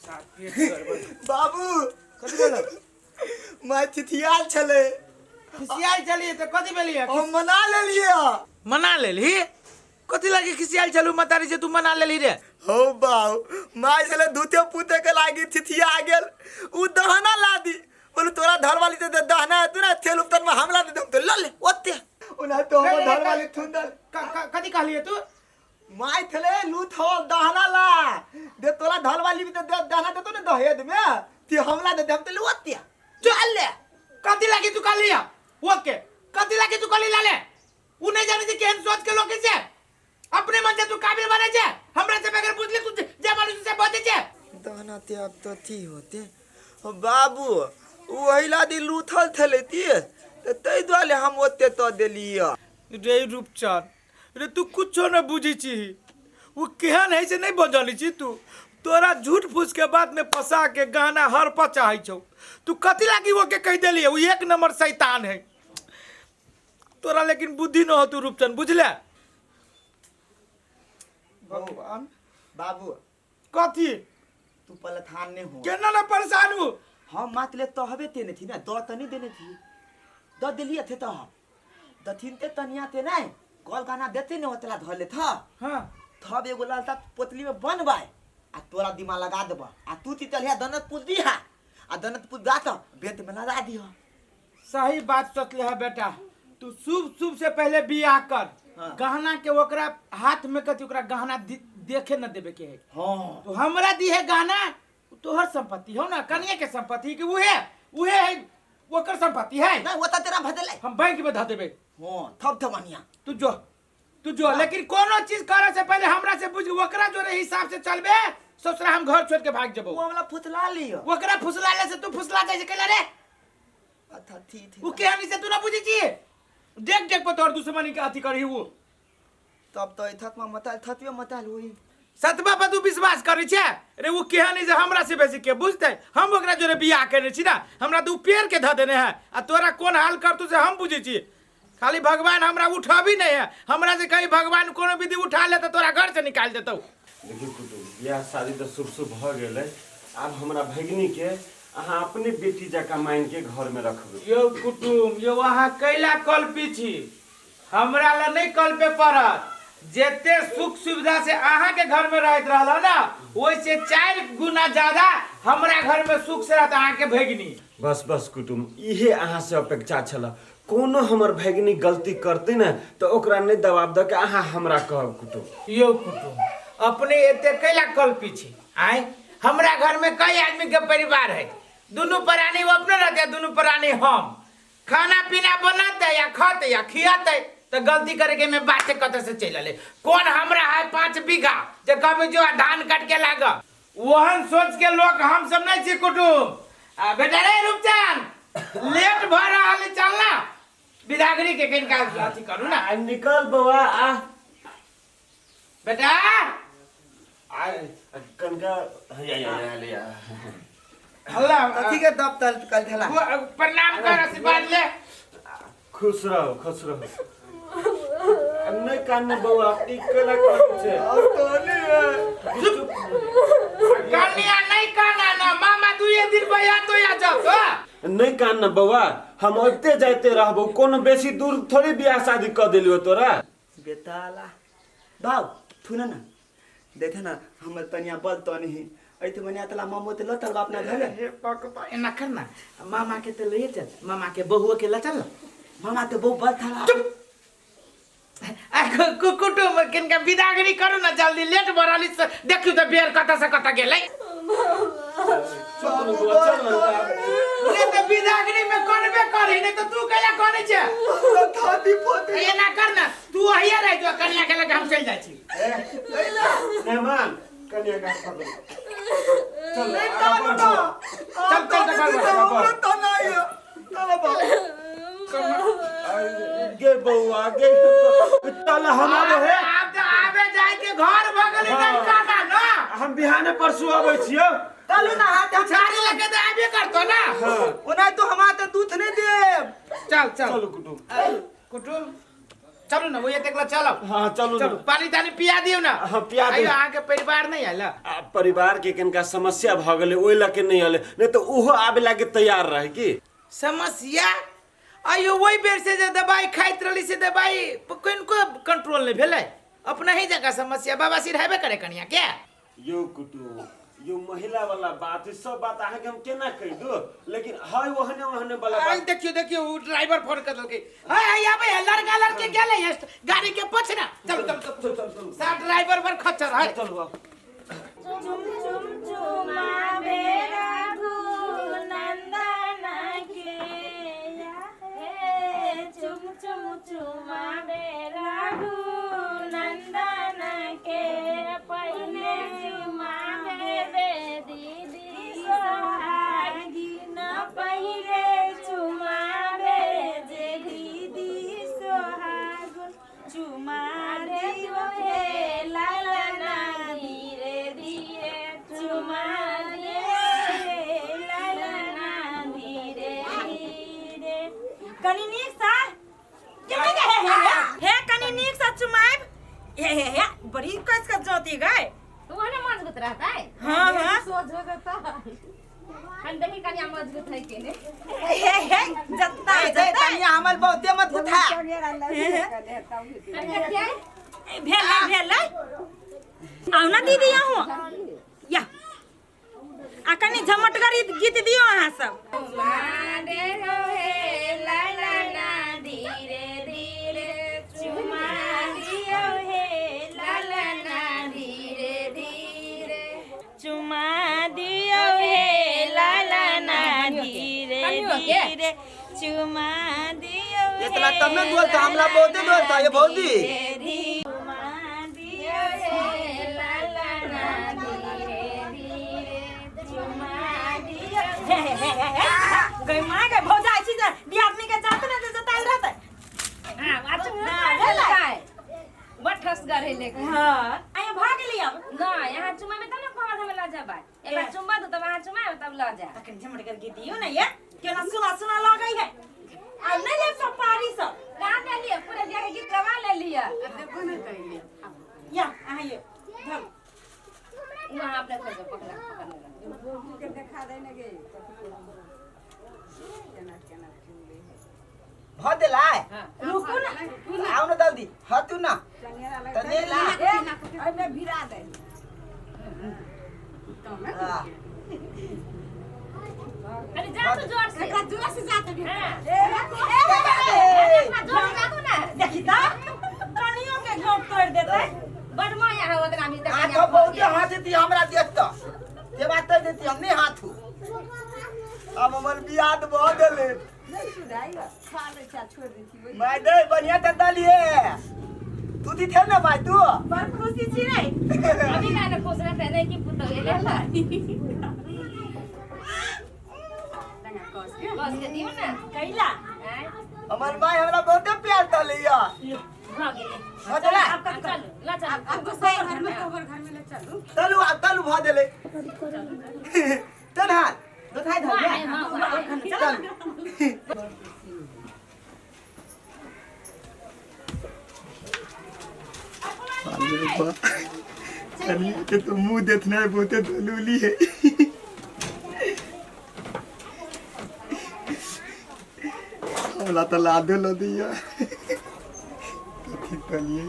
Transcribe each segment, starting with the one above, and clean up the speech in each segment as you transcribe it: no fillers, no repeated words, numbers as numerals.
बाबू कथी भेल मैं थिथियाल छले खिसियाल चलिए तो कथी भेलिए हम मना लेलिए मना लेली कथी लगे खिसियाल चलू मतारी से तू मना लेली रे हो बाऊ माय छले धूते पूते के लागी थिथिया गेल उ दहना ला दी बोले तोरा धर वाली ते दहना है तू ना थेल उतन में हमला दे दम तो ल ले ओते उना तो हम धर वाली थुंदल कथी कहलिए तू माय थले लूथ हो दहना ला दे तोरा धर वाली भी तो दहना दे तो ना दहेद में ती हमला दे दम तो ले ओते चल ले कथी लगे तू कर लिया ओके कथी लगे तू कर ले उ नहीं जाने केहन सोच के लोग से अपने मन से तू काबिल बने छे हमरा से बगैर पूछले तू जे मानुष से बते छे दहना ते अब तो थी होते बाबू ओहिला दी लूथल थले ती तै दुआले हम ओते तो देलिए रे रूपचंद रे तू कुछो न बुझी छी वो केहन है से नहीं बजली छी तू तोरा झूठ फूस के बाद में फंसा के गाना हर पचाई छौ तू कथी लागी वो के कह देली वो एक नंबर शैतान है तोरा लेकिन बुद्धि न हो तू रूपचंद बुझले भगवान बाबू कथी तू पहले थान ने हो केना न परेशान हूँ हम मात ले तो हवे तेने थी ना दो तनी देने थी दो दिलिए थे तो हम दथिन ते तनिया ते नहीं कॉल गाना देते ने होतला धले था हाँ थब एगो लालता पोतली में बनबाय आ तोरा दिमाग लगा देबा आ तू ती चलिया दनत पूछ दिया आ दनत पूछ गा तो बेट में लगा दियो सही बात सोचले है बेटा तू शुभ शुभ से पहले बियाह कर हाँ। गहना के ओकरा हाथ में कथी ओकरा गहना देखे न देवे के है हां तो हमरा दी है गहना तोहर संपत्ति हो ना कन्या के संपत्ति कि उहे है ओकर संपत्ति है ना वो तो तेरा बदले हम बैंक में ध देबे हां थब थमनिया तू जो लेकिन कोनो चीज करे से पहले हमरा से पूछ ओकरा जो रे हिसाब से चलबे ससुरा हम घर छोड़ के भाग जबो वो हमला फुसला लियो ओकरा फुसलाले से तू फुसला कैसे कैला रे अच्छा थी वो केहनी से तू ना बुझी छी देख पर तोर दुश्मनी के अथी करही वो तब तो थक में थतवे मताल होई सतबा पर तू विश्वास करे छे रे वो केहनी से हमरा से बेसी के बुझते हम ओकरा जोरे बियाह करने छी ना हमरा तू पेड़ के ध देने है आ तोरा कोन हाल कर तू से हम बुझी छी खाली भगवान हमरा उठाबी नहीं है हमरा से कहीं भगवान कोनो विधि उठा ले तो तोरा घर से निकाल देतौ देखियो कुटुम बियाह शादी तो शुभ शुभ भ गेलै अब हमरा भगिनी के अहाँ अपने बेटी जका मान के घर में रखबै यो कुटुम यो अहाँ कैला कल्पी छी हमरा ला नहीं कल्पे पड़त जेते सुख सुविधा से अहाँ के घर में रहत रहला ना ओइसे 4 गुना ज्यादा हमरा घर में सुख से रहत अहाँ के भगिनी बस कुटुम इहे अहाँ से अपेक्षा छला कोनो हमर भगिनी गलती करते ना तो ओकरा नहीं दबाव द के अहाँ हमरा कहब कुटुम यो कुटुम अपने एते कैला कल्पी छी आय हमरा घर में कई आदमी के परिवार है दोनों प्राणी वो अपने रहते दोनों प्राणी हम खाना पीना बनाते या खाते या खियाते तो गलती करके मैं बात कते से चल ले कौन हमरा है 5 बीघा जे कभी जो धान काट के लाग वहन सोच के लोग हम सब नहीं छी कुटुम बेटा रे रूपचंद लेट भ रहल चलना बिदागरी के किनका अथी करू ना निकल बवा आ बेटा आ कनका या अल्लाह ठीक है दफ्तर कल थला प्रणाम कर आशीर्वाद ले खुश रहो नहीं कान बवा टिकला कर छे और कोनी है कन्या नहीं काना ना मामा तू ये दिन बया तो या जा तो नहीं कान बवा हम ओते जाते रहबो कोनो बेसी दूर थोड़ी बियाह शादी कर देलियो तोरा बेताला बाऊ थुना ना देखे ना हमर तनिया बल तो नहीं ऐते मने तला मामो ते लतल अपना घर हे पक एना करना मामा के ते ले चल मामा के बहुओ के ले चल मामा ते बहु बल थाला कुटुम किनका विदागरी करू ना जल्दी लेट भरली देखियो त बेर कता से कता गेलै चल ना ले त विदागरी में करबे करी नहीं तो तू कया करे छे थाती पोती एना करना तू आइया रह जो कन्या के लगे हम चल जाई छी मेहमान कन्या का खबर चल चल तो नहीं है चलो बाऊ गे बउआ गे चल हमारे है आप तो आबे जाय के घर भगली नहीं काटा ना हम बिहाने परसू आबै छियो चलो ना हाथ छाड़ी लगे तो आबे करतो ना ओना तो हमार तो दूध नहीं दे चल चल कुटुम कुटुम चलो ना वो ये तकला चलो हाँ चलो चलो पानी तानी पिया दियो ना हाँ, पिया दियो। अहाँ के परिवार नहीं आला परिवार के कनका समस्या भ गेलै ओइ लके नहीं आले नहीं तो ओहो आबे लागे तैयार रहे की समस्या आयो वही बेर से जे दवाई खाइत रहली से दवाई किनको कंट्रोल नहीं भेलै अपना ही जगह समस्या बाबा सिर हेबे करे कनिया क्या यो कुटु यो महिला वाला बात है सब बात आके हम केना कह दो लेकिन हाय वहने वाला आई बात देखियो देखियो वो ड्राइवर फोन कर दलके हाय आबे लड़का लड़के क्या ले गाड़ी के पछना चल चल चल चल सा ड्राइवर पर खच्चर है चलो चुम चुम चुमावे रघु नंदन के हे चुम चुम चुमावे रघु नंदन के पहले चुमावे रे दीदी सोहागी न पहले चुमावे जे दीदी सोहाग चुमा देव हे लालना धीरे धीरे चुमा दे लालना धीरे धीरे कनी नीक सा हे कनी नीक सा चुमाइब हे बड़ी कस का जोती गए तू है ना मजबूत रहता है हाँ हाँ सोच हो जाता है हम देखी कन्या मजबूत है के ने हे जत्ता जत्ता हमल बहुते मत उठा अरे क्या भेलै आओ ना दीदी यहाँ या आ कनी झमटगर गीत दियो अहाँ सब मारे हो हे लालना धीरे धीरे चुमा दियो हे लालना धीरे धीरे चुमा दियो हे लालना धीरे धीरे चुमा दियो इतना तब में बोलता हमला बहुते बोलता ये भौजी चुमा दियो हे लालना धीरे धीरे चुमा दियो गई मां के भौजा छी जे दियादनी के जात ने जे जताल रहते हां अच्छा ना है बट ठसगर है लेकिन हां आया भाग लिया अब ना यहाँ चुमा में तब ना कहत हमें ला जाबा एक बार चुमा दो तब वहां चुमा तब ला जा अखन झमटगर गीत दियो ना ये केना सुना सुना लगई है आ नहीं ले सब पारी सब कहां ले लिए पूरा दिया के गीत गवा ले लिया या आ ये धर वहां अपने खोज पकड़ा भ देलाय रुको ना आओ ना जल्दी हतु ना तने ला अरे जा तू जोर से जाते भी हां जोर से जा तू ना देखी ता कनियो के घोट तोड़ देते बड़ माया है ओतना भी तक हाथ बहुते हाथ दी हमरा देखता ते बात तो देती हमने हाथू अब हमर बियाह तो बहुत देले मैं दे बढ़िया त दलिए तू दी थे ना भाई तू बड़ खुशी छी रे अभी ना खुश रहते नहीं कि पुतो ले ला बस के दियो ना कैला हैं हमर माय हमरा बहुते प्यार दलिया भाग गेले भ देला चल ला चल आपको सही घर में कोबर घर में ले चलू तलू तलू भ देले चल हाथ दिखाई दे चल अरे के तो मुंह देखना है बहुते दलूली है हमला तो लादे लो दिया कथी तलिए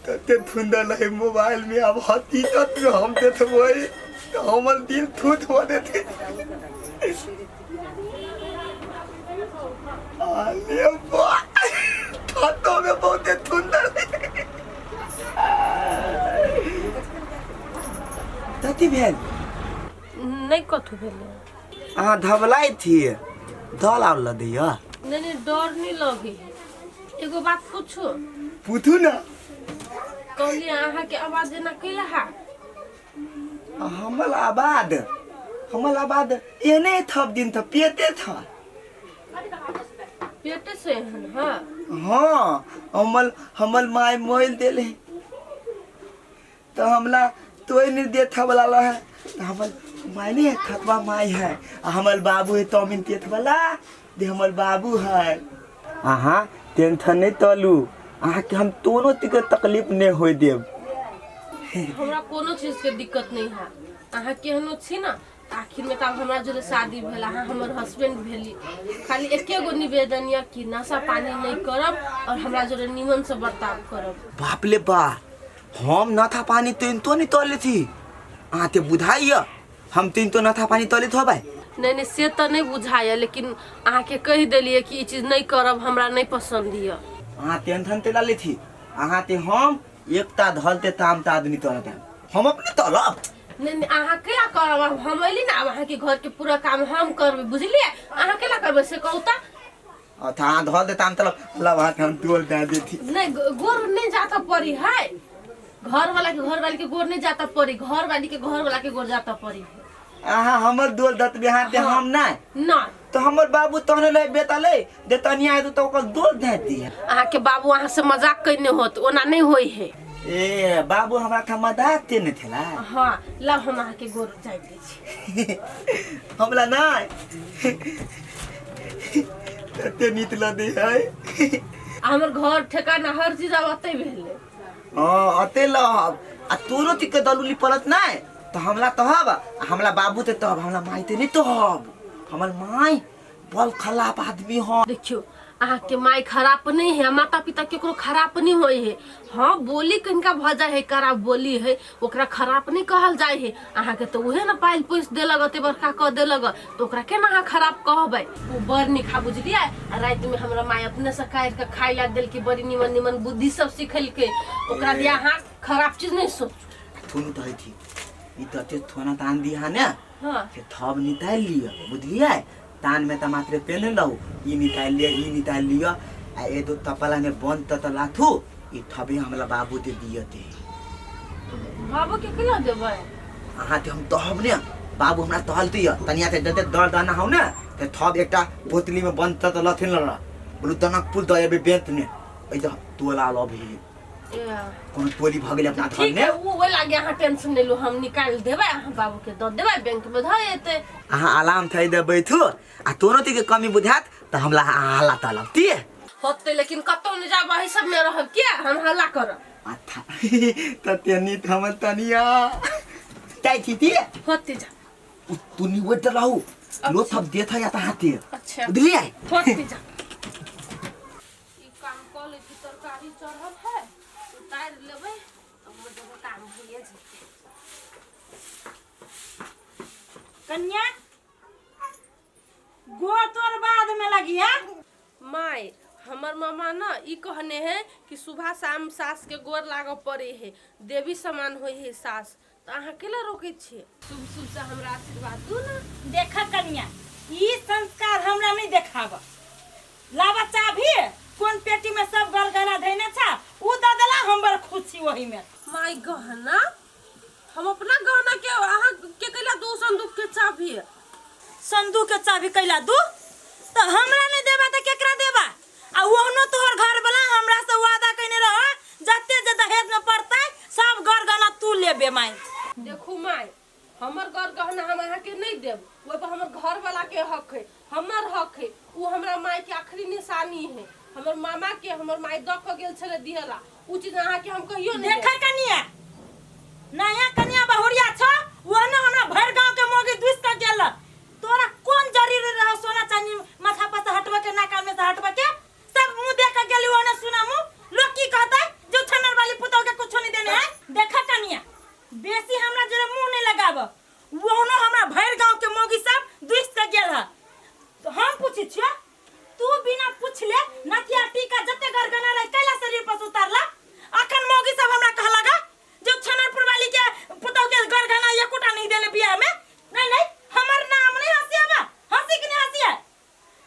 तते फुंदल है मोबाइल में अब हकीकत में हम देते वही तो हमर दिल थूथ हो देते अरे वाह हाथों में बहुत सुंदर तती भेल नहीं कथु भेले अहाँ धबलाई थी दल आव ल दैया नहीं डर नहीं लगे एगो बात पूछो पूछू ना कहली अहाँ के आवाज ना कैला है हमल आबाद एने थप दिन था पेटे था पेटे से हन हां हाँ हमल माय मोइल देले तो हमला तोय नहीं देथ वाला है तो हमल माय नहीं थकवा माय है हमल बाबू है तो मिन तेथ वाला दे हमर बाबू है अहाँ टेंशन नहीं तलू अहाँ के हम दोनों के तकलीफ नहीं होय देब हमरा कोनो चीज के दिक्कत नहीं है अहाँ केहनो छी ना आखिर में तब हमरा जोरे शादी भेल अहाँ हमर हस्बैंड भेली खाली एके गो निवेदन या कि नशा पानी नहीं करब और हमरा जोरे निमन से बर्ताव करब। बाप ले बा हम नथा पानी तो नहीं तले थी अहाँ ते बुझाइए हम तो नथा पानी तले थोबे नहीं से तो नहीं बुझाया लेकिन अहाँ के कह दिलिए कि ई चीज नहीं करब हमरा नहीं पसंद है। अहाँ टेंशन ते ला थी अहाँ ते हम एकता धलते ताम ता आदमी तलते हम अपने तलब नहीं अहाँ केला करब हम अली ना अहाँ के घर के पूरा काम हम करबे बुझलिए अहाँ केला करबे से कहूता अच्छा अहाँ धल दे ताम तलब अहाँ के हम तोल दे देती नहीं गोर नहीं जाता पड़ी है घर वाला के गोर नहीं जाता पड़ी घर वाली के घर वाला के गोर जाता पड़ी अहाँ हमर दोल दत बिहान ते हम नहीं ना तो हमर बाबू तहने ले बेटा ले दे तनिया है तो ओकर दोल दे दी अहाँ के बाबू अहाँ से मजाक करने होत ओना नहीं होई है। ए बाबू हमरा का मजाक ते ने थला हाँ ला हम अहाँ के गोर जाय दे छी हमला नहीं ते नीत ल दे है हमर घर ठिकाना हर चीज अब अते भेले हां अते ल आ तोरो ती के दलुली पड़त नहीं तो हमला तो हब हमला बाबू ते तब हमला माई ते नहीं तो हब हमर माई बल खराब आदमी हो देखियो अहाँ के माई खराब नहीं है माता पिता केकरो खराब नहीं होय है। हाँ बोली कनका भजा है खराब बोली है ओकरा खराब नहीं कहल जाय है अहाँ के तो उहे ना पाइल पोस देलक अते बड़का कह देलक तो ओकरा केना अहाँ खराब कहबै वो बर नहीं खा बुझलिए आ रात में हमरा माई अपने से काट के खाइ ला देल के बड़ी निमन निमन बुद्धि सब सिखल के ओकरा दिया अहाँ खराब चीज नहीं सोच थुनु त थी ई त ते थोना तान दिया ने हाँ के थब निकाल लियो बुझलिए तान में त मात्र पेन लऊ ई निकाल लियो आ ए दो तपला में बंद त लाथू ई थबे हमला बाबू दे दियते बाबू के केला देबै अहाँ ते हम तहब ने बाबू हमरा तहल दिय तनिया ते जते दर दाना हौ ने ते थब एकटा बोतली में बंद त लथिन ल बोलू तनक पुल दयबे बेंत ने ए त तोला लभी कोन टोली भ गेल अपना घर ठीक ने है वो लागे अहाँ टेंशन ले लो हम निकाल देबै अहाँ बाबू के द देबै बैंक में ध एते अहाँ आराम थई दे बैठू आ तोनो ती के कमी बुझात त हमला हल्ला तलब ती होते लेकिन कतौ न जाब है सब में रहब क्या हम हल्ला करब अच्छा त तेनी हम तनिया ताई थी ती होते जा तू नी वेट रहू लो थब देथा या त हाथे अच्छा बुझलिए होते जा ई काम कॉल की तरकारी चढ़ल है उतार लेबै हमर जगह काम भइए जेतै कन्या गोर तोर बाद में लगी है माई हमर मामा ना ई कहने है कि सुबह शाम सास के गोर लागो पड़े है देवी समान होई है सास तो अहाँ केला रोके छिए शुभ शुभ से हमरा आशीर्वाद दू ना देखा कन्या ई संस्कार हमरा नहीं देखाब लावा चाभी कौन पेटी में सब गलगना धैने छा उ द देला हम बड़ खुशी वही में माई गहना हम अपना गहना के अहाँ के केला दू संदूक के चाभी संदूक के चाभी कैला दू तो हमरा नहीं देबा त केकरा देबा आ ओहनो तोहर घर वाला हमरा से वादा कइने रह जते जे दहेज में पड़तै सब गलगना तू लेबे माई देखू माई हमर घर गहना हम अहाँ के नहीं देब वो पर हमर घर वाला के हक है हमर हक है वो हमरा माई के आखिरी निशानी है हमर मामा के हमर माई द के गेल छले दिहला उ चीज अहाँ के हम कहियो नहीं देखा कनिया नया कनिया बहुरिया छ ओहनो हमरा भर गांव के मोगी दुस के गेल तोरा कौन जरूरी रह सोना चांदी माथा पर से हटवा के नाका में से हटवा के सब मुंह देख के गेली ओने सुना मुंह लोग की कहतै जो छनर वाली पुतौ के कुछ नहीं देने है देखा कनिया बेसी हमरा जरे मुंह नहीं लगाब ओहनो हमरा भर गांव के मोगी सब दुस के गेल है तो हम पूछी छियो तू बिना पूछले नथिया टीका जते गरगना रह कैला शरीर पर उतारला अखन मोगी सब हमरा कहलागा जो छनरपुर वाली के पुतौ के गरगना एकोटा नहीं देले बियाह में नहीं हमर नाम नहीं हसियाबा हंसी कि नहीं हसिया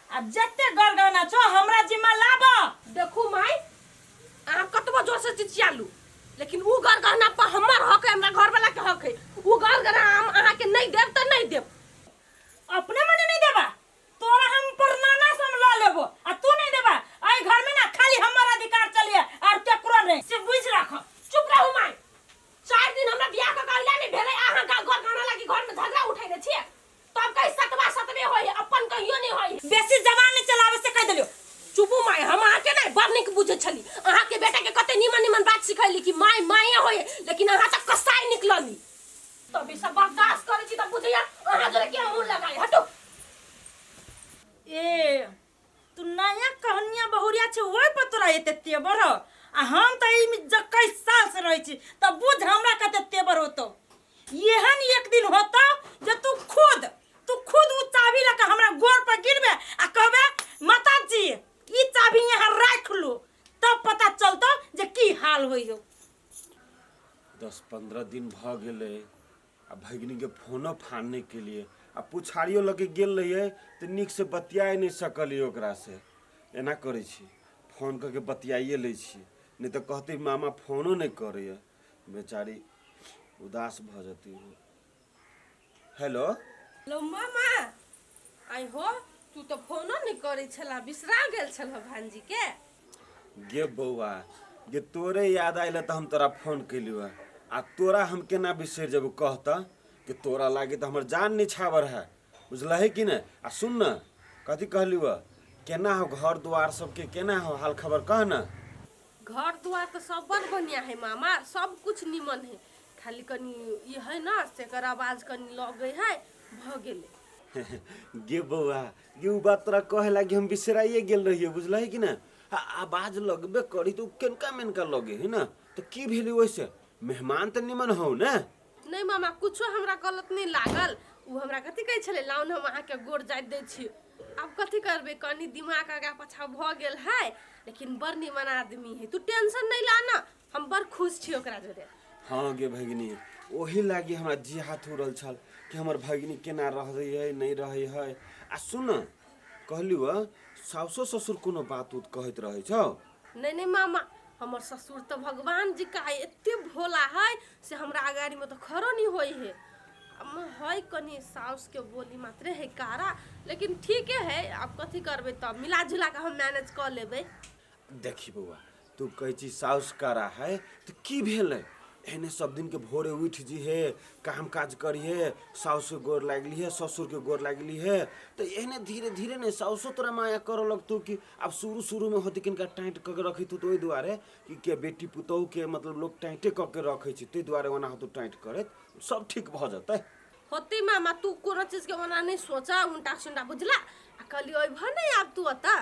अब जते गरगना छो हमरा जिम्मा लाबा देखू माई अहाँ कतबो जोर से चिचियालू लेकिन उ घर गहना पर हमर हक है हमरा घर वाला के हक है उ घर गहना हम अहाँ के नहीं देब त नहीं देब अपने मने नहीं देबा तोरा हम परनाना सम ला लेबो आ तू नहीं देबा आई घर में ना खाली हमर अधिकार चलिए और केकरो नहीं से बुझ राख चुप रहू माई 4 दिन हमरा बियाह के कहला नहीं भेले अहाँ घर गहना लागी घर में झगड़ा उठैने छिए तब कहि सतवा सतवे होई अपन कहियो नहीं होई बेसी जवान कहै छी तब बुझ हमरा कते तेवर होतो। एहन एक दिन होतो जे तू खुद उ चाबी लेके हमरा गोर पर गिरबे आ कहबे माता जी ई चाबी यहाँ राख लो, तब पता चलतो जे की हाल होई हो। 10-15 दिन भ गेले आ भगिनी के फोनो फाड़ने के लिए आ पुछारियो लगे गेल रहिए तो निक से बतियाए नहीं सकलिए ओकरा से। एना करे छी फोन करके बतियाइए ले छी, नहीं तो कहते मामा फोनो नहीं करे, बेचारी उदास भ जती। हेलो लो मामा आई हो, तू तो फोनो नहीं करे छला, बिसरा गेल छल भांजी के। गे बौआ गे तोरे याद आइल तो हम तोरा फोन कैलियो आ तोरा हम केना बिसर जब कहता कि तोरा लागे तो हमर जान निछावर है, बुझल है कि नहीं। आ सुन न कथी कहलियो, केना हो घर द्वार सबके, केना हो हाल खबर कह न। घर द्वार तो सब बड़ बढ़िया है मामा, सब कुछ निमन है, खाली कनी ये है ना सेकर आवाज कनी लगे है भ गेले। गे बौआ गे उ बात तोरा कहे लागी हम बिसराइए गेल रहिए, बुझल है कि ना। आवाज लगबे करी तो केनका मेनका लगे है ना, तो की भेली वैसे मेहमान तो निमन हो ना। नहीं मामा कुछो हमरा गलत नहीं लागल, उ हमरा कथी कहै छले लाउन हम अहाँ के गोर जाय दै छी। अब कथी करबे कनी दिमाग आगा पछा भ गेल है, लेकिन बड़ निमन आदमी है, तू टेंशन नहीं ला ना, हम बड़ खुश छी ओकरा जोरे। हाँ गे भगिनी ओही लागी हमरा जी हाथ उड़ल छल कि हमर भगिनी केना रह रही है नहीं रही है। आ सुन कहलियो सासो ससुर कोनो बात उत कहत रहे छौ। नहीं नहीं मामा हमर ससुर तो भगवान जी का एते भोला है से हमरा अगाड़ी में तो खरो नहीं होई है। है कनी साउस के बोली मात्रे है कारा, लेकिन ठीक है आप कथी करबे तब मिला जुला के हम मैनेज कर लेबे। देखी बउआ तू कहै छी साउस कारा है तो की भेलै, एने सब दिन के भोरे उठ जी है काम काज करिए, साउस के गोर लागली है ससुर के गोर लागली है, तो एने धीरे धीरे ने साउसो तोरा माया कर लगतू कि अब शुरू में होती किनका टाइट क के रखी तू तो ओहि दुआरे कि के बेटी पुतहु के मतलब लोग टाइटे क के रखे छी, तै दुआरे ओना तू टाइट करे सब ठीक भ जतै। होती मामा तू कोनो चीज के ओना नहीं सोचा उल्टा सुल्टा बुझला, कली ओइ भ नहीं आप तू अता।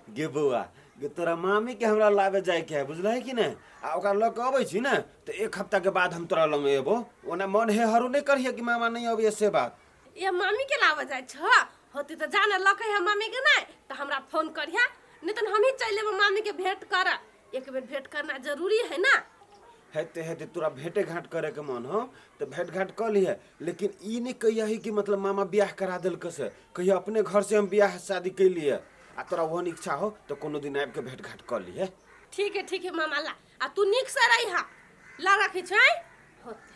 गे बउआ गे तोरा मामी के हमरा लावे जाए के है, बुझल है कि नहीं। आ ओकरा लऽ के अबै छी ना तो 1 हफ्ता के बाद हम तोरा लग एबो, ओना मन है हरू नहीं करिए कि मामा नहीं अबे से बात। ये मामी के लावे जाय छ, होती तो जाने लकै है मामी के नहीं तो हमरा फोन करिया, नहीं तो हम ही चल लेबो मामी के भेंट कर, एक बेर भेंट करना जरूरी है ना। हेते तोरा भेंटे घाट करे के मन हो तो भेंट घाट कर ली है, लेकिन ई नहीं कहिया ही कि मतलब मामा ब्याह करा दिल से, कहिया अपने घर से हम ब्याह शादी कर लिए आ तोरा वो इच्छा हो तो कोनो दिन आबि के भेंट घाट कर ली है। ठीक है मामा ला, आ तू निक से रही हा ला रखी छै होते।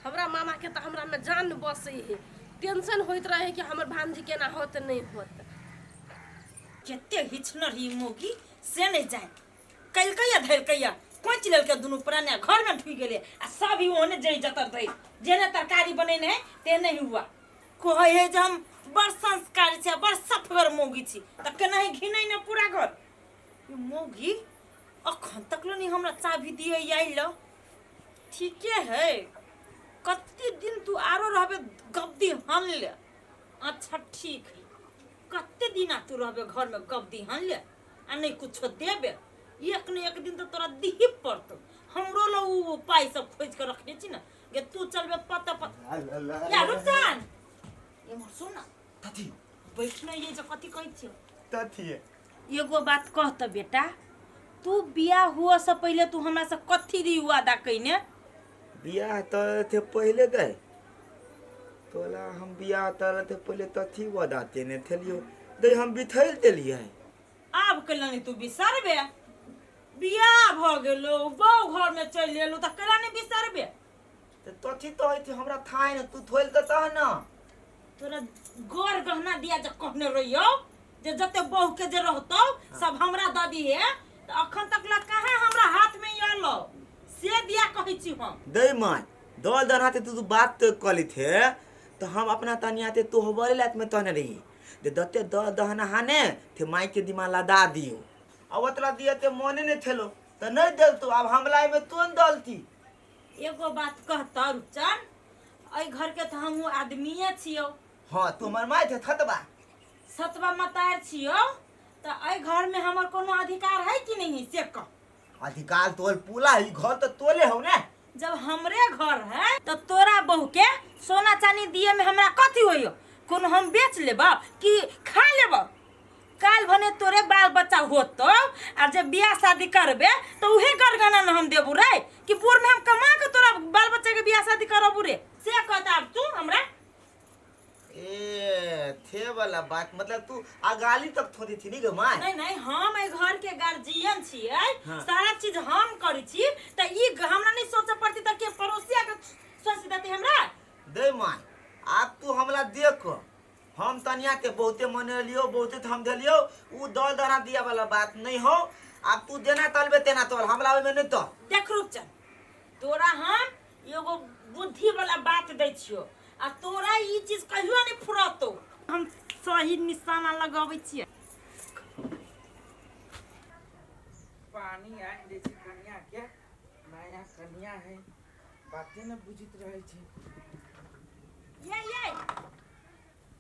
हमरा मामा के तो हमरा में जान बसे है, टेंशन होइत रहे कि हमर भांजी केना होत नहीं होत। केते हिचनर ही मोगी से नहीं जाए कल कहिया धैर कहिया कोच लेल के दुनु पुराने घर में ढुई गेले आ सब ही ओने जई जतर दई जेने तरकारी बनेने है ते नहीं हुआ। कोहे है जे हम बड़ संस्कारी छी बड़ सफगर मोगी छी त केना ही घिनै न पूरा घर। ये मोगी अखन तक नहीं हमरा चाबी दिए आइल। ठीके है कत्ते दिन तू आरो रहबे गब्दी हन ले। अच्छा ठीक है कत्ते दिन तू रहबे घर में गब्दी हन ले आ नहीं कुछ देबे, एक न एक दिन तो तोरा दिही पड़तो। हमरो लो उ पाई सब खोज के रखने छी ना गे तू चलबे पता या रुकसान ये मत सुन तथी बैठना ये जो कथी कहै छी तथी एगो बात कह त बेटा, तू बियाह हुआ से पहले तू हमरा से कथी दी वादा कइने। बियाह तर थे पहले गए तोला हम बियाह तर थे पहले तथी वादा तेने थेलियो दे हम बिथैल देलिए। आब कलनी तू बिसरबे, बियाह भ गेलो बहु घर में चल गेलो त कला नहीं बिसरबे। ते तथी तो है हमरा थाय न तू थोइल त तह न तोरा गोर गहना दिया जे कहने रहियो जे जते बहु के जे रहतो सब हमरा द दिए त अखन तक ला कहां हमरा हाथ में आलो से दिया कहै छी हम। दे माय दल दनाते तू बात तो कली थे तो हम अपना तनियाते तो हबरे लात में तने रही जे दते द दहना हाने थे माई के दिमाग लदा दियो अब अतला दिए ते मोने ने थेलो त नहीं देल तू अब हमलाई में तोन दलती। एगो बात कहता रुचन ऐ घर के त हम आदमीए छियो। हां तुमर माई थे थतबा सतवा मतार छियो त ऐ घर में हमर कोनो अधिकार है कि नहीं से कह। अधिकार तोल पूला ही घर तो तोले हो ना। जब हमरे घर है तो तोरा बहू के सोना चांदी दिए में हमरा कथी होइयो? कोनो हम बेच लेबा कि खा लेबा? काल भने तोरे बाल बच्चा होतो और जब बियाह शादी करबे तो उहे गरगना न हम देबू रे कि पूर में हम कमा के तोरा बाल बच्चा के बियाह शादी करबू रे? से कहता तू हमरा ए थे वाला बात मतलब तू अगाली तक थोड़ी थी नहीं गे माय। नहीं नहीं हम ए घर के गार्जियन छियै। हाँ। सारा चीज हम करै छी त ई हमरा नहीं सोचे पड़ती त के पड़ोसिया के सोच देती हमरा? दे माय आप तू हमला देख हम तनिया के बहुते मने लियो बहुते हम देलियो उ दल दना दिया वाला बात नहीं हो। आप तू देना तलबे तेना तल हमला में नहीं तो देख रुक चल तोरा हम एगो बुद्धि वाला बात दै छियो आ तोरा ई चीज कहियो नहीं फुरतो। हम सही निशाना लगाबै छियै। पानी आन दे छी कन्या के नया कन्या है बातें न बुझित रहे छी।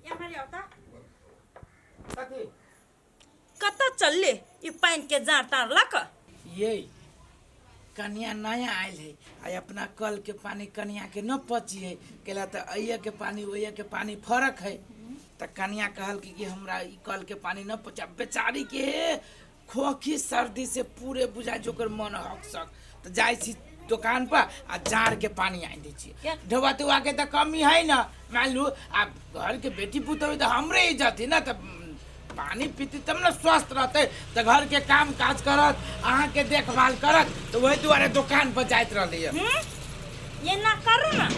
ये भरी होता कथी कत चलले ई पानी के जार तार लक? ये कन्या नया आयल है आ अपना कल के पानी कन्या के न पची है केला तो अइया के पानी ओइया के पानी फर्क है। तो कन्या कहल कि हमरा ई कल के पानी न पचा बेचारी के खोखी सर्दी से पूरे बुझा जोकर मन हक सक तो जाय छी दुकान पर आ जार के पानी आन दे छी। ढोबा तुआ के तो कमी है ना मान लू आप घर के बेटी पुतोही तो हमरे इज्जत है ना तो पानी पीती तब ना स्वस्थ रहते तो घर के काम काज करत अहाँ के देखभाल करत तो वही दुआरे दुकान पर जाइत रहलिए। ये ना करू ना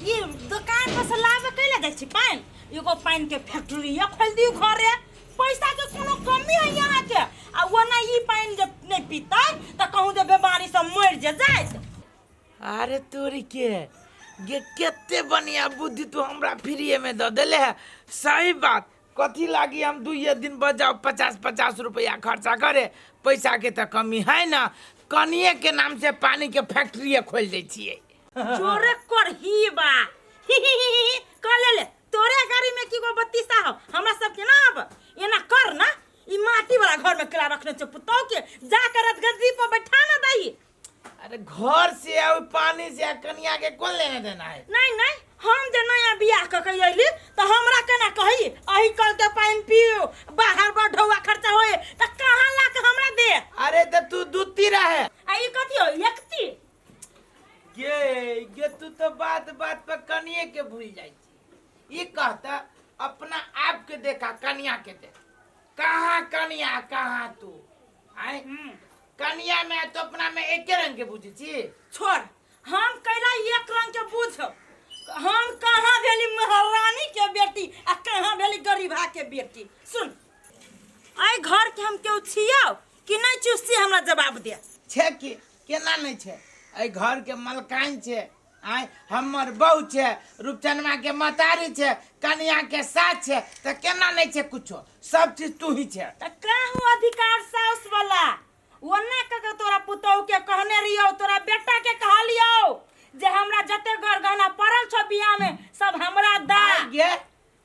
ये दुकान पर से लावे कैला जाय छी पानी? एगो पानी के फैक्ट्री या खोल दियो घरे पैसा के कोनो कमी है यहाँ के आ वो ना ई पानी जब नहीं पीता तो कहूँ जे बीमारी से मर जाए। अरे तोरी के ये केते बढ़िया बुद्धि तू हमरा फ्री में दे देले है। सही बात कथी लागी हम 2 दिन बजाओ 50-50 रुपया खर्चा करे पैसा के तो कमी है ना कनिए के नाम से पानी के फैक्ट्री खोल दे छिए। चोरे कर ही बा कर ले तोरे गाड़ी में की गो बत्तीसा हो हमरा सब के ना अब ये ना कर ना ई माटी वाला घर में केला रखने छ पुतौ के जा कर गद्दी पर बैठा ना दई। अरे घर से और पानी से कनिया के कौन लेने देना है? नहीं नहीं हम जे नया बियाह क के अइली तो हमरा केना कही अही कल के पानी पियो बाहर बढ़ौआ खर्चा होए त कहां ला के हमरा दे? अरे तो तू दूती रहे आई कथी हो एकती ये तू तो बात बात पर कनिए के भूल जाई छी। ये कहता अपना आप के देखा कनिया के देख कहाँ कनिया कहाँ तू आए कनिया में तो अपना में एक रंग के बुझी छी। छोड़ हम कैला एक रंग के बुझ हम कहाँ भेली महारानी के बेटी आ कहाँ भेली गरीबा के बेटी। सुन आई घर के हम केउ छियौ कि नहीं चुस्सी हमरा जवाब दे। छे कि केना नहीं छे आई घर के मलकान छे आय हमर बहू छे रूपचनमा के मतारी छे कन्या के साथ छे तो केना नहीं छे कुछो सब चीज तू ही छे। त कहूँ अधिकार साउस वाला ओने के तोरा पुतौ के कहने रहियो तोरा बेटा के कहलियो जे हमरा जते घर गहना पड़ल छ बियाह में सब हमरा दा। ये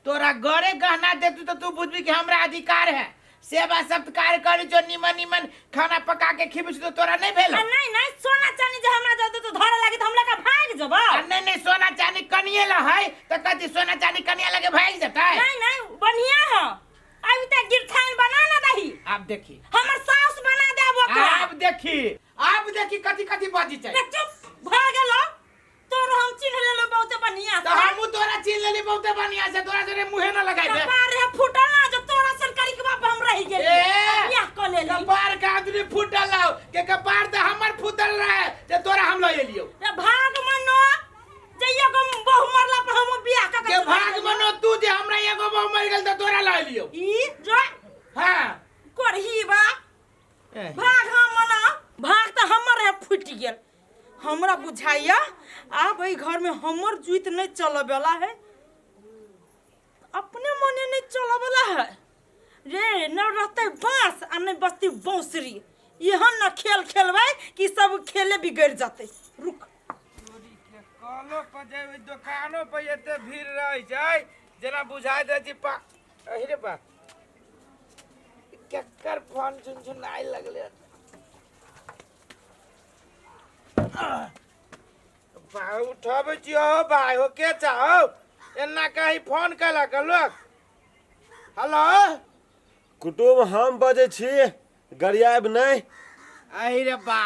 तोरा गरे गहना देतू तो तू बुझबी कि हमरा अधिकार है सेवा सत्कार करी जो निमन निमन खाना पका के खिबी तो तोरा नहीं भेल? नहीं नहीं सोना चांदी जे हमरा दे तो धरे लागी त हमरा का भाग जबा। नहीं नहीं सोना चांदी कनिए ला है तो कथी सोना चांदी कनिया लगे भाग जाता है? नहीं नहीं बढ़िया है अभी तक गिरथान बना ना दही आप देखी हमर सास बना देबो का। आप देखी कथी कथी बाजी चले चुप भ गेलो तोर हम चिन्ह लेलो बहुत बढ़िया तो हमू तोरा चिन्ह लेली बहुत बढ़िया से तोरा जरे मुहे न लगाई दे कपार है फुटल ना जो तोरा सरकारी के बाप हम रह गेली बियाह क लेली कपार का आदमी फुटल लाओ के कपार तो हमर फुटल रहे जे तोरा हम ले लियो रे भाग मनो जे एगो बहु मरला पर हम बियाह क के भाग मनो तू जे हमरा एगो बहु मर गेल त तोरा ले लियो ई जो हां करही बा भाग हम मना भाग त हमर है फुट गेल हमरा बुझाइया अब ई घर में हमर जुइत नहीं चलबेला है अपने मने नहीं चलबेला है रे न रहते बांस आ नहीं बस्ती बांसुरी यहन न खेल खेलबै कि सब खेले बिगड़ जाते। रुक कलो पर जे दुकानों पर एते भीड़ रह जाय जना बुझाय दे जी पा अहिरे बा केकर फोन झुनझुन आइ लगले भाई उठाबे छियो भाई हो के चाहो एना कहीं फोन कला के लोग हेलो कुटुम हम बजे छी गरियाब नहीं। अरे रे बा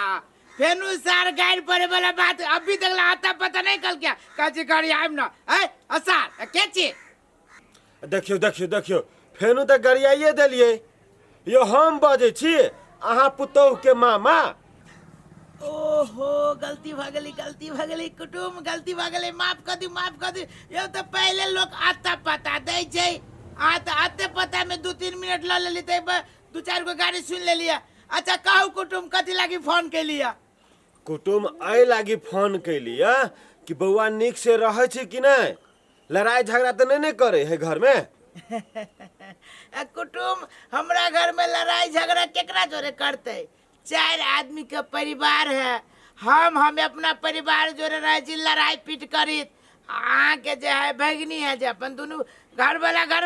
फेनु सार गाड़ी पड़े वाला बात अभी तक आता पता नहीं कल क्या काची गाड़ी आइम ना है असार के छी देखियो देखियो देखियो फेनु तो गरियाइए दिलिए यो हम बजे छी अहाँ पुतोह के मामा। ओहो गलती भगली कुटुम गलती भगली माफ कर दी ये तो पहले लोग आता पता दे छै आते पता में 2-3 मिनट ल लेली त 2-4 गो गाड़ी सुन ले लिया। अच्छा कहू कुटुम कथी लागी फोन के लिया? कुटुम आई लागी फोन कैलिया कि बउआ निक से रहे छी कि नहीं, लड़ाई झगड़ा तो नहीं करे है घर में। कुटुम हमरा घर में लड़ाई झगड़ा केकरा जोरे करते? 4 आदमी के परिवार है, हम अपना परिवार जोरे रहे जी लड़ाई पीट करी अहाँ के जो है भगनी है जो अपन दोनों घर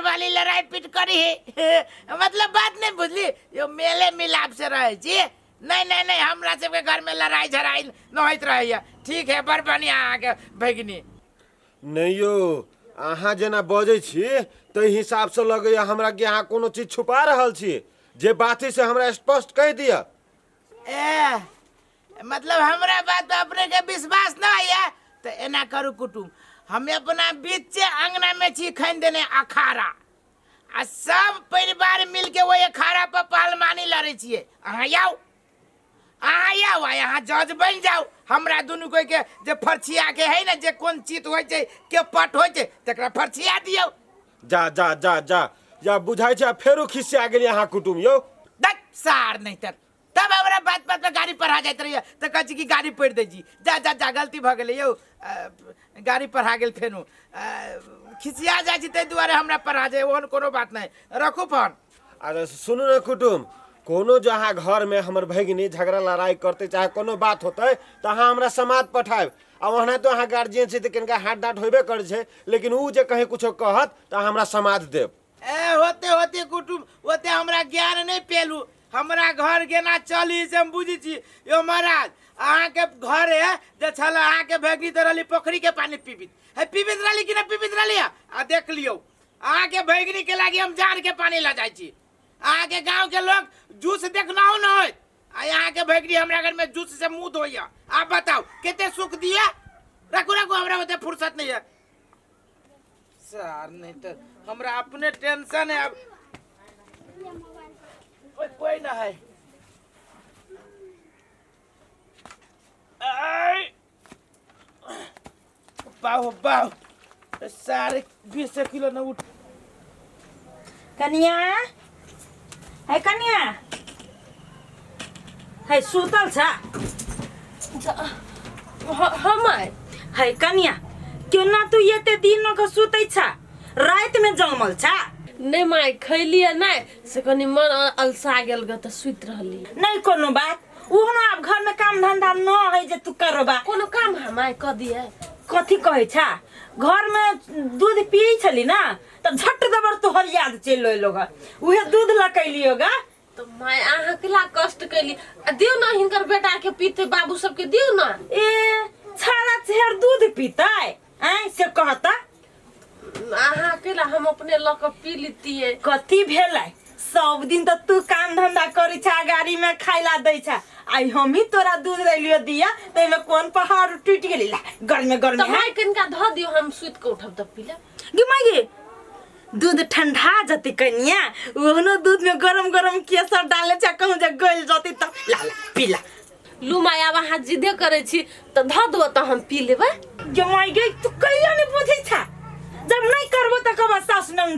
वाली लड़ाई पीट करी है मतलब बात नहीं बुझली यो मेले मिलाप से रहे जी। नहीं हमरा सबके घर में लड़ाई झड़ाई न होइत रहे। ठीक है बड़ बढ़िया अहाँ के भगनी। नहीं यो अहाँ जना बजे छी तो हिसाब से लगे हमरा के अहाँ कोनो चीज छुपा रहल छी जे बाती से हमरा स्पष्ट कह दिया। मतलब हमरा बात अपने के विश्वास न है तो एना करू कुटुम हमें अपना बीच अंगना में छी खन देने अखाड़ा आ सब परिवार मिल के वो अखाड़ा पर पहलवानी लड़े छिए। अहाँ आओ यहाँ जज बन जाओ हमरा दुनू कोई के जे फरछिया के है ना जे कौन चीत होय छै के पट होय छै तकरा फरछिया दियो। जा जा जा जा या बुझाई छै फेरो खिसिया गेली अहाँ कुटुम यो। दट सार नहीं तब हमरा बात पे गाड़ी पढ़ा जाइत रहिए तो कह की गाड़ी पढ़ दे जी जा गलती भ गेलै यो गाड़ी पढ़ा गेल फेनु खिसिया जाइ छी तै दुआरे हमरा पढ़ा जाए ओहन कोनो बात नहीं रखू फोन। अरे सुनू न कुटुम कोनो जहाँ घर में हमर भगिनी झगड़ा लड़ाई करते चाहे कोनो बात होते तो अहाँ हमरा समाद पठाएब आ वहाँ तो अहाँ गार्जियन से तो कनिका हाथ डांट होबे करे छै लेकिन ऊ जे कहीं कुछो कहत तो हमरा समाद देब। होते कुटुम होते हमरा ज्ञान नहीं पेलू हमरा घर गेना चली से हम बुझी छी यो महाराज अहाँ के घर है जे छल अहाँ के भगनी तो रही पोखरी के पानी पीबित रही कि ना पीबित रही आ देख लियो अहाँ के भगनी के लागी हम जार के पानी ला जाई छी। अहाँ के गांव के लोग जूस देखना हो न हो यहाँ के भगनी हमरा घर में जूस से मुंह धोइया। आप बताओ कितने सुख दिया रखो हमरा होते फुर्सत नहीं है सर नहीं तो हमरा अपने टेंशन है। अब कोई ना है बाव सारे 20 किलो न उठ कनिया है सुतल छा हम है कनिया केना तू एते दिन के सुतै छा रात में जमल छा? नहीं माय खैलिए नहीं से कनी मन अलसा गेल ग त सुत रहली। नहीं कोनो बात ओहनो अब घर में काम धंधा न है जे तू करबा कोनो काम हमाय क दिए कथी कहे छा घर में दूध पियै छली ना त झट दबर तोहर याद चल लोग उहे दूध लकैलियो गा तो माय आहा केला कष्ट कैली दियो ना हिनकर बेटा के पीते बाबू सब के दियो ना। ए छाड़ा छेर दूध पीतै से कहता आहा केला हम अपने लक पी लीतिए। कथी भेलै सब दिन तो तू काम धंधा करी छा गाड़ी में खाइला दै छा आई हम ही तोरा दूध देलियो दिया तै में कोन पहाड़ टूट गेली ला गर्मी तो माय कनका ध दियो हम सुत के उठब त पीला। गे माय दूध ठंडा जति कनिया ओहनो दूध में गरम गरम केसर डाले छा कहूं जे गल जति त ला पीला। लू माय अब अहाँ जिदे करे छी त ध दो त हम पी लेबै। गे माय तू कहियो नहीं बुझै छा जब नहीं करबो त कबा सास नंग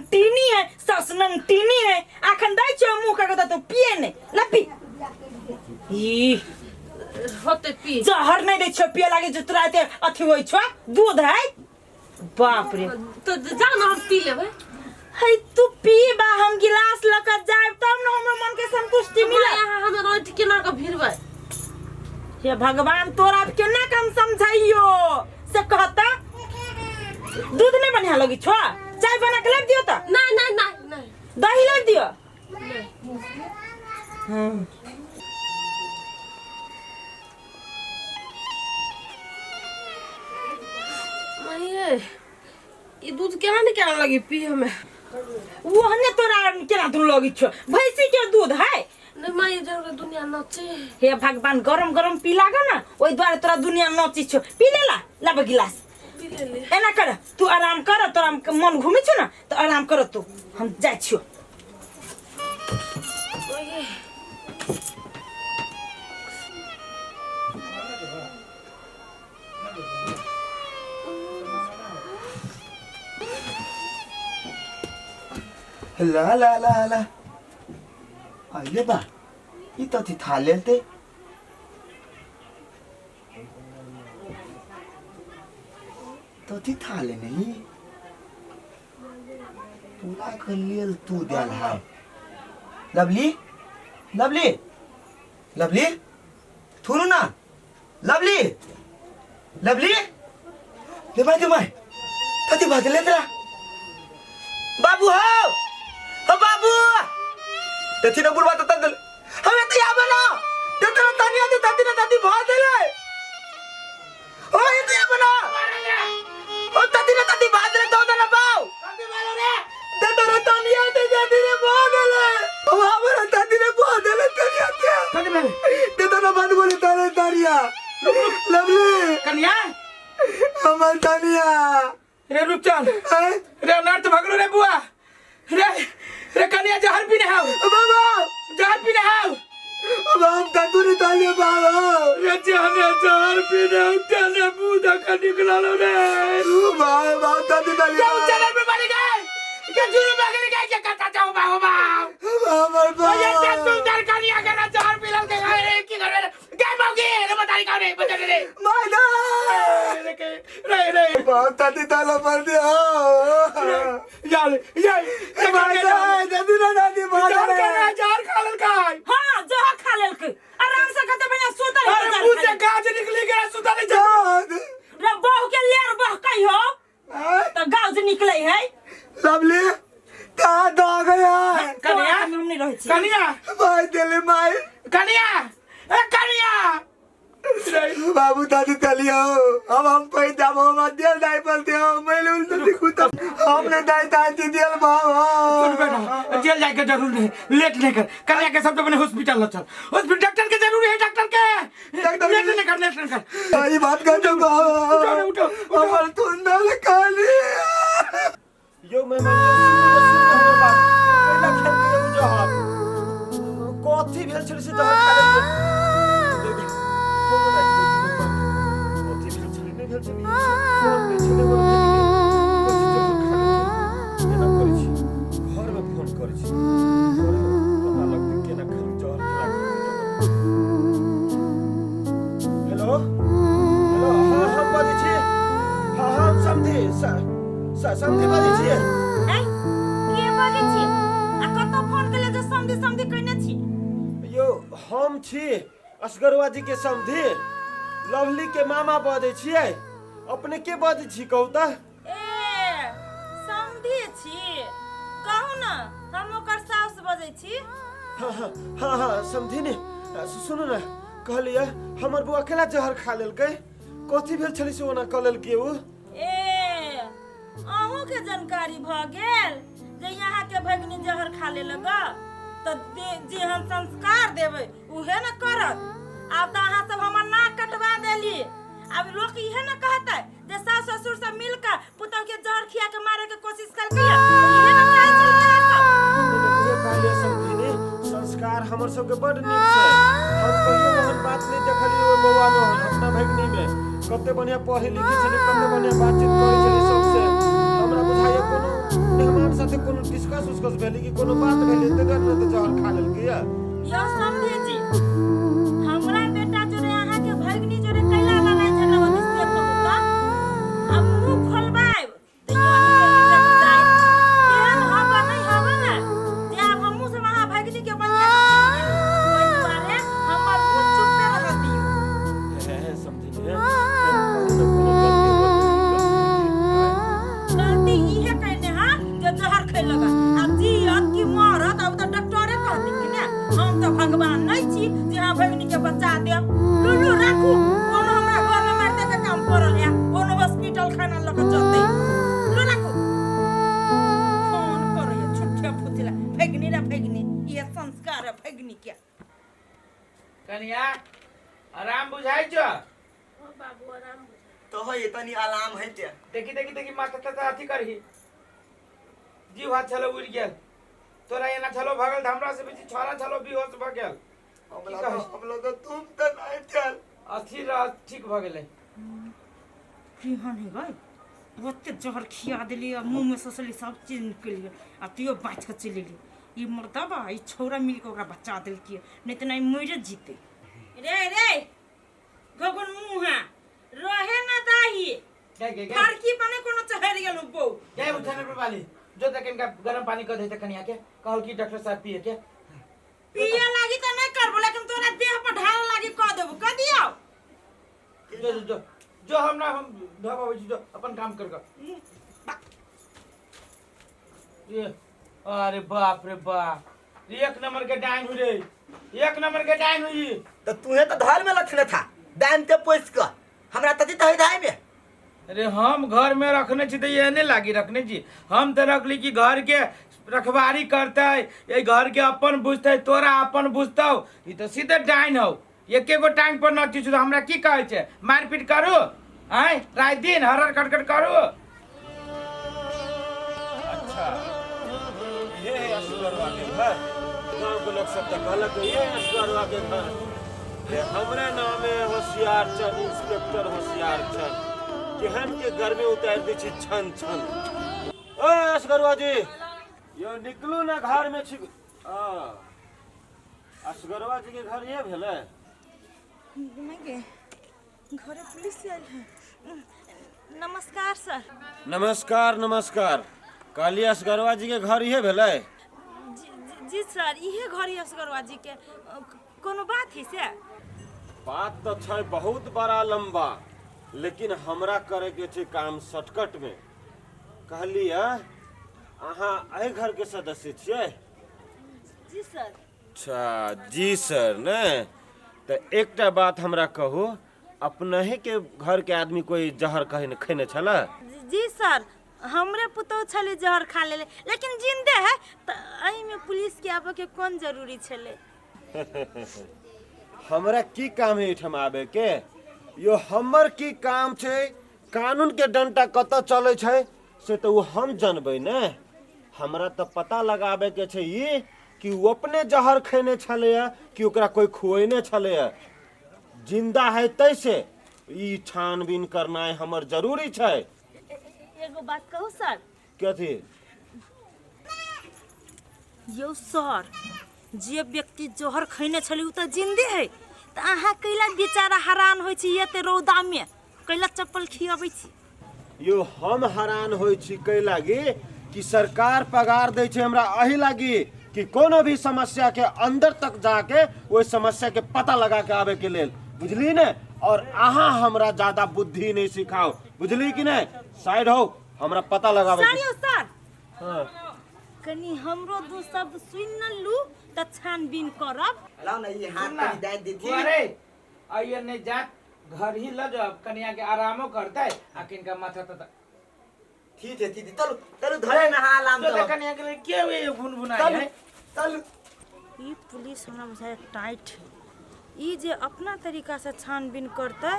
टीनी है आखन दै छ मुंह का तो पिए नहीं ला पी ई होते पी जहर नहीं दै छ पिए लागे जो तुराते अथी होई छ दूध है बाप रे तो जाओ ना हम पी लेबै। है तू पी बा हम गिलास लका जाब तब न हमरा मन के संतुष्टि मिले। यहाँ हम रोट केना के भिरबै हे भगवान तोरा केना काम समझाइयो से कहता दूध नहीं बढ़िया लगी छ चाय बना के ला दियो त नहीं दही ला दियो ये दूध केना ने केना लगी पिए में? वो हने तोरा केना दूध लगी छ? भैंसी के दूध है। नहीं माई जरूर दुनिया नचे। हे भगवान गरम गरम पी लागा ना ओई द्वारे तोरा दुनिया नची छ। पी लेला लब गिलास। पी ले ले। एना कर तू आराम कर तोरा मन घूमे छ ना तो आराम कर तू हम जाय छियो। ला ला ला ला अहिले बा यी त थी थालेल ते तो थी थाले नहीं तुला खलियल तू द्याल हाय लवली लवली लवली थुरू ना लवली लवली ले भाई तती भाजले तेरा बाबू हो बाबू त्याची ना बुरबा तता दल हमें तो या बना ते तेरा तानिया दे ताती भाजले ओ ये तो या बना ओ ताती भाजले तो ना बाऊ ताती वालो रे ते तेरा तानिया दे ताती ने भाजले ओ हमारा ताती ने भाजले तानिया क्या कने में ते तेरा बात बोले तारे तारिया लवली कन्या हमार तानिया रे रुक चल रे नर्त भगलो रे बुआ रे कन्या जहर पीने हाउ बाबा जहर पीने हाउ हम तातुनी तालिया बाबा रे जहर पीने तेने बूदा का निकला लो रे बाबा तातुनी तालिया क्या चैनल पे बन गए क्या जुर्म भागने गए क्या करता जाओ बाबा हमार बाबा ये क्या सुंदर कन्या के ना जहर पी लो के रे की कर रे क्या मांगे रे बताई का रे बता रे मायना रे बहुत ताती ताला पर दिया ये मायना दादी ना दादी मायना जहर खा लेल काय हां जहर खा लेल के आराम से कते बना सुतल अरे मुंह से गाज निकली गया सुता नहीं जा रे बहू के लेर बह कही हो तो गाज निकले है लवली का दो गया कन्या हम नहीं रहे छी कन्या माय दिले माय कन्या ए कन्या बाबू दादी तालिया अब हम पे जब हम दिल दाई पर दे मैं उल्टा दिखू तब हमने दाई ताती दिल बाबा सुन बेटा जेल जाके जरूर नहीं लेट नहीं कर कन्या के सब तो मैंने हॉस्पिटल चल हॉस्पिटल डॉक्टर के जरूरी है डॉक्टर के लेट नहीं कर आई बात कर दो बाबा उठो हमार तुंदा काली यो मेहमान पहिला खेल के जहर कथी भेल छले से जहर खा ले कथी भेल छले नै भेल छले फोन पे छले कथी जहर खा ले एना करै छी घर में फोन करै छी पता लगते केना खाली जहर खा हेलो हेलो हां हम बाजै छी हां हम समझी बाजै छी हैं के बाजे छी आ कतो फोन के ले जे समझी कहने छी यो हम छी असगरवा जी के समधी लवली के मामा बाजै छियै अपने के बाजै छी कहू त ए समझी छी कहू ना हम ओकर सास बजै छी हाँ समधी ने सुनू ना कहलिए हमर बुआ अकेला जहर खा लेलकै कथी भेल छलै से ओना कह लेलकै उ ए अहूँ के जानकारी भ गेल जे यहाँ के भगनी जहर खा ले लगा तो जे हम संस्कार देवे उहे न करत अब तो अहाँ सब हमर नाक कटवा देली अब लोग इहे न कहते जे सास ससुर सब मिलकर पुतौ के जहर खिया के मारे के कोशिश करके इहे न चाहे चलते उहे कहलिए समधी ने संस्कार हमर सबके बड नीक छै हम कहियो ओहन बात नहीं देखलिए ओ बौआ में अपना भगनी में कते बढ़िया पढ़े लिखे छले कते बढ़िया बातचीत करे छले सबसे हमरा बुझाइए कोनो मेहमान साथे कोनो डिस्कस भेलै कि कोनो बात भेलै त डर न त जहर खा लेलकै यो समझे जी हमरा बेटा जोरे अहाँ के भगनी जोरे कैला वाला झगड़ा होती से तो होता अब मुंह खोलबाय तो यो इज्जत जाय केहन हवा नहीं हवा ना जे अब हमहु से वहां भगनी के बन ओइ दुआरे हमर मुंह चुप रह दियो समझिए गलती इहे कहने हां जे जहर खै लगा अब जी की मरत अब तो डॉक्टरे कहती कि ना हम तो भगवान नहीं छी जे हां भगनी रहो ये तनी आराम है ते देखी देखी देखी माथा तथा अथी करही जीव हाथ चलो उड़ गेल तोरा एना चलो भगल हमरा से बेची छोरा चलो बेहोश भ गेल हम लोग तुम तो नहीं चल अथी रह ठीक भ गेलै केहन है भाई ओते जहर खिया देली मुंह में ससली सब चीज निकल गया आ तियो बाँच के चली ली ई मर्दबा ई छौरा मिल के ओकरा बच्चा देल किए नहीं तो नहीं मरे जीते रे रे गगन मुहा रहे ना दाही गे फरकी बने कोनो चहर गेलो बौ गे उठने पे वाली जो तक इनका गरम पानी कर दे त कनिया के कहल की डॉक्टर साहब पिए के पिए लागी त नहीं करबो लेकिन तोरा देह पर ढाल लागी क देबो क दियो जो जो जो हमरा हम ढबाबै छी जो अपन काम कर ये अरे बाप रे बाप एक नंबर के डाइन हुई रे एक नंबर के डाइन हुई तो तुहे तो धार में रखने था दान के पोस का हमरा तती तही धाय में अरे हम घर में रखने छी तो ये नहीं लागी रखने छी हम तो रखली कि घर के रखवारी करते ये घर के अपन बुझते तोरा अपन बुझतौ ये तो सीधे डाइन हो एके गो टांग पर न छी हमरा की कहै छै मारपीट करू आय रात दिन हरर कटकट करू अच्छा ये है असगरवा के घर गांव के लोग सब तो कहलक ये असगरवा के घर ये हमरे नाम है होशियार चंद इंस्पेक्टर होशियार चंद केहन के घर में उतार दी छी छन छन ओ असगरवा जी यो निकलू ना घर में छी असगरवा जी के घर ये भेले घरे पुलिस आयल है नमस्कार सर नमस्कार नमस्कार काली असगरवा जी के घर ये भेले जी सर इहे घर असगरवा जी के कोनो बात है से बात तो छै बहुत बड़ा लंबा लेकिन हमरा करे के छै काम शॉर्टकट में कहलिए अहाँ एहि घर के सदस्य छियै जी सर अच्छा जी सर ने तो एकटा बात हमरा कहू अपने ही के घर के आदमी कोई जहर कहे खैने छला जी सर हमरे पुतौ छले जहर खा लेले लेकिन जिंदे है त एही में पुलिस के आबे के कोन जरूरी छले हमरा की काम है एठम आबे के यो हमर की काम छै कानून के डंटा कत चले छै से तो हम जानबै ने हमरा तो पता लगाबे के छै ई कि वो अपने जहर खैने छले कि ओकरा कोई खुएने छले जिंदा है तैसे ई छानबीन करनाइ हमर जरूरी छै एगो बात कहू सर कथी यो सर जे व्यक्ति जहर खैने छले उ त जिंदे है त अहाँ कैला बेचारा हैरान होय छी एते रौदा में कैला चप्पल खियाबै छी यो हम हैरान होय छी कै लागी कि सरकार पगार दै छै हमरा एही लागी कि कोनो भी समस्या के अंदर तक जाके ओइ समस्या के पता लगा के आवे के लेल बुझली ने और अहाँ हमरा ज्यादा बुद्धि नहीं सिखाओ बुझली कि नहीं साइड हो हमरा पता लगावे सर यो सर हां कनी हमरो दू शब्द सुन न लू त छानबीन करब लाओ ना ये हाथ पे दान दी थी अरे आइए नहीं जा घर ही ल जाओ कन्या के आरामो करते आ किनका माथा तता ठीक है चलो चलो धरे ना आराम तो तो कन्या के लिए के वे गुनगुनाई है चलो ई पुलिस हमरा बुझाय टाइट है ई जे अपना तरीका से छानबीन करते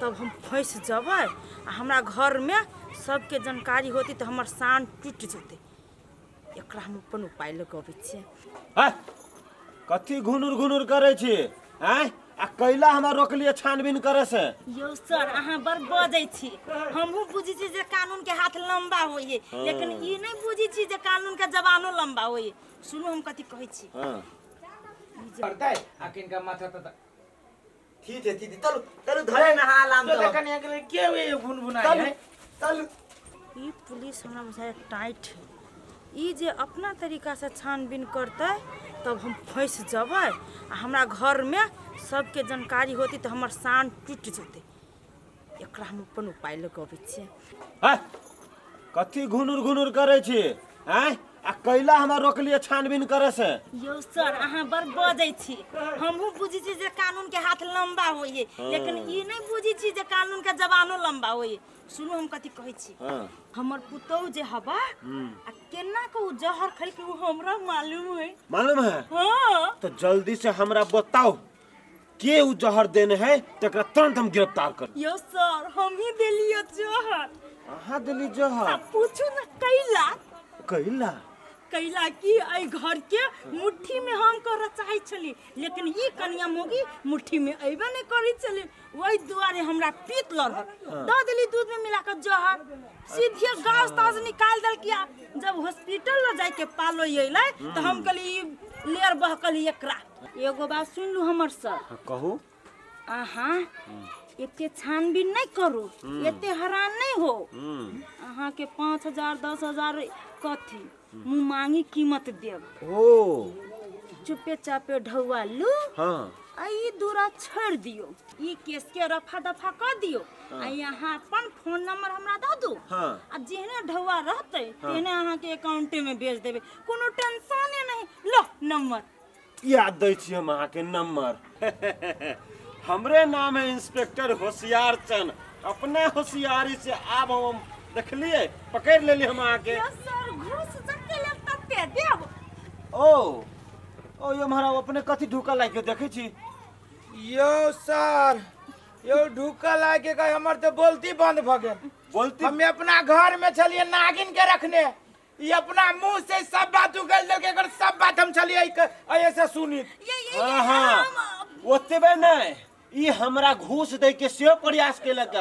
तब हम फंस जबै आ हमरा घर में सबके जानकारी होती तो हमर शान टूट जेते एकरा हम अपन उपाय लगाबै छियै कथी घुनुर करे छी हैं आ कैला हमरा रोकलिए छानबीन करे से यो सर अहाँ बड़ बजै छी हमहू बुझी छी जे कानून के हाथ लंबा होइए लेकिन ई नहीं बुझी छी जे कानून के जबानो लंबा होइए सुनो हम कथी कहै छी हां करते आ किनका माथा तता ठीक है चलो चलो धरे ना आराम तो तो कन्या के लिए के वे गुनगुनाई है चलो ई पुलिस हमरा बुझाय टाइट है ई जे अपना तरीका से छानबीन करते तब हम फंस जबै आ हमरा घर में सबके जानकारी होती तो हमर शान टूट जेते एकरा हम अपन उपाय लगाबै छियै कथी घुनुर करे छी हैं आ कैला हमरा रोकलिए छानबीन करे से यो सर अहाँ बड़ बजै छी हमहू बुझी छी जे कानून के हाथ लंबा होइए लेकिन ई नहीं बुझी छी जे कानून के जबानो लंबा होइए सुनो हम कथी कहै छी हमर पुतौ जे हबा आ केना को जहर खैल के हमरा मालूम है मालूम है हां तो जल्दी से हमरा बताओ के उ जहर देने है तकरा तुरंत हम गिरफ्तार कर। यो सर हम ही दिलियो जहर। अहाँ दिली जहर? अब पूछू ना कैला कैला कैला की आई घर के मुट्ठी में हम कर चाहे छली, लेकिन ई कनिया मोगी मुट्ठी में अइबे नहीं करी छली। वही दुआरे हमरा पीत लड़ द दिली दूध में मिला कर जहर, सीधे गाछ ताज निकाल दल किया। जब हॉस्पिटल ल जाए के पालो अइले तो हम कहली लेर बहकली एकरा। एगो बात सुन लू हमर सर, कहू। आहा एते छानबीन नहीं करू, एते हैरान नहीं हो। अहाँ के 5,000 10,000 कथी मुँह मांगी कीमत देव। ओ चुपे चापे ढौआ लू, हाँ आई दूरा छोड़ दियो, ई केस के रफा दफा कर दियो। आ यहाँ अपन फोन नंबर हमरा दे दू, हाँ। आ जेहने ढौआ रहते तेहने अहाँ के अकाउंटे में भेज देबे, कोनो टेंशन नहीं। लो नंबर याद दै छी हम अहाँ के नंबर। हमरे नाम है इंस्पेक्टर होशियार चंद। अपने होशियारी से आब हम देखलिए पकड़ लेली हम अहाँ के। यस सर घूस जते लगता ते देब। ओ ये महाराज अपने कथी ढुका लाग के देखे छी। यो सर यो ढुका लागे का हमर तो बोलती बंद भ गेल। बोलती हमें अपना घर में छलिए नागिन के रखने, ये अपना मुंह से सब बात उगल दे के सब बात हम छलिए ऐसे सुनी। हाँ ओतबे नहीं, ई हमरा घूस दे के सेहो प्रयास केलक।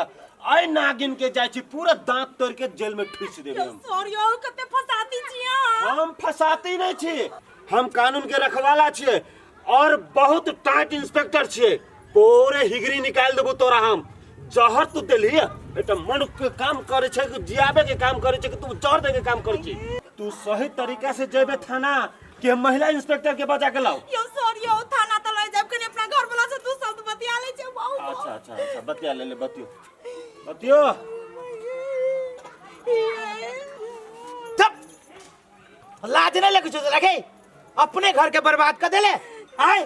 आई नागिन के जाय छी पूरा दांत तोड़ के जेल में ठूस देबे हम। सॉरी और कते फसाती छी। हम फसाती नहीं छी, हम कानून के रखवाला छिए और बहुत टाइट इंस्पेक्टर छिए। पूरे हिगरी निकाल देबो तोरा हम। जहर तू देली एटा मन के काम करे छै कि जियाबे के काम करे छै कि तू जहर दे के काम करे छी। तू सही तरीका से जेबे थाना कि हम महिला इंस्पेक्टर के बजा के लाओ। यो सॉरी यो थाना त ले जाब कने अपना घर वाला से दू शब्द बतिया ले छै। अच्छा बतिया ले बतियो। चुप लाज नहीं लगे जो लगे अपने घर के बर्बाद कर देले। आए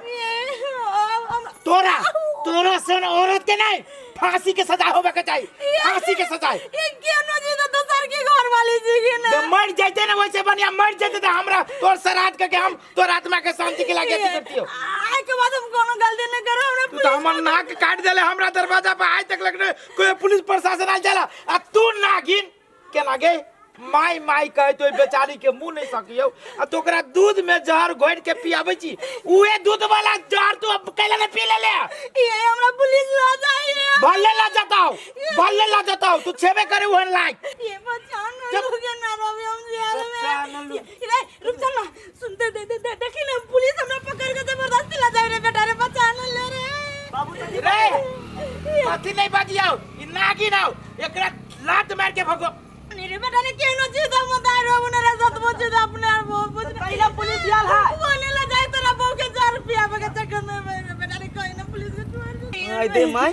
तोरा से औरत के नहीं फांसी के सजा होबे के चाहिए, फांसी के सजा। ये केनो जी तो दोसर के घर वाली जी के ना मर जाते ना वैसे बनिया मर जाते तो हमरा तोर श्राद्ध के हम तोर आत्मा के शांति के लागे करतियो। आय के बाद हम कोनो गलती न करो। हमरा तू तो हमर नाक काट देले, हमरा दरवाजा पे आज तक लगने कोई पुलिस प्रशासन आ जाला। आ तू नागिन के लागे माई कहे तो बेचारी के मुंह नहीं सकियो। आ तोकरा दूध में जहर घोर के पियाबे छी, उहे दूध वाला जहर तू अब कैला ने पी ले। ये हमरा पुलिस ला जाए। भले ला जाताओ तू छेबे करे उहन लायक। ये बचान लोग ना रवे हम जेल में। रे रुक जा ना, सुनते दे देखी ना पुलिस हमरा पकड़ के जबरदस्ती ला जाए रे बेटा रे। बचान ले रे बाबू रे कथी नहीं बाजियो, ई नागिन आओ एकरा लात मार के भगो। मेरे बेटा ने केनो चीज हम दाई रो ने सत बोझ अपने बहुत बोझ पहिला पुलिस याल है बोले ला जाए तोरा बहू के 4 रुपया बगे चक्कर में मेरे बेटा ने कोई ना पुलिस के छोड़ दे। आई दे माय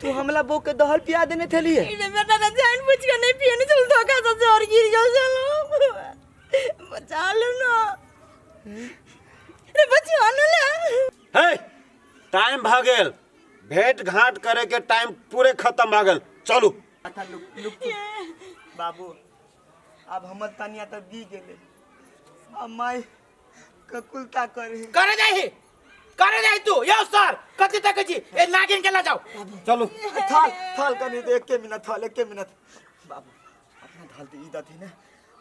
तू हमला बहू के दहल पिया देने थेली है। मेरे बेटा ने जान पूछ के नहीं पिए नहीं चल धोखा से जोर गिर गयो चलो बचा लो ना रे बचा ले। हे टाइम भ गेल, भेंट घाट करे के टाइम पूरे खत्म भ गेल। चलू बाबू अब हमर तनिया त दी गेले, अब माय ककुलता करे जाई तू। यो सर कथी तक छी ए नागिन के ला जाओ। चलू थाल कनी दे 1 मिनट थाल 1 मिनट। बाबू अपना धालते इज्जत है ना,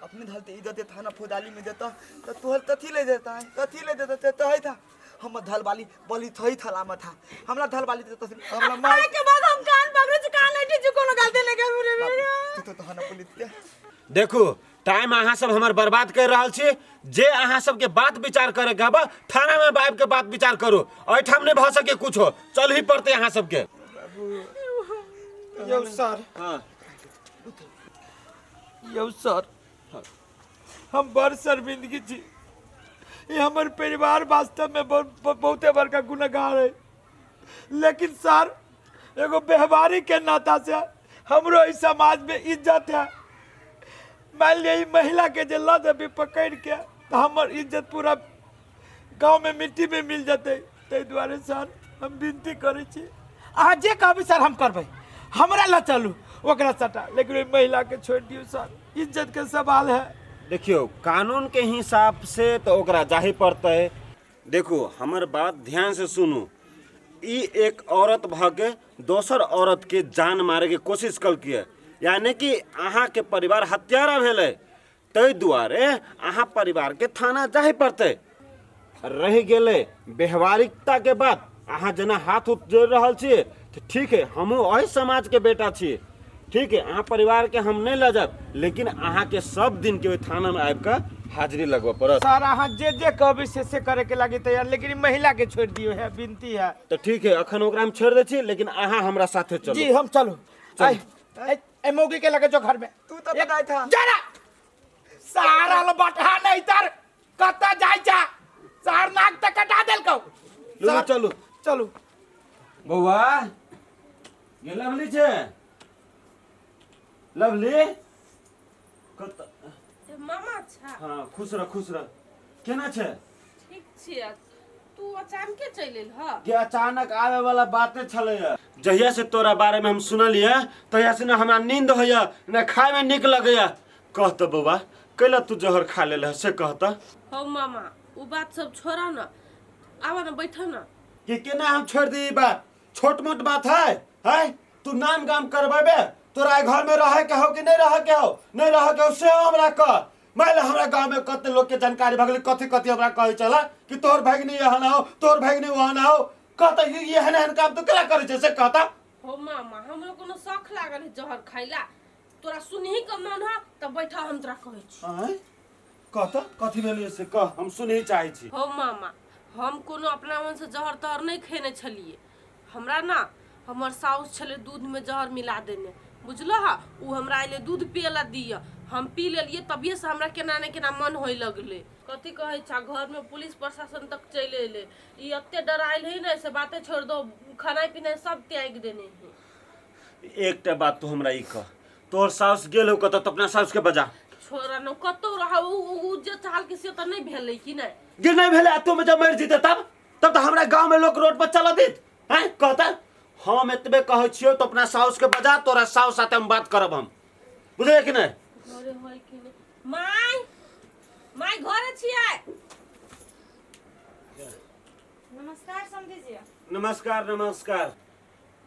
अपने धालते इज्जत थाना फौदाली में देता तो तोहर कथी ले देता है, कथी ले देता तो है था। हम धल वाली बोली थई थला में था, हमरा धल वाली देता हमरा मार के बाद हम कान पकड़े छ कान नहीं छी कोनो गलती नहीं कर रे मेरा। तो थाना पुलिस के देखू टाइम अहाँ सब हमर बर्बाद कर रहल छी। जे अहाँ सब के बात विचार करे के बा थाना में बाइब के बात विचार करू, एठाम नहीं भ सके कुछ हो। चल ही पड़ते अहाँ सब के। यो सर हां यो सर हम बड़ शर्मिंदगी छी। ये हमारे परिवार वास्तव में बहुत बड़का गुनहगार है, लेकिन सर एगो व्यवहारिक के नाता से हमरो इस समाज में इज्जत है। मान लिया महिला के जे ला देबे पकड़ के तो हमर इज्जत पूरा गांव में मिट्टी में मिल जाते। ताहि द्वारे सर हम विनती करे छी अहाँ जे कहबे सर हम करबे। हमरा ला चलू ओकरा सटा, लेकिन ओइ महिला के छोड़ दियो सर, इज्जत के सवाल है। देखियो कानून के हिसाब से तो ओकरा जाही पड़ता है। देखो हमर बात ध्यान से सुनू, ई एक औरत भ के दोसर औरत के जान मारे के कोशिश कल किए, यानी कि अहाँ के परिवार हत्यारा भेले, तै दुआरे अहाँ परिवार के थाना जाए पड़ते। रह गेले व्यवहारिकता के बात, अहाँ जना हाथ उठ जोड़ रहल छिए तो ठीक है, हम वही समाज के बेटा छिए, ठीक है, अहाँ परिवार के हम नहीं लजब, लेकिन अहाँ के सब दिन के थाना में आबि कर हाजिरी लगवा पड़त। सर अहाँ जे जे कहबे से करे के लागी तैयार, लेकिन महिला के छोड़ दियो है, विनती है। तो ठीक है, अखन ओकरा हम छोड़ दे छी, लेकिन अहाँ हमरा साथे चलो। जी हम चलो। ए मौगी के लगे जो घर में तू तो बताई था जरा सारा लो बटहा नहीं तर कत्ता जाय जा, सार नाक तक कटा देल को। चलो चलो चलो बउआ, ये लवली छे, लवली कत मामा अच्छा हाँ खुश रह केना छे? ठीक छियै। तू अचानक चलि एल ह? के अचानक आवे वाला बातें छले। जहिया से तोरा बारे में हम सुनलिए तहिया से न हमरा नींद होया, न खाए में निक लगया। कहत बउआ कैला तू जहर खा लेल है से कहत। हो मामा वो बात सब छोड़ा ना, आवा ना बैठा ना। कि केना हम छोड़ दी बात? छोट मोट बात है? तू नाम गाम करबेबे, तोरा घर में रहे के हो कि नहीं रहे के हो? नहीं रहे के हो से हमरा कह। माइल हमरा गांव में कते लोग के जानकारी भगले, कथी कथी हमरा कहे चला कि तोर भगनी यहाँ ना हो, तोर भगनी वहाँ ना हो। कहता ये हन काम तो केला करे छे से कहता। हो मामा हमरो कोनो शौक लागल है जहर खाइला, तोरा सुनही के मन ह त बैठा, हम तोरा कहै छी। कहता कथी भेलिए से कह, हम सुनही चाहे छी। हो मामा हम कोनो अपना मन से जहर तहर नहीं खेने छलिए। हमरा ना हमर साउस छले दूध में जहर मिला देने, बुझल हा? उ हमरा आइले दूध पियला दिया, हम पी लेलिए, तबिये से हमरा केना ने केना मन होय लगले। कथी कहे छा, घर में पुलिस प्रशासन तक चले एले। ई अत्ते डराइल है ना, से बातें छोड़ दो, खाना पीना सब त्याग देने है। एकटा बात तो हमरा ई कह, तोर साउस गेल हो कत तो अपना साउस के बजा। छोरा न कतो रहा, उ जे चाल के से त नहीं भेलै कि नहीं? जे नहीं भेले तू में जब मर जीते तब तो हमरा गांव में लोग रोड पर चला देत हैं। कहता हम एतबे कहै छियो तो अपना साउस के बजा, तोरा साउस साथे हम बात करब हम, बुझले कि नहीं? घरे होय कि नहीं? माय घरे छियै। नमस्कार समझी जी। नमस्कार।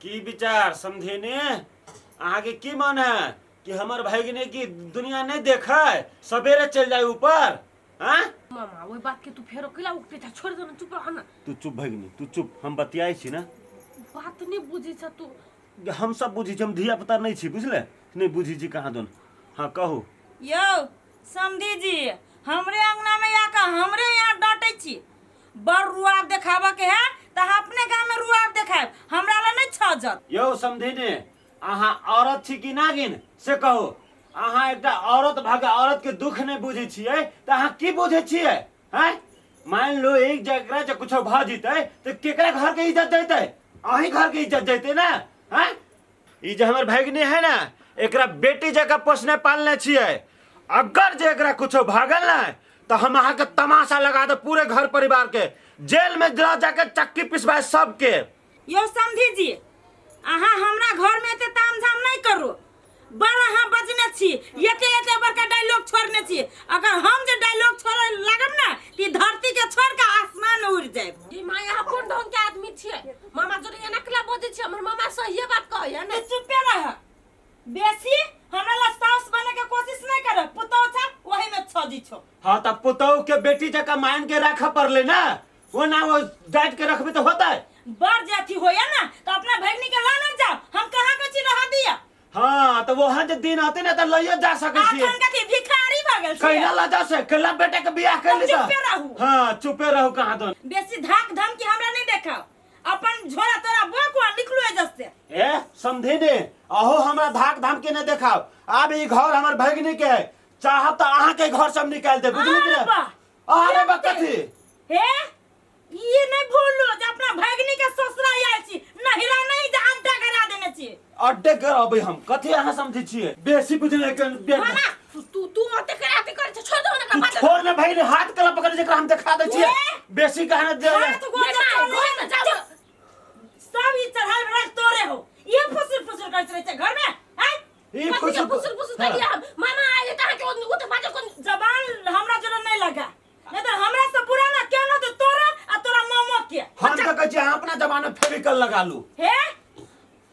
की विचार समझेने? अहाँ के की मन है कि हमर भगने की दुनिया नहीं देखे, सवेरे चल जाए ऊपर? हाँ मामा वही बात के तू फेरो किला उठते था, छोड़ दो ना, चुप रह ना। तू चुप भगनी, तू चुप, हम बतियाई छी ना। बात नहीं बुझी छ तू। हम सब बुझी छी, हम धिया पुता नहीं छी, बुझले? नहीं बुझी जी कहाँ दोन। हाँ कहू। यो समझी जी, हमरे अंगना में आका हमरे यहाँ डांटे छी। बड़ रुआब देखावा के है त अपने गांव में रुआब देखाब, हमरा ला नहीं छजत। यो समझेने, अहाँ औरत छी कि नागिन से कहू। अहाँ एकटा औरत भागे औरत के दुख नहीं बुझे छिए तो अहाँ की बुझे छिए? हैं? मान लो एक जगह से कुछ भ जीते तो केकरा घर के इज्जत देते? अही घर के इज्जत देते ना। हैं? ई जे हमर भगनी है ना, एकरा बेटी जगह पोसने पालने छिए। अगर जे एकरा कुछ भागल ना तो हम अहाँ के तमाशा लगा दे, पूरे घर परिवार के जेल में जला जाके चक्की पिसवाए सबके। यो समझी जी, अहाँ हमरा घर में एते तामझाम नहीं करू। बड़ा हम बजने छी, एते बड़का डायलॉग छोड़ने छी। अगर हम जे डायलॉग छोड़े लागब ना ती धरती के छोड़ के आसमान में उड़ जाए। ई माय यहाँ कौन ढंग के आदमी छियै? मामा जोरे एना कला बोझे छियै, हमर मामा सही बात कहै है ना। चुपे रह, बेसी हमरा ला साउस बने के कोशिश नहीं कर। पुतौ छ वही में छजी छो। हाँ तब पुतौ के बेटी जगह मान के रखा पड़ले ना, वो ना वो डांट के रखबे तो होता है। बड़ जाती होया ना तो अपना भगनी के लाना जाओ, हम कहाँ कची रहा दिया। हाँ तो वहाँ जे दिन आते ना तो लइयो जा सके छी। आखन के भिखारी भगल छी। कैला ला जा से कैला बेटे के बियाह कर ली। चुपे रहू। हाँ चुपे रहो कहाँ तो। बेसी धाक धमकी हमरा नहीं देखाओ, अपन झोला तोरा बकुआ निकलो है जस्ते। ए समझे ने, अहो हमरा धाक धमकी ने देखाओ। अब ई घर हमर भगनी के है, चाहत तो अहाँ के घर सब निकाल दे, बुझली कि ना? अरे बकथी हे ये नहीं भूलो जे अपना भगनी के ससुरा आयल छी, नहिरा नहीं जे अड्डा करा देने छी। अड्डे करबै हम, कथी अहाँ समझे छिए? बेसी बुझले के मामा तू अते कराते करे छ, छोड़ दो ना बात। छोड़ ना भाई, हाथ कला पकड़ जेकरा हम दिखा दे छिए। बेसी कहने दे हाथ गोड़ में जाओ, सब ही चढ़ाल रख तोरे हो। ये फुसुर करते रहे घर में। हैं ई फुसुर करिया। मामा आइले त के ओ त बाजे कोन जबान हमरा जरा नहीं लगा, नहीं तो हमरा से बुरा ना क्यों ना तो तोरा आ तोरा मोमो के। हम तो कह छी अपना जमाना में फेविकल लगा लू। हे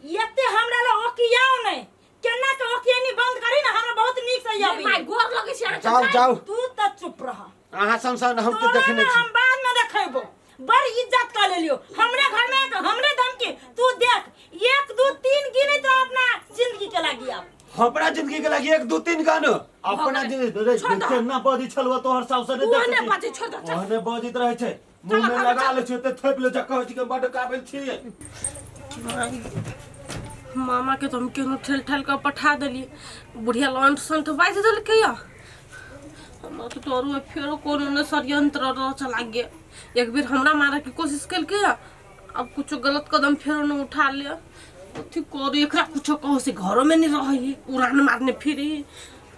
येते हमरा ला ओकियाओ नहीं केना के ओकियानी बंद करी ना हमरा बहुत नीक से आबी माय गोर लगे छी अहाँ जाओ जाओ तू त चुप रह अहाँ संसार हम तो देखने छी। हम बाद में देखेबो बड़ इज्जत कर लेलियो हमरे घर में हमरे दम के तू देख 1 2 3 गिने तो अपना जिंदगी के लागी अब अपना जिंदगी के लगी 1 2 3 गानो अपना जिंदगी केना बदी छलवा तोहर साउस ने देख ओने बाजे छोड़ दे ओहने बदित रहे छै मुंह में लगा ले छै त थेप ले जका होछि के बड काबिल छी। मामा के तो हम केनो ठेल ठाल के पठा देलिए बुढ़िया लंट संट बाज देल के या हमरा तो तोरू फेरो कोनो ने षड्यंत्र रच लाग गए एक बेर हमरा मारे की कोशिश कल के अब कुछ गलत कदम फेरो न उठा ले अथी करी एकरा कुछ कहो से घरों में नहीं रही उड़ान मारने फिरी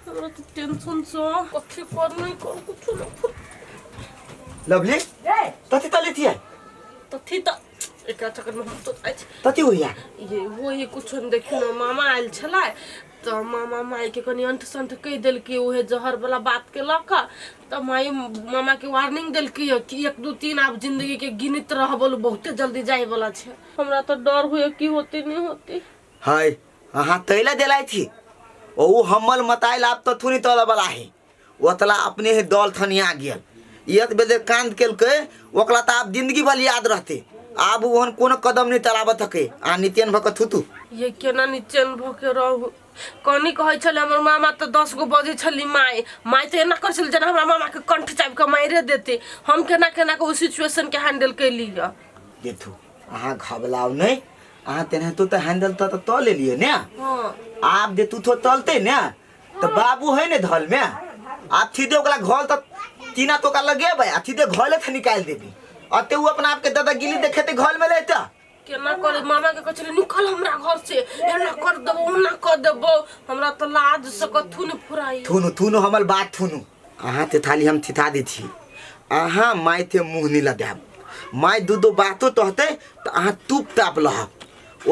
हमरा तो टेंशन सो कथी कर नहीं कर कुछ न लवली तती तली थी तथी तो एकरा चक्कर में हम तो आज तती हुई ये वो ये कुछ हम देखियो न मामा आयल छला तो मामा माई के कनी अंठ संठ कह दिल कि ओहे जहर वाला बात के लका तो माई मामा के वार्निंग दिल कि 1 2 3 आप जिंदगी के गिनत रह बोलो बहुत जल्दी जाए वाला छे हमरा तो डर हुए कि होती नहीं होती हाय हां तैला देलाई थी ओ हमल मताइल आप तो थुनी तोला वाला है ओतला अपने ही दौल थनिया गेल एक बेदे कांद केल के ओकला त आप जिंदगी भर याद रहते आब ओहन कोनो कदम नहीं चलाबत हके आ नित्यन भक थुतु ये केना निचन भके रहू कनी कहै छले हमर मामा तो 10 गो बजे छली माई तो एना कर छल जना हमरा मामा के कंठ चाप के मारे देते हम केना केना के उस सिचुएशन के हैंडल कर लिया देखू अहाँ घबलाओ नहीं अहाँ तेने तो हैंडल तो ले लिए ने हां आप दे तू तो तलते ने तो बाबू है ने धल में आप सीधे ओकला घोल तो तीना तो का लगेबे आ सीधे घोले थे निकाल देबी अते वो अपना आपके दादागिरी देखेते घोल में लेता केना करे मामा के कचरे निकल हमरा घर से एना कर देबो ओना कर देबो हमरा तो लाज से कथुन फुराई थुनु हमल बात थुनु अहाँ ते थाली हम थिथा दी थी अहाँ माई थे मुंह नहीं लदाब माई दो बातो तो हते तो अहाँ तुप ताप लह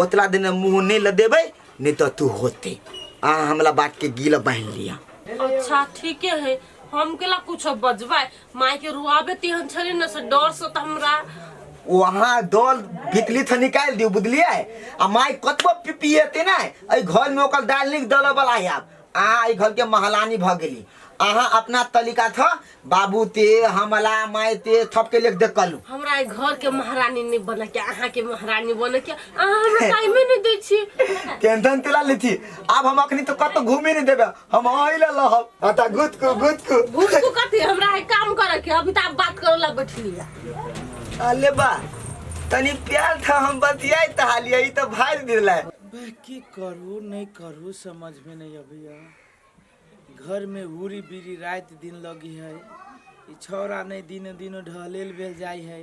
ओतला दिन मुंह नहीं लदेबे नहीं तो तू होते अहाँ हमला बात के गीला बांध लिया। अच्छा ठीक है हम केला कुछ बजबा माई के रुआबे तिहन छरी न से डर से त हमरा वहाँ दौल भितली थ निकाल दियो बुझलिए आ माई कतबो पिपिएते ना ए घर में ओकर दाल निक दल वाला है आ ए घर के महलानी भ गेली अहाँ अपना तरीका था बाबू ते हमला माई ते थप के लेख देख कलू हमरा ए घर के महारानी नहीं बना के अहाँ के महारानी बने के अहाँ हमरा टाइम नहीं दै छी टेंशन तिला लेथी अब हम अखनी तो कत घूमे नहीं देबे हम आइले लह आता गुत को कथी हमरा है काम करे के अभी त आप बात करला बैठलिया अले बा तनी प्यार था हम बतियाई त हालिया ई तो भाई दिला बे की करू नहीं करू समझ में नहीं अबिया घर में उरी बीरी रात दिन लगी है ई छोरा नहीं दिनो दिनो ढलेल भेल जाई है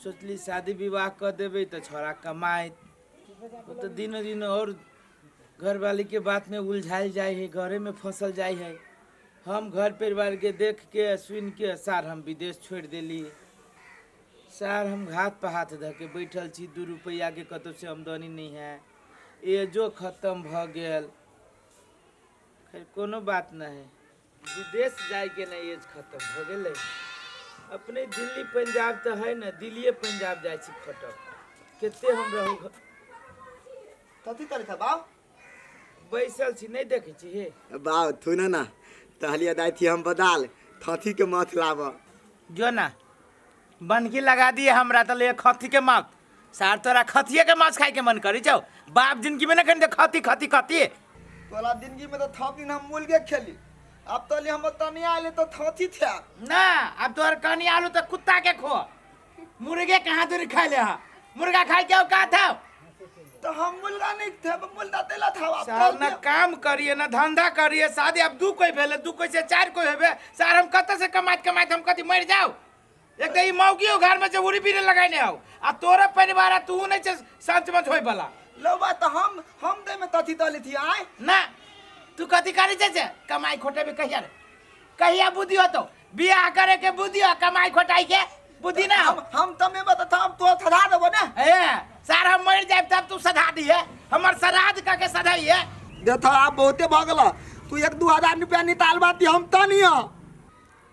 सोचली शादी विवाह कर देबे तो छोरा कमाए तो दिनो दिनो और घर वाली के बात में उलझाइल जाए है घरे में फसल जाए है हम घर परिवार के देख के सुन के सार हम विदेश छोड़ देली सार हम घात पर हाथ धऽ के बैठल छी 2 रुपया के कतौ से आमदनी नहीं है एजो खत्म भ गेल खैर कोनो बात नहीं है विदेश जाए के नहीं एज खत्म हो गेले अपने दिल्ली पंजाब तो है ना दिल्ली पंजाब जाए छी फटक केते हम रहू कथी करे था बाऊ बैसल छी नहीं देखे छी हे बाऊ थुना ना तहलिया दाई थी हम बदाल थथी के मत लाव जो ना बनकी लगा दिए हमरा तो ले खथी के मत सार तोरा खथिए के माछ खाए के मन करी छौ बाप जिंदगी में ना कहीं खती खती खती तोला जिंदगी में तो थप दिन हम मुर्गे खेली अब तो ले हम तनी आले तो थथी थे ना अब तोर कहानी आलू तो कुत्ता के खो मुर्गे कहाँ दूर खा ले मुर्गा खाए के का था तो हम मुर्गा नहीं थे मुर्गा देला था सार ना काम करिए ना धंधा करिए शादी अब 2 कोई भेले 2 कोई से 4 कोई हेबे सार हम कत से कमात हम कति मर जाओ एक तो ई मौगी घर में से उड़ी बीरे लगाने आओ आ तोरा परिवार तू नहीं छ संत में होय वाला लो बात तो हम दे में तथी तली थी आए ना तू कथी करे छे कमाई खोटे में कहिया बुद्धि हो तो बियाह करे के बुद्धि हो कमाई खोटाई के बुद्धि ना हम तमे बता हम तो सधा देबो ना ए सार हम मर जाब तब तू सधा दिए हमर श्राद्ध का के सधाइए देखो आप बहुते भगला तू 1-2 हजार रुपया निकाल बाती हम तनी हो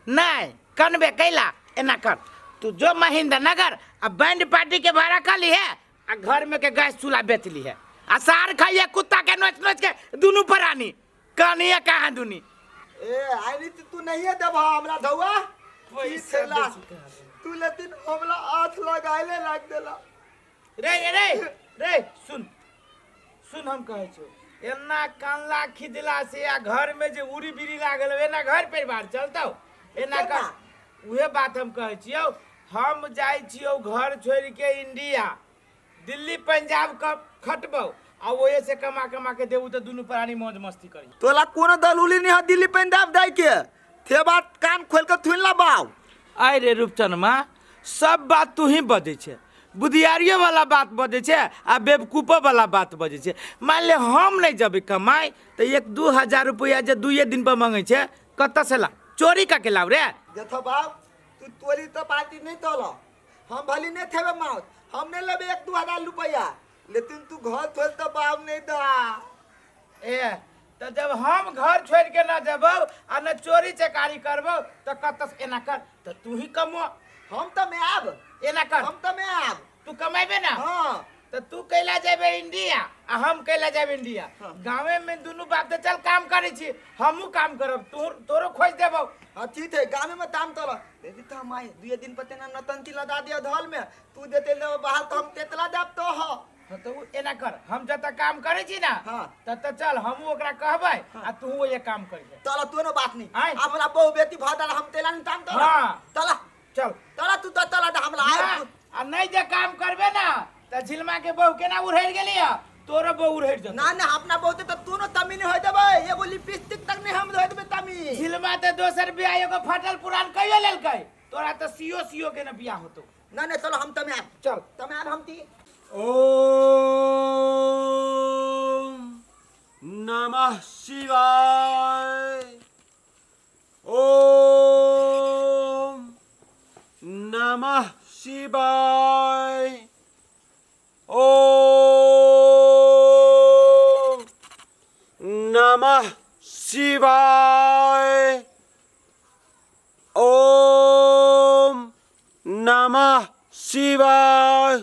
नहीं कनबे कैला एना कर तू जो महेंद्र नगर अब बैंड पार्टी के भाड़ा कर ली है आ घर में के गैस चूल्हा बेच ली है आ सार खाइए कुत्ता के नोच नोच के दुनू प्राणी कहानी कहाँ दुनी ए आई तू नहीं है देबा हमरा धौआ पैसा तू लेकिन हमरा आठ लगाइले लाग देला रे रे रे सुन सुन हम कहे छो एना कानला खिदला से या घर में जे उरी बिरी लागल एना घर परिवार चलतौ एना का उहे बात हम कहे छियो हम जाई छियो घर छोड़ के इंडिया दिल्ली पंजाब का खटबौ आ ओए से कमा कमा के देऊ तो दुनू प्राणी मौज मस्ती करी तोला कोनो दलूली नहीं है दिल्ली पंजाब जाए के थे बात कान खोल के थुन ला बाऊ आय रे रूपचंद सब बात तू ही बजे छे बुधियारियों वाला बात बजे छे आ बेवकूफो वाला बात बजे छे मान ले हम नहीं जब कमाई तो 1-2 रुपया जे 2 दिन पर मांगे छे कत से ला चोरी का के लाव रे देखो बाऊ तू तोरी तो पार्टी नहीं तोलो हम भली नहीं थेबे माउत हम नहीं लेबे 1-2 रुपया लेकिन तू घर खोल तो बाऊ नहीं दा ए तो जब हम घर छोड़ के ना जब आ न चोरी चकारी करबो तो कत से एना कर तो तू ही कमो हम तो मैं आब एना कर हम तो मैं आब तू कमाइबे ना हां तो तू कैला जाबे इंडिया आ हम कैला जाबे इंडिया गांवे में दोनों बाप तो चल काम करे छी हमहू काम करब तोरो खोज देबो हां ठीक है गांव में ताम तोला दे तो हम आई 2 दिन पते ना नतंती लगा दिया धल में तू देते ले बाहर तो हम तेतला देब तो हो तो एना कर हम जब तक काम करे छी ना हाँ। तब चल हमहू ओकरा कहबै आ तू वो ये काम करिए तोला तोनो बात नहीं आय। हमरा बहु बेटी भादल हम तेला नहीं ताम तोला हाँ। तोला चल तोला तू तो तोला हमरा आय आ नहीं जे काम करबे ना त झिलमा के बहू केना उड़ैर गेली तोरो बहू उड़ैर जत ना ना अपना बहुते तो तोनो तमी नहीं होय देबे एगो लिपस्टिक तक नहीं हम धोय देबे तमी झिलमा ते दोसर बियाह एगो फटल पुरान कहियो लेलकै तोरा त सीओ के न बियाह होतो ना ना चलो हम तमे आब चल तमे आब हम ती ओम नमः शिवाय ओम नमः शिवाय ओम नमः शिवाय ओम नमः शिवाय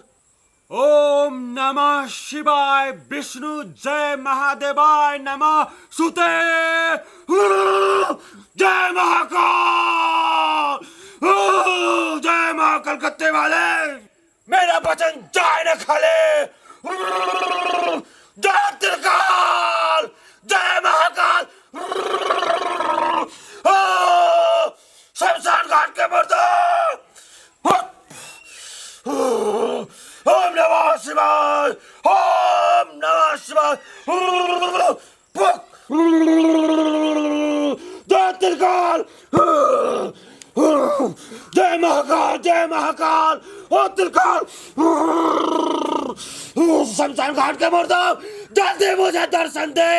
ओम नमः शिवाय विष्णु जय महादेवाय नमः सुते जय महाकाल जय महाकाल कत्ते वाले मेरा वचन जाए न खाले जय त्रिकाल जय महाकाल शमशान घाट के मर्दों ओम नमः शिवाय ओम नमः शिवाय जय त्रिकाल जय महाकाल ओ त्रिकाल शमशान घाट के मर्दों जल्दी मुझे दर्शन दे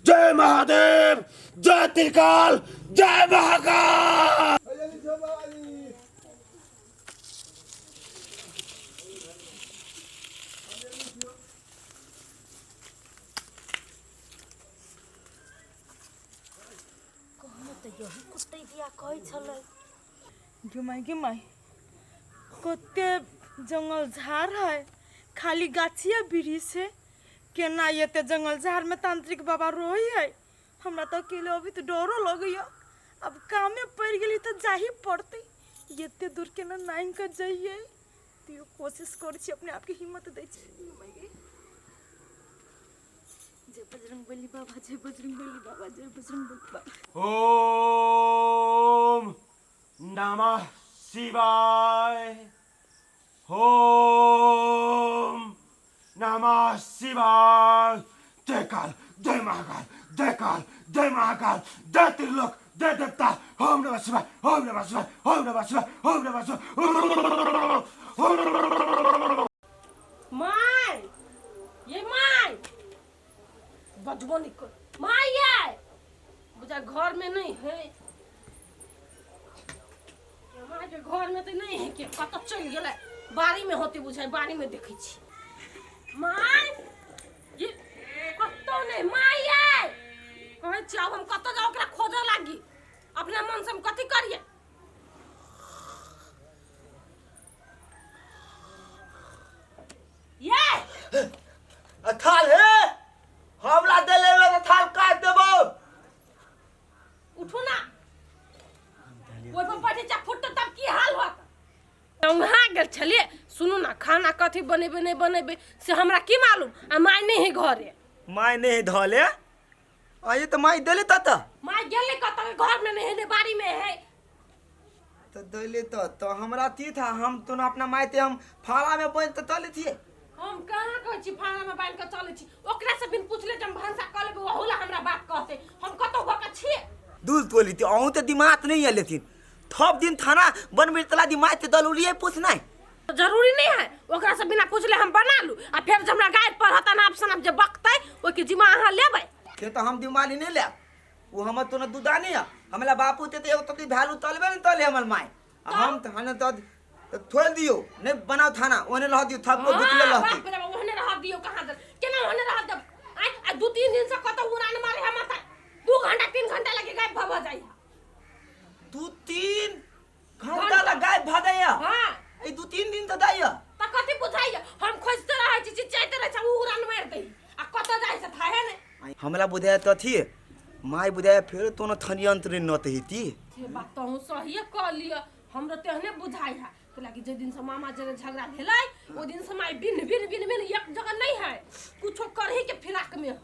जय महादेव जय त्रिकाल जय महाकाल घुमाई कते जंगल झाड़ है खाली गाछिया वृक्ष है केना ये जंगल झाड़ में तांत्रिक बाबा रोई है हमरा तो अकेले अभी तो डरो लगैया अब कामे पड़ गेली तो जाही पड़ते ये दूर केना नाइन कर जाइए तो कोशिश कर अपने आप के हिम्मत दे जय बजरंग बली बाबा जय बजरंग बली बाबा जय बजरंग बली बाबा ओम नमः शिवाय ओम नमः शिवाय जय काल जय महाकाल जय काल जय महाकाल जय त्रिलोक जय देवता ओम नमः शिवाय ओम नमः शिवाय ओम नमः शिवाय ओम नमः शिवाय माय ये माय बजबो नहीं कर माय ये बुझा घर में नहीं है माय के घर में तो नहीं है कि कत चल गेलै बारी में होते बुझाय बारी में देखै छी माय ये कतो नहीं माय ये कहै छी अब हम कत जाओ ओकरा खोजऽ लागी अपने मन से हम कथी करिए थाल हे हमला देले में थाल काट देबो। उठो ना ओइ पर बैठे जा फुट तब की हाल होत वहाँ गेल छलिए। सुनू ना खाना कथी बनेबे नहीं बनेबे से हमरा की मालूम आ माय नहीं है घरे। माय नहीं धले आये तो माय देले त माय गेले कत घर में नहीं है बाड़ी में है तो देले तो हमरा ती था हम तो अपना माय ते हम फाला में बन त तले थी। हम कहाँ कहै छी फाना में बांध के चले छी ओकरा से बिन पूछले जब भांसा कर लेबे ओहुला हमरा बात कहते हम कतो भक छी दूध तोली थी अहू ते दिमाग नहीं है लेकिन थप दिन थाना बनबे तला दिमाग ते दलुलिए पूछना जरूरी नहीं है ओकरा से बिना पूछले हम बना लू आ फिर जब हमरा गाय पर हता ना ऑप्शन अब जे बकतै ओइ के जिम्मा अहाँ लेबै के तो हम दिमाली नहीं ले वो हम तो न दुदानी है हमरा बापू ते एक तो वैल्यू तलबे नहीं तले हमर माय हम त हने तो थोड़ दियो नहीं बनाओ थाना ओने रह दियो थप को बुतले रहती ओने रह दियो कहां दे केना ओने रह दे आ 2-3 दिन से कतो उड़ान मारे हम त 2 घंटा 3 घंटा लगे गाय भव जाई 2-3 घंटा लगाए भादैया हां ए 2-3 दिन तो दाइया त कथि बुझाइया हम खोजते रहै छी चिचाइते रहै छी उड़ान मार दे आ कतो जाय से था है ने हमरा बुझाय त थी माय बुझाय फिर तो न थनियंत्र न तहीती ये बात तो सही कह लिया हमरा तेहने बुझाई है कि जे दिन से मामा जरे झगड़ा भेलै ओ दिन से माय बिन एक जगह नहीं है कुछो करही के फिराक में है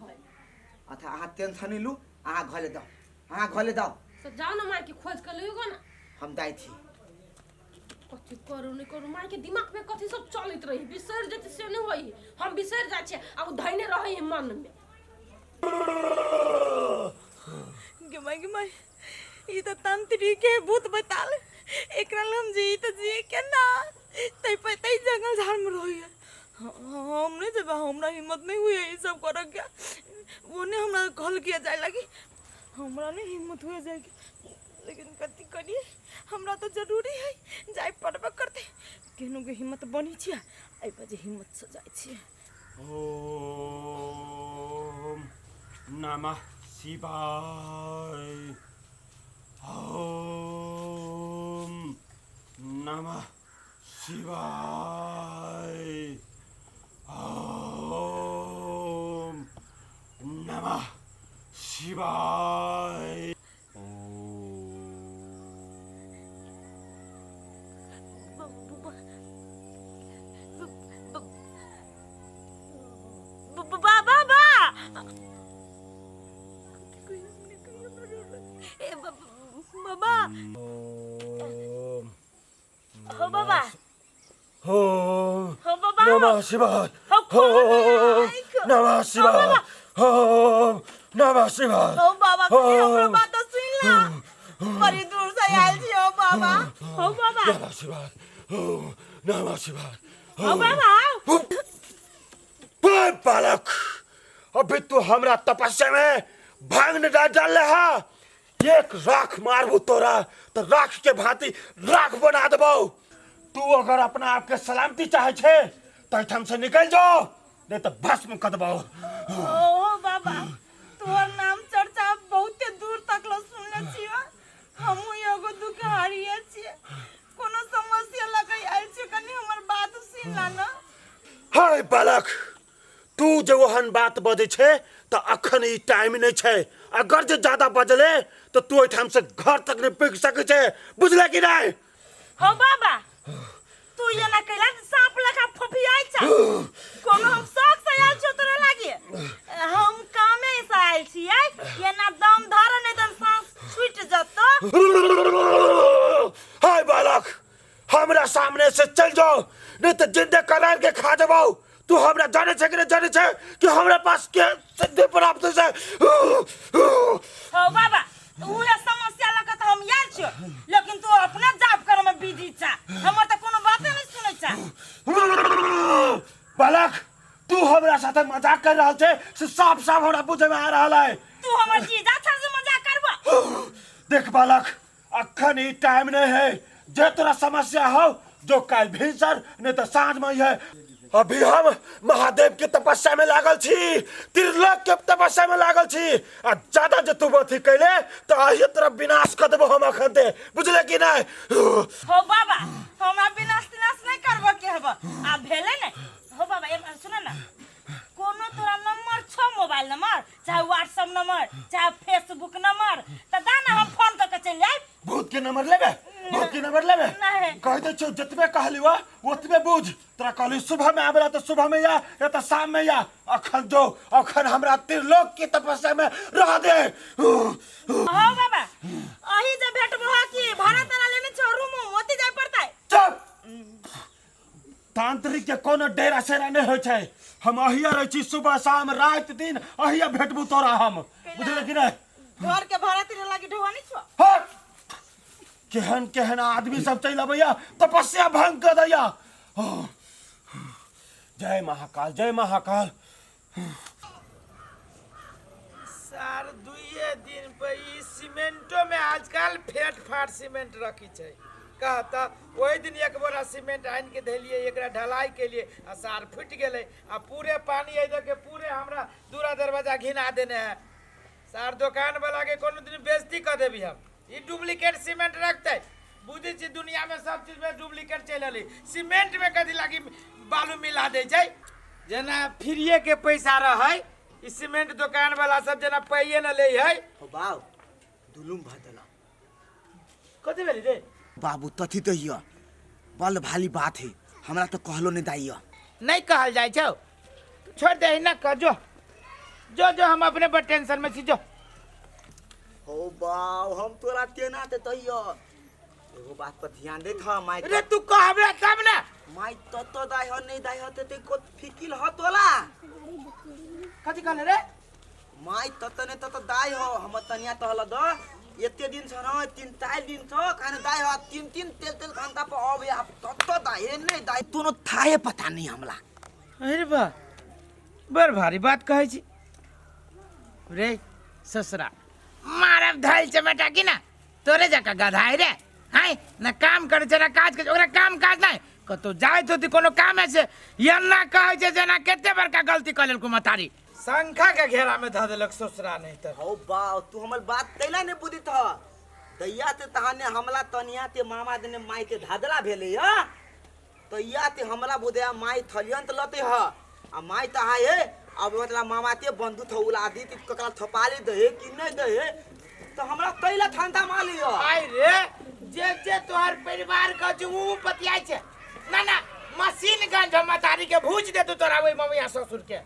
अच्छा आ टेंशन नहीं लू आ घले दाओ तो जाओ ना माय के खोज कर लियोगा ना हम दाई थी कथि करू नहीं करू माय के दिमाग में कथि सब चलत रही बिसर जति से नहीं होई हम बिसर जाय छे आ धैने रही मन में गे माय ई तो तांत्रिक के भूत बताल एकरा हम जी तो जी के ना तई पे तई जंगल झाड़ में रही है हम नहीं जब हमरा हिम्मत नहीं हुई ये सब कर गया वो ने हमरा कॉल किया जाए लगी हमरा नहीं हिम्मत हुए जाएगी लेकिन कति करिए हमरा तो जरूरी है जाय पड़बे करते केनो के हिम्मत बनी छिया आई बजे हिम्मत से जाय छिया। ओम नमः शिवाय ओम नमः शिवाय ओम नमः शिवाय नमः शिवाय ओम नमः शिवाय ओम नमः शिवाय ओ बाबा हमरा बात तो सुन ला बड़ी दूर से आइल छी ओ बाबा नमः शिवाय ओम नमः शिवाय ओ बाबा बे बालक अभी तू हमरा तपस्या में भांग न डाल रहा एक राख मारबू तोरा तो राख के भांति राख बना देबो। तू अगर अपना आप के सलामती चाहे छे तो हमसे निकल जाओ नहीं तो भस्म कर देबो। ओ बाबा तोर नाम चर्चा बहुत दूर तक लो सुनले छियो हमहु एगो दुखहारिए छिए कोनो समस्या लगै आइल छै कनी हमर बात सुन ला न। हाय बालक तू जो वहन बात बजे छे तो अखन ई टाइम नहीं छे अगर जे ज्यादा बजले तो तू एठाम से घर तक नहीं पहुंच सके छे बुझले कि नहीं। हो बाबा तू ये ना कैला सांप लखा फफियाई छ कोनो हम शौक से आइल छ तोरा लागे हम कामे से आइल छियै ये ना दम धर नहीं त सांस छूट जतो। हाय बालक हमरा सामने से चल जाओ नहीं तो जिंदे करार के खा देबो। तू हमरा जाने छे कि नहीं जाने छे कि हमरा पास के सिद्धि प्राप्त है। हो बाबा उहे समस्या लगा त हम यार छ लेकिन तू अपना जाप कर में बिजी छ हमर त कोनो बाते नहीं सुनै छ। बालक तू हमरा साथे मजाक कर रहल छे से साफ साफ हमरा बुझे में आ रहल है। तू हमर जीजा छ से मजाक करबो। देख बालक अखन ई टाइम नहीं है जे तोरा समस्या हो जो काल भीतर नहीं तो सांझ में है। अभी हम महादेव के तपस्या में लागल छी त्रिलोक के तपस्या में लागल छी आ ज्यादा जे तू अथी कैले तो आही तरफ विनाश कर देबो हम अखन ते बुझले कि नहीं। हो बाबा हमरा विनाश तिनाश नहीं करबो के हबो आ भेले नहीं। हो बाबा एक सुन ना को कोनो तोरा नंबर छ मोबाइल नंबर चाहे व्हाट्सएप नंबर चाहे फेसबुक नंबर त दा ना हम फोन करके चल जाए भूत के नंबर लेबे भूत के नंबर लेबे नहीं। कह दे छो जतबे कहली वा ओतबे बुझ तोरा कहली सुबह में आवेला तो सुबह में या तो शाम में या अखन जो अखन हमरा त्रिलोक की तपस्या में रह दे हां बाबा अही जे भेट बहा की भाड़ा तारा लेने छ रूम ओती जाय पड़ता है चुप तांत्रिक के कोनो डेरा सेरा नहीं होय छै हम अहिया रह छी सुबह शाम रात दिन अहिया भेटबू तोरा हम बुझले कि नहीं घर के भाड़ा तेरे लागी ढोवानी छ हट केहन केहन आदमी सब चल अबैया तपस्या भंग कर दैया जय महाकाल जय महाकाल सार दुइये दिन पे ई सीमेंटो में आजकल फेट फाट सीमेंट रखी छै कहता वही दिन एक बोरा सीमेंट आन के धैलिए एकरा ढलाई के लिए आ सार फुट गेले आ पूरे पानी आई के पूरे हमरा दूरा दरवाजा घिना देने है सार दुकान वाला के कोनो दिन बेइज्जती कर देबी हम ई डुप्लीकेट सीमेंट रखते बुझे छी दुनिया में सब चीज में डुप्लीकेट चलल सीमेंट में कथी लागी बालू मिला दे छै जना फ्रीए के पैसा रहे ई सीमेंट दुकान वाला सब जना पाइए न ले है बाबू दुलुम भदला कथी भेली रे बाबू तथी तो हिया बल भाली बात है हमरा तो कहलो नहीं दाइया नहीं कहल जाए छौ छोड़ दे ना कह जो जो जो हम अपने पर टेंशन में छी जो हो बाऊ हम तोरा तेना ते तहिया एगो बात पर ध्यान दे था माई रे तू कहबे तब ना माई तो दाई हो नहीं दाई हो ते को फिकिल हो तोला कथी कहले रे माई तो ने तो दाई हो हम तनिया तो हल द एते दिन छ न 3-4 दिन छ खाने दाई हो 3-3 तेल घंटा पर अब या तो दाई नहीं दाई तोनो थाहे पता नहीं हमला अरे बा बर भारी बात कहै छी रे ससुरा मारब धैल चमेटा की ना तोरे जका गधाई रे हाय ना काम करे छै ना काज करे ओकरा काम काज नहीं कतो जाय तो कोनो काम है से या ना कहै छै जना केते बड़का गलती क लेल को मतारी संखा के घेरा में ध देलक ससुरा नहीं त हो बाऊ तू हमर बात तैला नहीं बुझित ह दैया ते तहाने हमला तनिया ते मामा देने माई के धादला भेले ह तो या ते हमला बुदया माई थलियंत लते ह आ माई त हाय है अब मतलब मामा ते बंधु थौला दी त ककरा थपाली दे कि नहीं दे तो हमरा तैला ठंडा माली ह आई रे जे तोहर परिवार का जुमू पतियाई छे ना ना मशीन गंज मतारी के भूज दे तू तोरा ओई ममिया ससुर के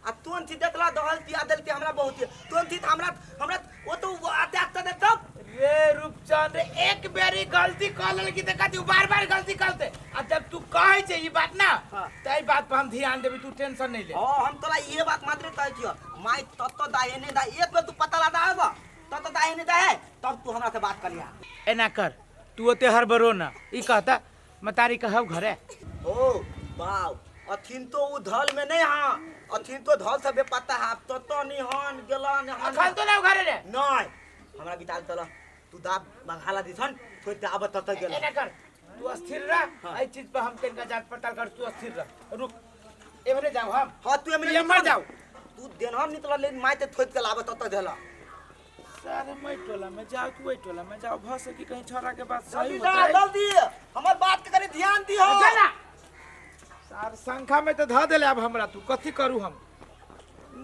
आ तुन थी देखला दहल पिया देल के हमरा बहुत तुन थी हमरा हमरा वो तो आते आते दे तब रे रूपचंद एक बेरी गलती कर लेल की देखा तू बार-बार गलती करते आ जब तू कहै छे ई बात ना तई बात पर हम ध्यान देबी तू टेंशन नहीं ले हां हम तोरा ये बात मात्र कहै छियो माई तत्तो दाई ने दाई एक बेर तू पता लगा आब तत्तो दाई ने दाई तब तू हमरा से बात करिया एना कर तू ओते हरबरो ना ई कहता मतारी कहब घरे ओ बाऊ अथिन तो उ धल में नहीं हां अथिन तो धल सबे पता है तत्तो नहीं हन गेलन अखन तो ना घरे रे नहीं हमरा बिताल तला तू दा बंगाला दिसन कोई दाब तत गेल एना कर तू अस्थिर रह आई चीज पर हम तनका जांच पड़ताल कर तू अस्थिर रह रुक एवरे जाओ हम हां तू एमरे मर जाओ तू देनहर निकल ले माई ते थोक के लाब तत देला सारे मैं टोला में जाओ तू वही टोला में जाओ भ सकी कहीं छोरा के बात सही हो जल्दी जाए जल्दी हमर बात के करे ध्यान दी हो चला सार संख्या में तो ध देले अब हमरा तू कथी करू हम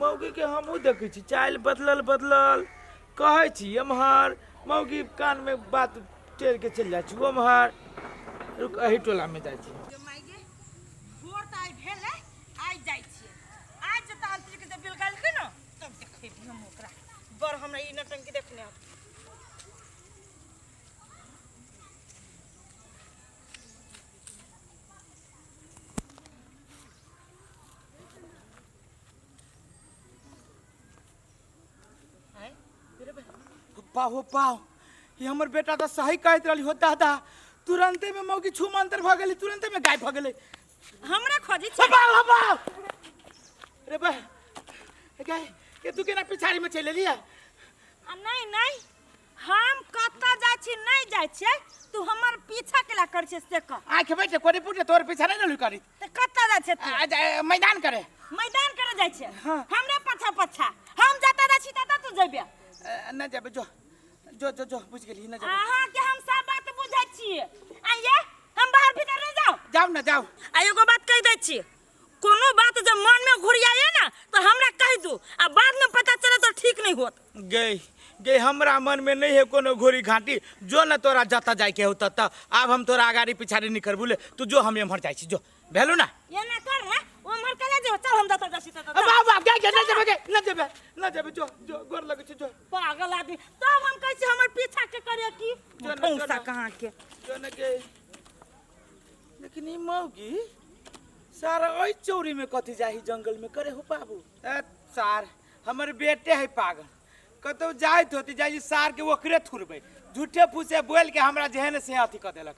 मौगी के हमहू देखै छी चाल बदलल कहै छी एम्हर मौगी कान में बात टेर के चल जाइ छी ओम्हर रुक अही टोला में जाइ छी माइगे भोर त आई भेले आई जाय छी आज जे तांत्रिक जे बिल गाल के न तब देखै हम ओकरा बर हमरा ई नटंकी देखने पाहो पाओ ये हमर बेटा तो सही कहत रहली हो दादा तुरंते में मौगी छू मंतर भ गेली तुरंते में गायब भ गेली हमरा खोजी छै बाबा बाबा रे बा के तू केना पिछाड़ी में चले लिया नहीं नहीं हम कत्ता जाय छी नहीं जाय छै तू हमर पीछा केला कर छै से क आंख बैठे कोरे पुटे तोर पीछा नहीं न करी त कत्ता जाय छै तू मैदान करे जाय छै हमरा पछा पछा हम जता जा छी तता तू जइबे न जाबे जो जो जो जो बुझ गेली न जाबे अहाँ के हम सब बात बुझै छी आइए हम बाहर भीतर नहीं जाओ जाओ ना जाओ आ एगो बात कह दै छी कोनो बात जब मन में घुरियाए ना तो हमरा कह दो, आ बाद में पता चले तो ठीक नहीं होत। गई गई हमरा मन में नहीं है कोनो घोरी घाटी, जो न तोरा जता जाए के होता त अब हम तोरा आगाड़ी पिछाड़ी नहीं कर बोले, तू जो हम एमहर जाई छी जो भेलू ना ये ना कर है ओ मर कले जे चल हम जाता जासी त बाबा क्या न जेबे न जेबे जो जो गोर लगे छी जो पागल आदमी। तब हम कह छी हमर पीछा के करे की जो न भौंसा कहां के जो न के। लेकिन ई मौगी सारा ओई चौरी में कथी जाही जंगल में करे हो बाबू। ए सार हमर बेटे है पागल, कतो जाइत होती जाई सार के ओकरे थुरबे, झूठे फूसे बोल के हमरा जेहन से अथी क देलक।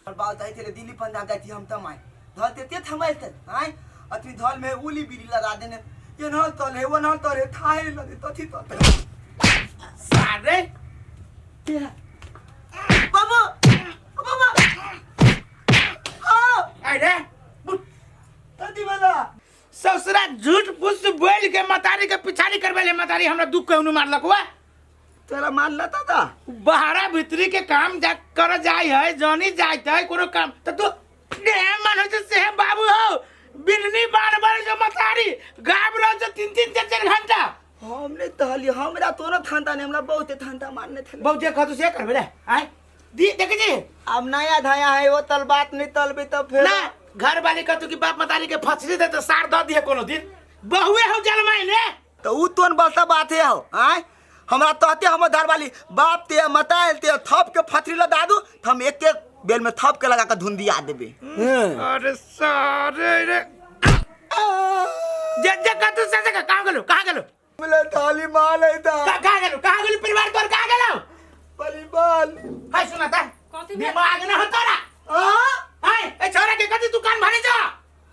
और बात जाई थे दिल्ली पंजाब जाई थी हम तमाय धलते ते थमाइल त हाय अथी धल में उली बिरी लगा देने ये न तल है वो न तल है थाए लगे तथी त सार रे बाबा बाबा हां अरे तथी वाला ससुरा झूठ फूस बोल के मतारी के पिछाड़ी करबेले, मतारी हमरा दुख कहनु मारलक हुआ। तेरा मान लेता था बहारा भीतरी के काम जा कर जाय है, जानी जाइत है कोनो काम त तू देह मन हो से है बाबू हो बिननी बार जो मतारी गाब रहो जो 3-3 4-4 घंटा हमने तहली हमरा तोरा थांता ने हमरा बहुत थांता मारने थे बहुत जे खतु से करबे रे आय दी देख जी। अब नया धाया है वो तल बात नहीं तलबे तब फिर ना घर वाली कहतु कि बाप मतारी के फसरी दे तो सार द दिए कोनो दिन बहुए हो जलमाई ने तो उ तोन बसा बात है हो आय हमरा तहते हम घर वाली बाप ते मताइल ते थप के फथरी ला दादू हम एक एक बेल में थप के लगा के धुंदिया देबे। अरे सारे रे जे कहतु से कहां गेलो मिले थाली माल है ता कहां गेलो परिवार तोर कहां गेलो परिवार हाय सुना ता कथी दिमाग न हो तोरा हाय ए छोरा के कथी तू कान भरे जा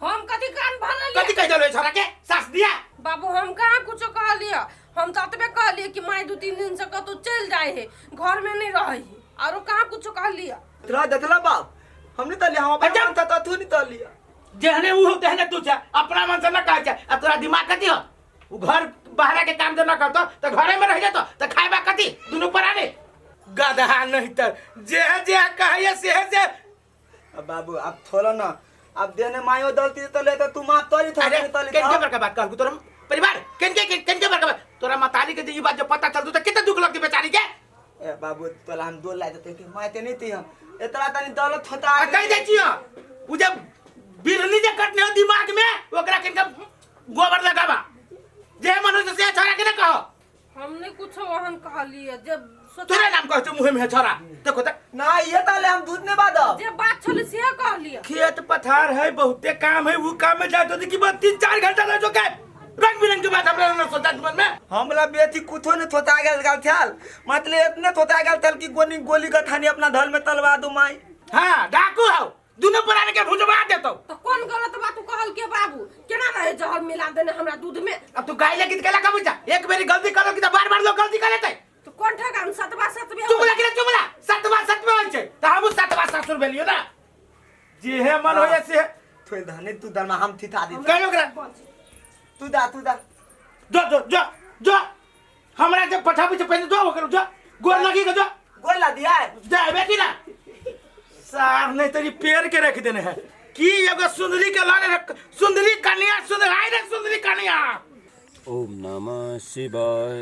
हम कथी कान भरलिए कथी कह देलो छोरा के सास दिया बाबू हम कहाँ कुछो कहलिए, हम तो अतबे कहलिए कि माई 2-3 दिन से कतौ चल जाए है, घर में नहीं रही और कहाँ कुछो कहलिए। तोरा देखला बाप हमने तले हम अपन मन था तू नहीं तलिया जेहने उ हो तेहने तू छ अपना मन से न कह छ आ तोरा दिमाग कथी हो उ घर बाहर के काम न करतो तो घरे में रह जातो तो खाइबा कथी दुनु पराने गधा नहीं त जे कहिए से अब बाबू अब थोड़ा ना अब देने मायो दलती तो ले तो तू मां तोरी अरे थोड़ी तली केन के बड़का बात कहू तोरा परिवार केन के बड़का बात तोरा मताली के ई बात जो पता चलतू तो कितना दुख लगती बेचारी के। ए बाबू तोला हम दो ला देते कि माते नहीं थी हम इतना तनी दौलत होता आ कह दे छियो उ जब बिरनी जे कटने हो दिमाग में ओकरा किनका गोबर लगावा जे मनुष्य से छोरा के न कहो हमने कुछ वहन कहलिए जब तोरा नाम कहतो मुंह में है छोरा देखो त ना ये ताले हम दूध ने बाद जे बात छल से कहलिए। खेत पथार है बहुते काम है वो काम में जातो कि बस 3-4 घंटा रह जो के रंग बिरंग की बात हमरा न सोचा मन में हमला बेटी कुथो ने थोता गेल गाल थल मतलब इतने थोता गेल थल कि गोली का ठानी अपना धल में तलवा दो माई। हां डाकू हो दुनो पुराने के भुजवा देतो तो कौन गलत बात कहल के बाबू केना रहे जहर मिला देने हमरा दूध में। अब तू गाय लगी केला का बुझा एक बेरी गलती करो कि बार-बार लोग गलती कर लेते तो कौन ठगान 7 चुगला के चुगला 7 होय छै त हम 7 ससुर भेलियो ना जे है मन होय से थोई धने तू दल में हम थिथा दी कहियो ओकरा तू दा जो हमरा जे पठाबी से पहले जो ओकरा जो गोर लगी के जो गोल ला दिया जा बेटी ना सार नहीं तेरी पैर के रख देने है कि एगो सुंदरी के लाने सुंदरी कन्या सुंदराई रे सुंदरी कन्या। ओम नमः शिवाय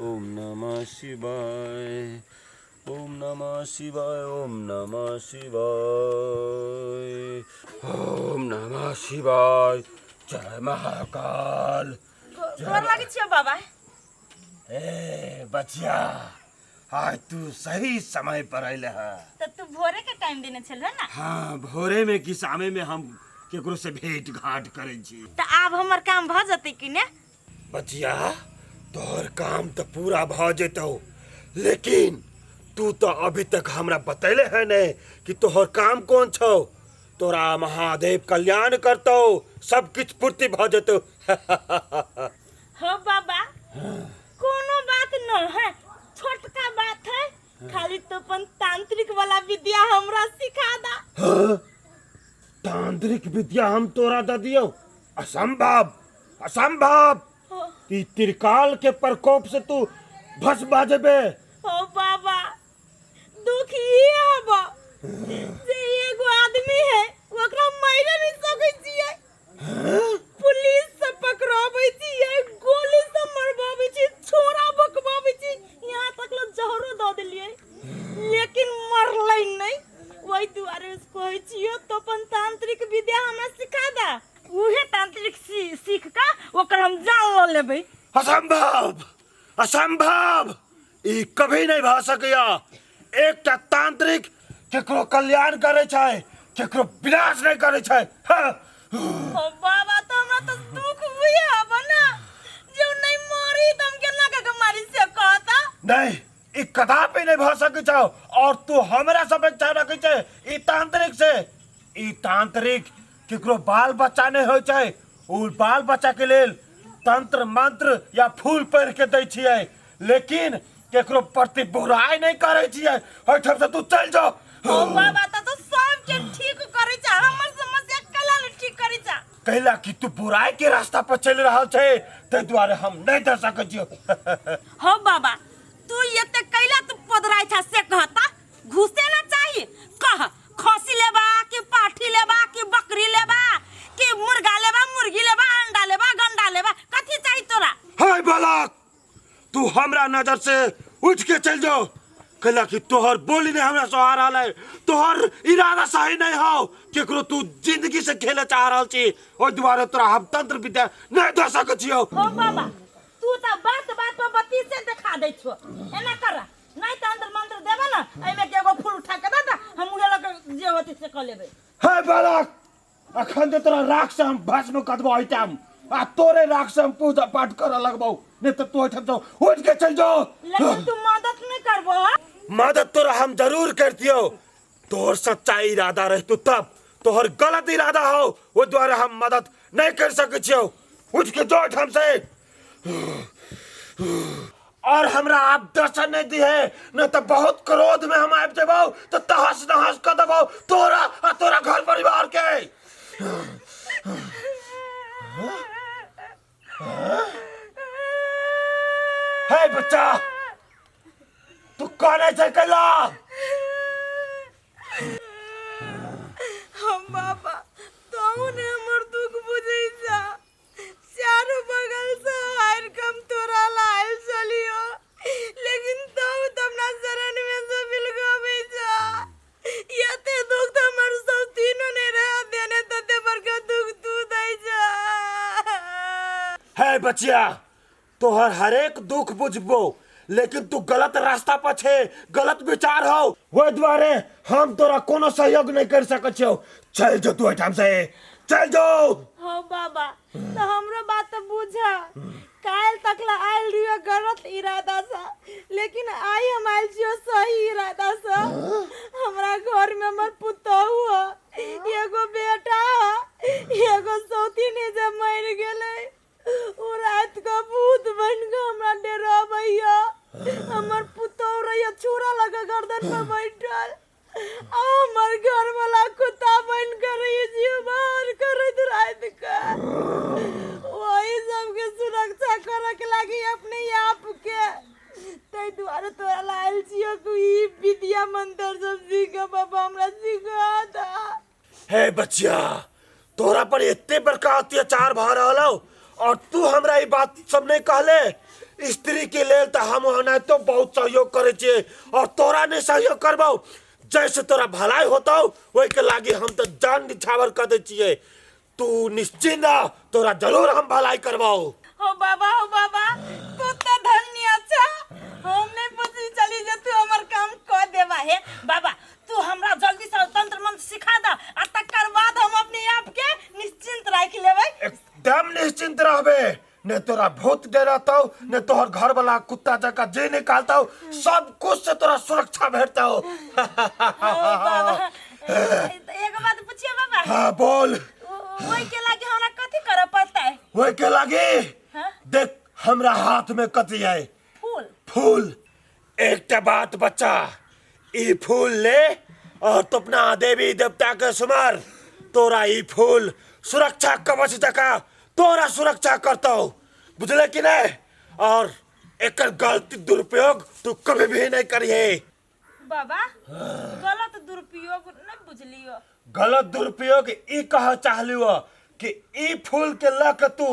ओम नमः शिवाय ओम नमः शिवाय ओम नमः शिवाय ओम नमः शिवाय जय महाकाल। गोर लागे छियो बाबा। ए बचिया आज तू सही समय पर आइले है। तो तू भोरे के टाइम देने छल ना। हाँ भोरे में कि शामे में हम केकरो से भेंट घाट करे छी। तो आब हमर काम भ जते कि ने बचिया तोहर काम तो पूरा भ जेतौ लेकिन तू तो अभी तक हमरा बतैले है ने कि तोहर काम कौन छौ। तोरा महादेव कल्याण करतौ सब कुछ पूर्ति भ जेतौ। हो बाबा कोनो बात न है छोटका बात है खाली तो अपन तांत्रिक वाला विद्या हमरा सिखा दा। हाँ? तांत्रिक विद्या हम तोरा द दियो असंभव असंभव। ती त्रिकाल के प्रकोप से तू भस्म बाजबे। ओ बाबा दुख ये हबा जे एगो आदमी है ओकरा मायरे नहीं सकै छियै पुलिस से पकड़ाबै छियै गोली से मरबाबै छी छोरा बकबाबै छी यहाँ तक लो जहरो द देलियै लेकिन मरलै नहीं वही दुआरे कहै छियै तो अपन तांत्रिक विद्या हमरा सिखा दा उहे तांत्रिक सीख का ओकर हम जान ल लेबै असंभव असंभव ई कभी नहीं भ सकैया एकटा तांत्रिक केकरो कल्याण करे छै केकरो विनाश नहीं करे छै हाँ। ओ बाबा तो हमरा तो दुख हुआ बना जो नहीं मरी तुम केना के मारी से कहता नहीं ई कदापि नहीं भ सकै छै और तू हमरा सब अपेक्षा रखै छै ई तांत्रिक से ई तांत्रिक केकरो बाल बच्चा नहीं होय छै उ बाल बच्चा के लेल तंत्र मंत्र या फूल पढ़ के दै छियै लेकिन केकरो प्रति बुराई नहीं करे छियै ओठम से तू चल जा ओ बाबा तो सब के ठीक करै छ हमर समस्या कला ले ठीक करै छ कहला कि तू बुराई के रास्ता पर चल रहा छै ते द्वारे हम नहीं दे सकै छियो हो बाबा तू एते कैला तू पदराई था से कहता घुसे ना चाहिए कह खसी लेबा कि पाठी लेबा कि बकरी लेबा कि मुर्गा लेबा मुर्गी लेबा अंडा लेबा गंडा लेबा कथि चाहिए तोरा हाय बालक तू हमरा नजर से उठ के चल जाओ कहला कि तोहर बोली ने हमरा सहार रहल है तोहर इरादा सही नहीं हो केकरो तू जिंदगी से खेले चाह रहल छी ओइ दुआरे तोरा हम तंत्र विद्या नहीं दे सकै छियो हो बाबा तू तो बात बात पर बत्ती से दिखा दे छो एना कर नहीं तंत्र मंत्र देबा ना एमे के एगो फूल उठा के दे हम उहे लग जे होती से क लेबे हाय बालक अखन जे तोरा राख से हम भस्म कदबो आइटम आ तोरे राख से हम पूजा पाठ कर लगबो नहीं तो तू ओठम से उठ के चल जाओ लेकिन तू मदद नहीं करबो मदद तोरा हम जरूर करतियो तोहर सच्चा इरादा रहतु तब तोहर गलत इरादा हो वो द्वारा हम मदद नहीं कर सकै छियो उठ के जो हमसे और हमरा आप दर्शन नहीं दी है न तो बहुत क्रोध में हम आब जेबो तो तहस नहस कर देबो तोरा आ तोरा घर परिवार के हे बच्चा तू कौन है कला हम बाबा तो ने हमर दुख बुझै जा चारों बगल से हार कम तोरा लाल चलियो लेकिन तो तमना शरण में से बिलगावे जा यते दुख तो हमर सब तीनों ने रह देने तते बड़का दुख तू दै जा है बच्चिया तोहर हर एक दुख बुझबो लेकिन तू गलत रास्ता पर छे गलत विचार हो वो द्वारे हम तोरा कोनो सहयोग नहीं कर सकै छियो चल जो तू एठाम से चल जो हो बाबा तो हमरो बात तो बुझा काल तकला आयल रियो गलत इरादा सा लेकिन आई हम आयल छियो सही इरादा सा हमरा घर में हमर पुतहु ह एगो बेटा ह एगो सौतीन जे मर गेलै उ रात का भूत बन के हमरा डरावैया हमर पुतहु रहिया छुरा लगा गर्दन पर बैठल हमर घर वाला कुत्ता बन कर रही जीव बाहर करत रात का वही सबके सुरक्षा करे के लागी अपने आप के तै दुआरे तोरा लायल छियो कि ई विद्या मंत्र सब सीख बाबा हमरा सिखा दा हे बच्चिया तोरा पर इतने बड़का अत्याचार भ रहल हो और तू हमरा ई बात सब नहीं कहले स्त्री के लेल तो हम होना तो बहुत सहयोग करे छे और तोरा ने सहयोग करबो जैसे तोरा भलाई होता वही के लागी हम तो जान निछावर कर दे छिए तू निश्चिंत रह तोरा जरूर हम भलाई करबो हो बाबा तू तो धन्य अच्छा हमने पूछी चली जे तू हमर काम कर देबा है बाबा तू हमरा जल्दी से तंत्र मंत्र सिखा दा आ तकर बाद हम अपने आप के निश्चिंत राख लेबै एकदम निश्चिंत रहबे ने तोरा भूत डराता ने तोहर घर वाला कुत्ता जका जे निकालता सब कुछ से तोरा सुरक्षा भेटता हो बाबा एक बात पूछिए बाबा हाँ बोल ओई के लागे हमरा कथि करे पड़ता है वही के लागे हाँ? देख हमरा हाथ में कथी है फूल फूल एक बात बच्चा ई फूल ले और तो अपना देवी देवता के सुमर तोरा ई फूल सुरक्षा कवच जका तोरा सुरक्षा करता हो बुझले कि नहीं और एक गलती दुरुपयोग तू कभी भी नहीं करिए बाबा गलत दुरुपयोग नहीं बुझलियो गलत दुरुपयोग ई कह चाहलियो कि ई फूल के लक तू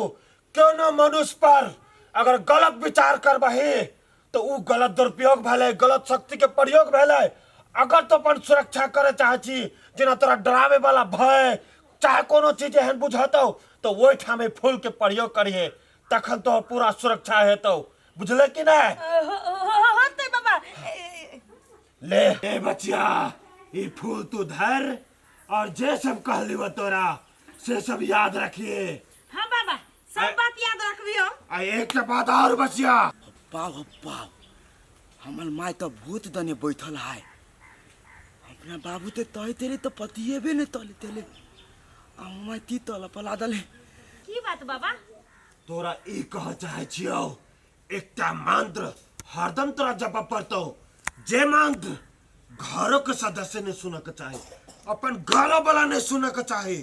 क्यों न मनुष्य पर अगर गलत विचार करबही तो ऊ गलत दुरुपयोग भेलै, गलत शक्ति के प्रयोग भेलै। अगर तो अपन सुरक्षा करे चाहछी, जेना तोरा डरावे वाला भय चाहे कोनो चीज एहन बुझतौ तो ओहि ठाम फूल के प्रयोग करिए, तखन तो पूरा सुरक्षा हेतौ। बुझले कि नहीं? होते बाबा। ले ए बचिया, ये फूल तू धर और जे सब कहलियो तोरा से सब याद रखिए। हाँ बाबा, सब बात याद रखबियो। आ एक बात और बचिया, पाव हमर माय तो भूत दने बैठल है। अपना बाबू ते तय तेरे तो पतिए भी ने तले तेले मैं ती तल पला दले। की बात बाबा? तोरा ई कह चाहे छियो एकटा मंत्र हरदम तोरा जप पड़तो, जे मंत्र घरों के सदस्य ने सुन के चाहे, अपन घरों वाला ने सुन के चाहे,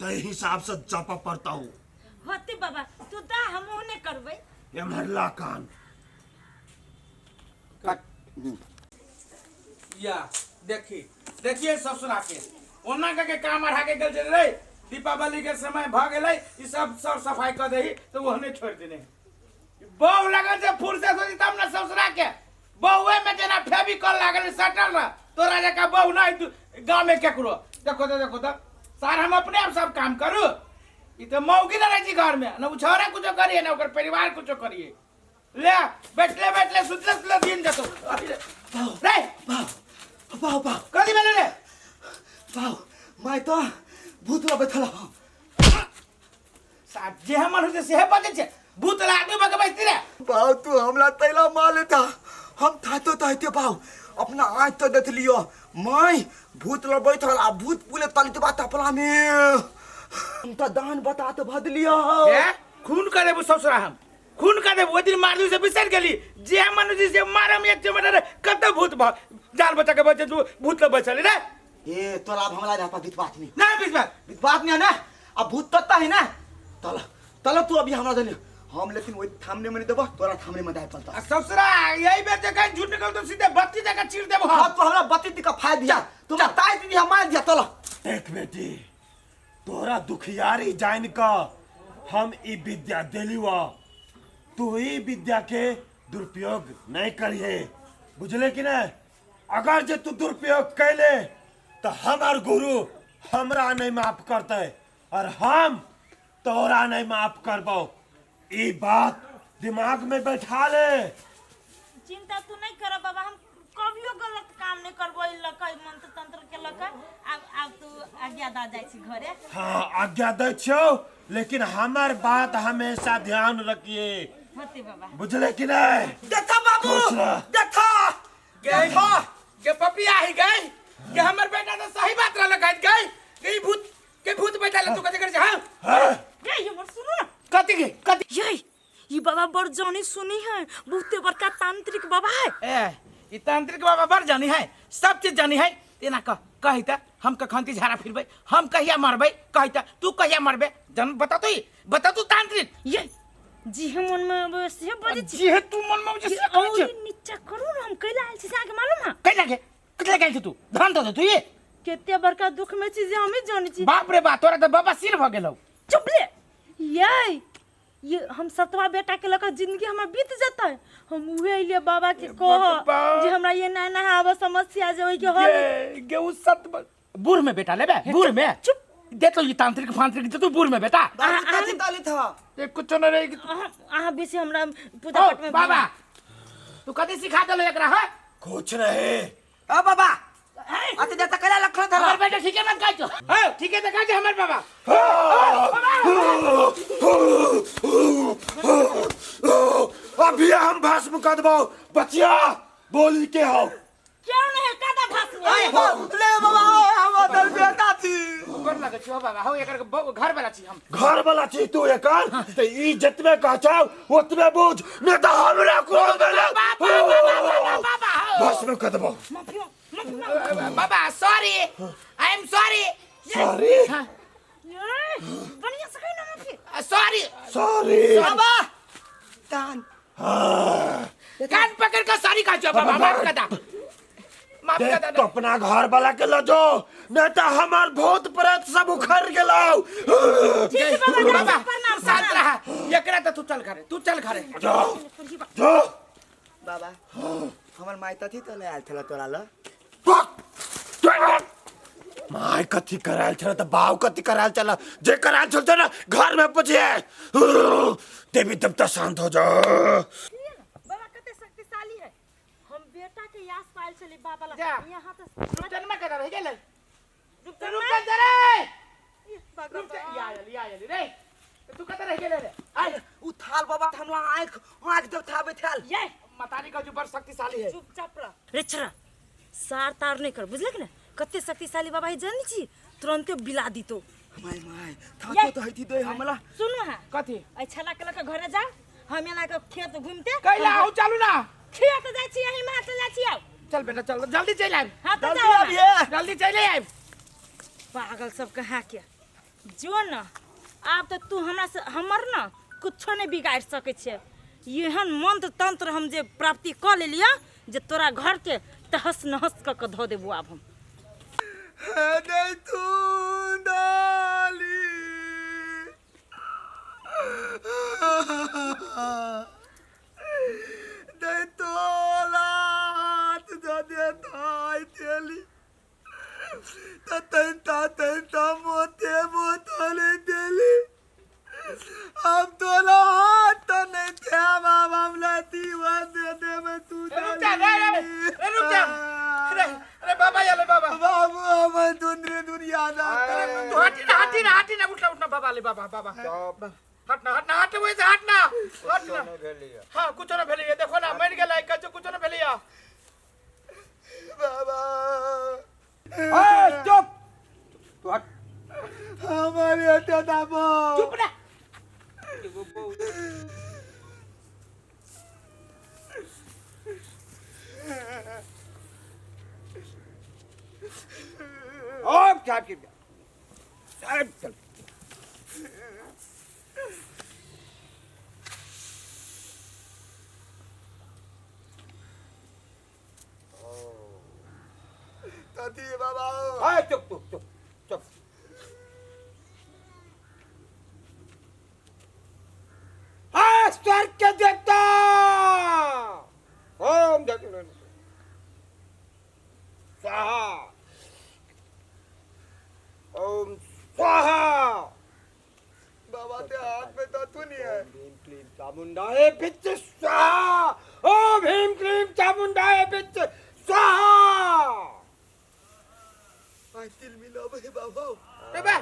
तय हिसाब से जप पड़ता हूँ। होते बाबा, तू दा हम ओने करबै। ये मरला कान या देखिए ससुरा के ओना के काम अढ़ा के गल रे। दीपावली के समय भ गेलै, ई सब सफाई कर दही तो ओहने छोड़ देने। बहू लगन से फूल से सोची तब ना ससुरा के बहुए में जेना फेविकॉल लागल सटल रह। तोरा जका बहू नहीं गांव में केकरो। देखो तो सार हम अपने आप सब काम करू। ई तो मौगी ना रही घर में, ना उछौरा कुछ करिए ना ओकर परिवार कुछ करिए। ले बैठले सुतले दिन जतो रे पाव कदी में ले मैं तो भूत बैठल हूँ। साहब जे हमर से सेह बजे छे भूत आदमी बके बैठती रे। पाव तू हमला तैला मार लेता, हम थातो तहते पाव अपना आँख तो देख लियो। मैं भूत ल बैठल आ भूत पुले तलित बात अपना में हम तो दान बता तो भद लियो। ए खून कर देबो ससुरा, हम खून कर देबो। ओ दिन मार दी से बिसर गेली जे मनुष्य से मारम एक जमरे कत भूत जान बचा के बचे तू भूत ल बचली रे। ए तोला हमला रहता विश्वास नहीं ना विश्वास नहीं है ना। अब भूत तत्ता है ना। तल तू अभी हमरा देने हम, लेकिन वही थामने में नहीं देबो, तोरा थामने में दाय पड़ता। ससुरा यही बेर जगह झूठ निकल तो सीधे बत्ती जगह चीर देबो। हां तो हमरा बत्ती दिखा फाय दिया, तू ताई दी हम मार दिया। तल देख बेटी, तोरा दुखियारी जान का हम ई विद्या देलिवा, तू ई विद्या के दुरुपयोग नहीं करिए। बुझले कि नहीं? अगर जे तू दुरुपयोग कैले तो हमार गुरु हमरा नहीं माफ करते और हम तोरा नहीं माफ करबो। ई बात दिमाग में बैठा ले। चिंता तू नहीं कर बाबा, हम कभियो गलत काम नहीं करबो। ई लका मंत्र तंत्र के लका अब तू आज्ञा दा जाय छी घरे। हाँ आज्ञा दे छो, लेकिन हमार बात हमेशा ध्यान रखिए। होते बाबा। बुझले कि नहीं? देखा बाबू, देखा के पपिया ही गई के हमर बेटा तो सही बात रहल कहत गई के भूत बैठा ले। तू कथि कर छ? हां ये मत सुनो ना। कथि ये बाबा बड़ जानी सुनी है, बहुते बड़का तांत्रिक बाबा है। ई तांत्रिक बाबा बड़ जानी है, सब चीज जानी है। तेना कही त हम कखंती झाड़ा फिरबै, हम कहिया मरबै, कही त तू कहिया मरबै। जन बता तू तांत्रिक ये जी हम मन में वैसे बजे छी। जी है तू मन में जे से कहै छ। नीचा करू ना, हम कैला आइल छी से आगे मालूम है? कैला के कतले गेल तू धान तो तू ये केते बड़का दुख में छी जे हमें जानी छी। बाप रे बाप, तोरा तो बाबा सिर भ गेलौ। चुप ले। ये हम सतवा बेटा के लका जिंदगी हमर बीत जाता है। हम उहे लिए बाबा के कह जे हमरा ये ना आव समस्या जे होई के हल गे उ सत बूढ़ में बेटा लेबे, बूढ़ में चुप दे तो ये तांत्रिक फांत्रिक तू बूढ़ में बेटा बाजी ताली था। ये कुछ न रही। आहा बेसी हमरा पूजा पाठ में बाबा तू कथि सिखा देलो एकरा? है कुछ नहीं। आ बाबा अति देता कला लखन था। हमर बेटा ठीक है मत कहजो। हां ठीक है देखा जे हमर बाबा। अभी हम भस्म कर देबो। बचिया बोली के हो? क्यों नहीं कादा भस्म? ए ले बाबा हम दल बेटा थी। कर लगे छ बाबा। हो एकर घर वाला छी हम। घर वाला छी तू एकर ते ई जतबे कहछौ ओतबे बुझ, न त हमरा को देले भस्म कर देबो। बाबा sorry, I am sorry. Sorry बढ़िया से कहना माफी। सॉरी सॉरी बाबा कान कान पकड़ के सॉरी कहजो बाबा, माफ कर दा। माफ कर देख दे तो अपना घर वाला के लो जो नहीं तो हमार भूत प्रेत सब उखड़ गेलो। ठीक है बाबा जा बाबा प्रणाम शांत रहा एकरा तो तू चल घरे जो जो बाबा हमर माई तथी तो ले आयल थला तोरा ल माय कथी कराल छल त बाव कथी कराल चल जे कराल छल ना घर में पूछिए। देवी देवता शांत हो जाओ। बाबा कते शक्तिशाली है। हम बेटा के यास पाइल चले बाबा ला जा। यहाँ तो रुचन में कर रह गेले रुक रुक जा रे बाबा रुक जा या रे तू कत रह गेले रे आय उ थाल बाबा हमरा आंख देखाबे थाल ये मतारी का जो बड़ शक्तिशाली है चुपचाप रह रे छरा सार तार नहीं कर बुझले कि ना कते शक्तिशाली बाबा है जानी छी तुरंत बिला दी तो माई थातो तो हइती दे हमला सुन हां कथी अच्छा ला के घरे जा हम यहाँ के खेत घूमते कैला हो चालू ना खेत जाय छी यही मात जाय छी आओ चल बेटा चल जल्दी चल आब हां तो जल्दी जाओ आबिए जल्दी चल आब पागल सब कहा के जो न आब तो तू हमरा से हमर न कुछो नहीं बिगाड़ सके छे एहन मंत्र तंत्र हम जे प्राप्ति क लेलिया जे तोरा घर के तहस नहस क धो देबो आब हम दे तू डाली दे तोला दे ताई तेली तंता मोते मोतले तेली अब तोला हाथ नहीं थे बाबा हमलाती दे मैं तू रुक जा रे रुक जा अरे बाबा याले बाबा बाबू हम दुनिया ना तू हटी ना उठना बाबा ले बाबा हटना वैसे हटना हाँ कुछ ना भेलिए देखो ना मर गेला कछु कुछ ना भेलिए बाबा चुप तू हट हमारे दादा चुप ना अब क्या चल तती बाबा हाय चुप चुप चुप चुप हाय स्वर्ग के देवता ओम स्वाहा ओम स्वाहा बाबा ते हाथ में तत्व नहीं है भीम क्लीम चामुंडाए बिच स्वाहा ओम भीम क्लीम चामुंडाए बिच स्वाहा आई तिल मिला भाई बाबा बाबा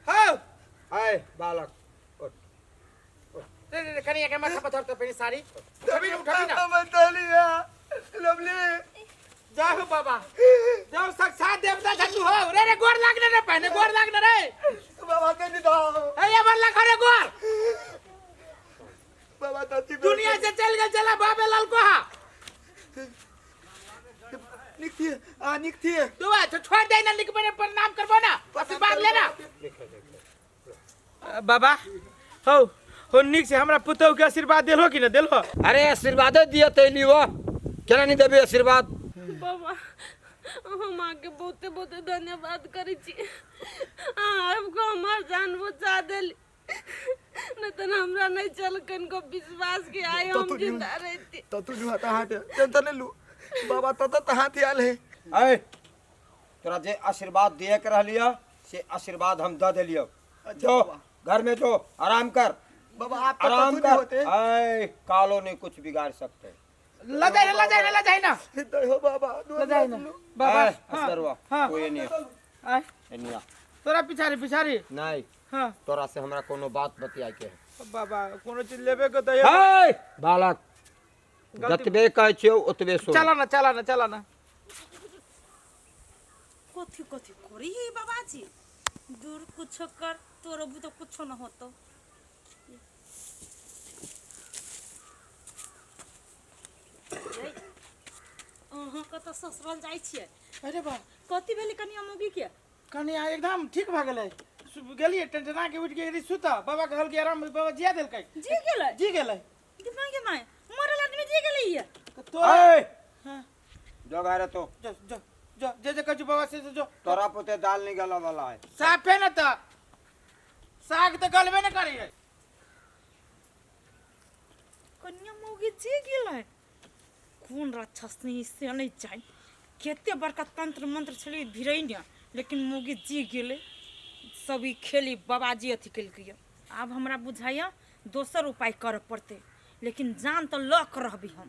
हाँ हाय बालक रे कनिया के माथा पत्थर तो पेरी सारी उठाबी ना बतालिया लवली जाओ बाबा जाओ साक्षात देवता धनु हो रे गोर लागने रे पहने गोर लागने रे बाबा के नहीं दो ये बल्ला खड़े गोर बाबा तती दुनिया से चल गए चला बाबे लाल को हा निकती दुआ तो छोड़ दे ना लिख मैंने प्रणाम करबो ना आशीर्वाद लेना बाबा हो निक से हमरा पुतौ के आशीर्वाद देलो कि न देलो अरे आशीर्वाद दिया तैली वो केना नहीं देबे आशीर्वाद बाबा हम आके बहुते बहुते धन्यवाद करी छी आपको हमार जान बचा देली न तो हमरा नहीं चल कन को विश्वास के आए हम जिंदा रहती तो तू हाथ हाथ टेंशन लू बाबा तो हाथ आल है ऐ तोरा जे आशीर्वाद दिए के रहलिया से आशीर्वाद हम द देलियो जो घर में जो आराम कर बाबा आप आराम तो होते कर ऐ कालो नहीं कुछ बिगाड़ सकते लजाई ना हो बाबा लजाई ना बाबा असरवा हाँ। कोई नहीं आय एनिया तोरा पिछारी नहीं हां तोरा से हमरा कोनो बात बतियाए के है बाबा कोनो चीज लेबे के दे ऐ बालक जतबे कहै छियौ ओतबे सुन चला ना कथी कथी करी बाबाजी दूर कुछ कर तोरो भी तो कुछ न होतो अहाँ कत ससुराल जाइ छियै अरे बा कथी भेली कनिया मौगी के कनिया एकदम ठीक भ गेलै गेलिए टेंशना के उठ के सुता बाबा कहल के आराम बाबा जिया देलकै जी गेलै जी गेलै कितना के माय मरल आदमी जी गेलै ये तो ऐ हां जो घर तो जो जो जो जे जे कछु बाबा से जो तोरा पुते दाल नहीं गला वाला है। साफ है ना तो साग तो गलबे न करी है। कन्या मौगी जे गेलै कोन राक्षस ने इससे नहीं चाहिए केते बड़का तंत्र मंत्र छलै भिरै ने लेकिन मौगी जे गेलै सब ई खेली बाबाजी अथी केलकै। आब हमरा बुझाइया दोसर उपाय करऽ पड़तै लेकिन जान तो लऽ कऽ रहबी हम।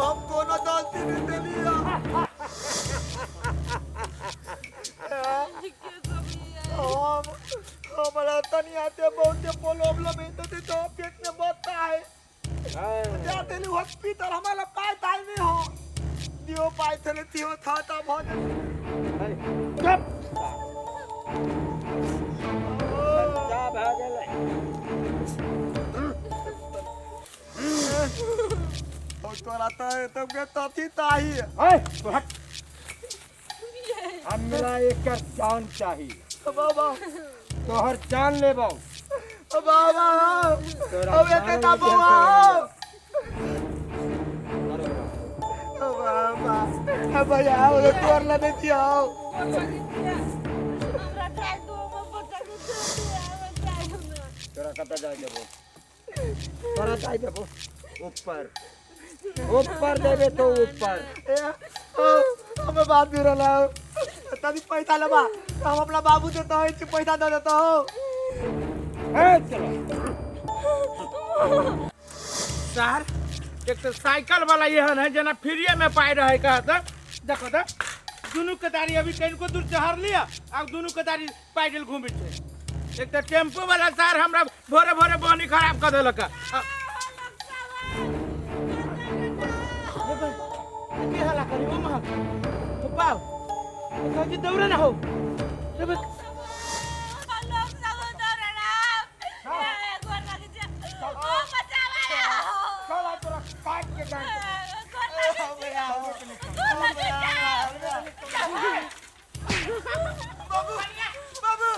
हम कोनो गलती नहीं देलिया। हमारा तनिया ते बहुते प्रॉब्लम है तो पेट में बता है जाते नहीं हॉस्पिटल हमारा पाई ताई नहीं हो दियो पाई थले तियो था ता बहुत जा भाग गेलै और तोरा तो के तथी ताही ए तो हट हमरा एकर जान चाहिए बाबा तोहर जान लेबो बाबा तोरा अब एते ता बाबा बाबा अब भैया वो तोर ला देती हो हमरा जाय दो बच्चा को जाय दो तोरा कत जाय देबो तोरा जाय देबो ऊपर ऊपर देबे तो ऊपर हमें बात भी रहा तभी पैसा लबा हम अपना बाबू देता हो इतनी पैसा दे देता हो ए चलो सर एक तो साइकिल वाला यहन है जना फ्रीए में पाई रहे का तो देखो तो दोनों कतारी अभी कहीं को दूर चढ़ लिया अब दोनों कतारी पैदल घूमे थे। एक तो टेम्पो वाला सर हमरा भोरे भोरे बहनी खराब कर देलक। की हला करी ओ महा तो पाओ तो जी दौड़े ना हो तब लोग सब दौड़ना ए गोर लग जा ओ बचावा चला तोरा काट के जान बाबू बाबू